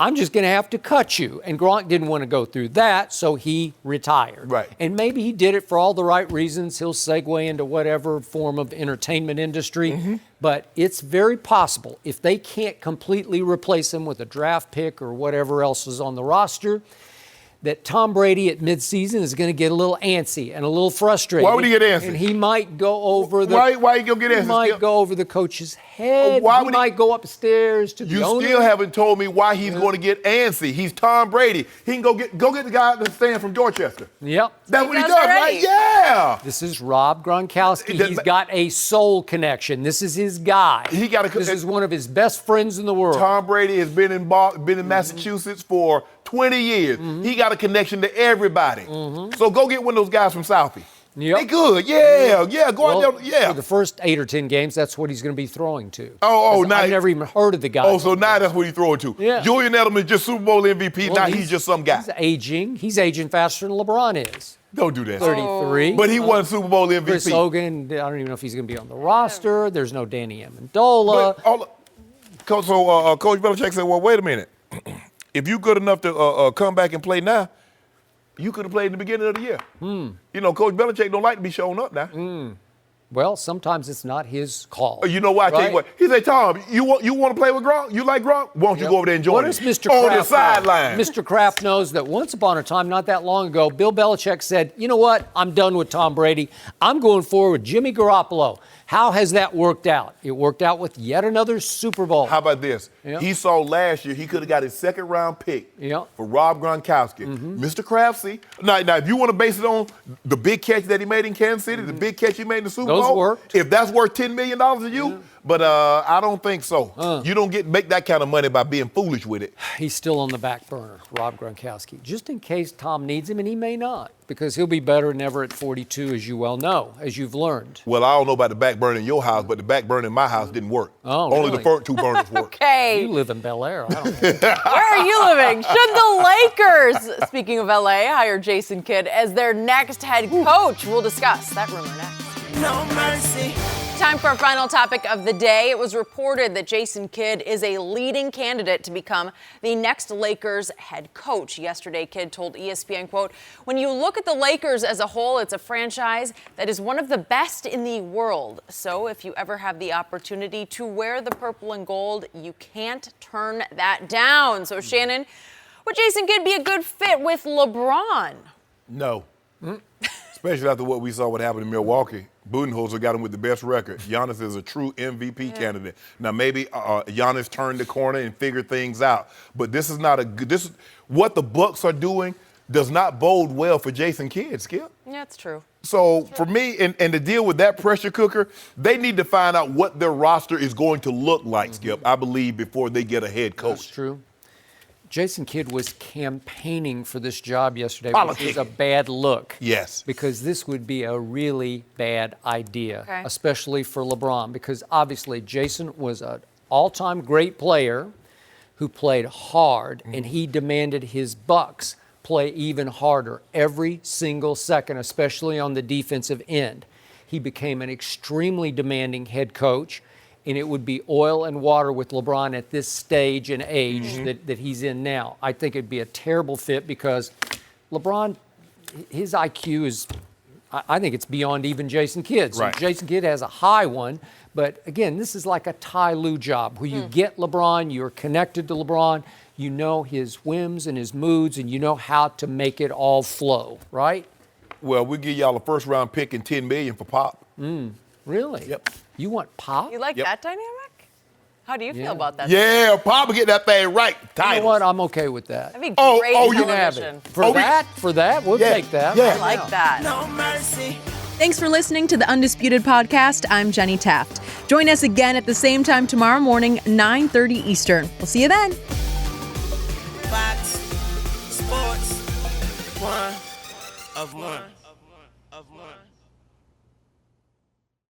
I'm just going to have to cut you. And Gronk didn't want to go through that, so he retired. And maybe he did it for all the right reasons. He'll segue into whatever form of entertainment industry. But it's very possible if they can't completely replace him with a draft pick or whatever else is on the roster, that Tom Brady at midseason is going to get a little antsy and a little frustrated. Why would he get antsy? And he might go over the. Why he gonna get antsy? He might go over the coach's head. Why he would might go upstairs to the owner. You still haven't told me why he's going to get antsy. He's Tom Brady. He can go get the guy at the stand from Dorchester. Yep. That's what he does, right? Yeah. This is Rob Gronkowski. He's got a soul connection. This is his guy. This is one of his best friends in the world. Tom Brady has been in Massachusetts for 20 years. He got a connection to everybody. So go get one of those guys from Southie. Yep. They good. Yeah. Go out there. Yeah. For the first 8 or 10 games, that's what he's going to be throwing to. Now I've never even heard of the guy. So now that's what he's throwing to. Yeah. Julian Edelman just Super Bowl MVP. Well, now he's just some guy. He's aging. He's aging faster than LeBron is. Don't do that. 33. But he won Super Bowl MVP. Chris Hogan, I don't even know if he's going to be on the roster. There's no Danny Amendola. Coach Belichick said, well, wait a minute. If you're good enough to come back and play now, you could have played in the beginning of the year. You know, Coach Belichick don't like to be showing up now. Well, sometimes it's not his call. You know why? I tell you what. He said, Tom, you want to play with Gronk? You like Gronk? Why don't you go over there and join What him? does Mr. On Kraft the sideline. Mr. Kraft knows that once upon a time, not that long ago, Bill Belichick said, you know what? I'm done with Tom Brady. I'm going forward with Jimmy Garoppolo. How has that worked out? It worked out with yet another Super Bowl. How about this? Yep. He saw last year he could have got his second-round pick for Rob Gronkowski. Mr. Kraft, see? Now, if you want to base it on the big catch that he made in Kansas City, the big catch he made in the Super Bowl. Those worked. If that's worth $10 million to you, but I don't think so. You don't make that kind of money by being foolish with it. He's still on the back burner, Rob Gronkowski, just in case Tom needs him, and he may not, because he'll be better than ever at 42, as you well know, as you've learned. Well, I don't know about the back burner in your house, but the back burner in my house didn't work. Oh, Only really? the front two burners work. Okay. You live in Bel Air. I don't know. Where are you living? Should the Lakers, speaking of LA, hire Jason Kidd as their next head coach? We'll discuss that rumor next. No mercy. Time for our final topic of the day. It was reported that Jason Kidd is a leading candidate to become the next Lakers head coach. Yesterday, Kidd told ESPN, quote, when you look at the Lakers as a whole, it's a franchise that is one of the best in the world. So if you ever have the opportunity to wear the purple and gold, you can't turn that down. So Shannon, would Jason Kidd be a good fit with LeBron? No. Especially after what we saw what happened in Milwaukee. Budenholzer got him with the best record. Giannis is a true MVP candidate. Now, maybe Giannis turned the corner and figured things out. But this is not a good – what the Bucks are doing does not bode well for Jason Kidd, Skip. Yeah, it's true. So for me, and to deal with that pressure cooker, they need to find out what their roster is going to look like, Skip, I believe, before they get a head coach. That's true. Jason Kidd was campaigning for this job yesterday, Politics. which was a bad look. Yes. Because this would be a really bad idea, especially for LeBron, because obviously Jason was an all-time great player who played hard, and he demanded his Bucks play even harder every single second, especially on the defensive end. He became an extremely demanding head coach, and it would be oil and water with LeBron at this stage and age that he's in now. I think it'd be a terrible fit because LeBron, his IQ is, I think it's beyond even Jason Kidd's. Right. Jason Kidd has a high one, but again, this is like a Ty Lue job where you get LeBron, you're connected to LeBron, you know his whims and his moods, and you know how to make it all flow, right? Well, we'll give y'all a first-round pick and $10 million for Pop. Really? Yep. You want Pop? You like that dynamic? How do you feel about that? Yeah, Pop will get that thing right. You know what? I'm okay with that. That'd be Oh, great oh, you You can have television. it. For that, we'll take that. Yeah. I like that. No mercy. Thanks for listening to the Undisputed Podcast. I'm Jenny Taft. Join us again at the same time tomorrow morning, 9:30 Eastern. We'll see you then. Fox Sports 1 of 1.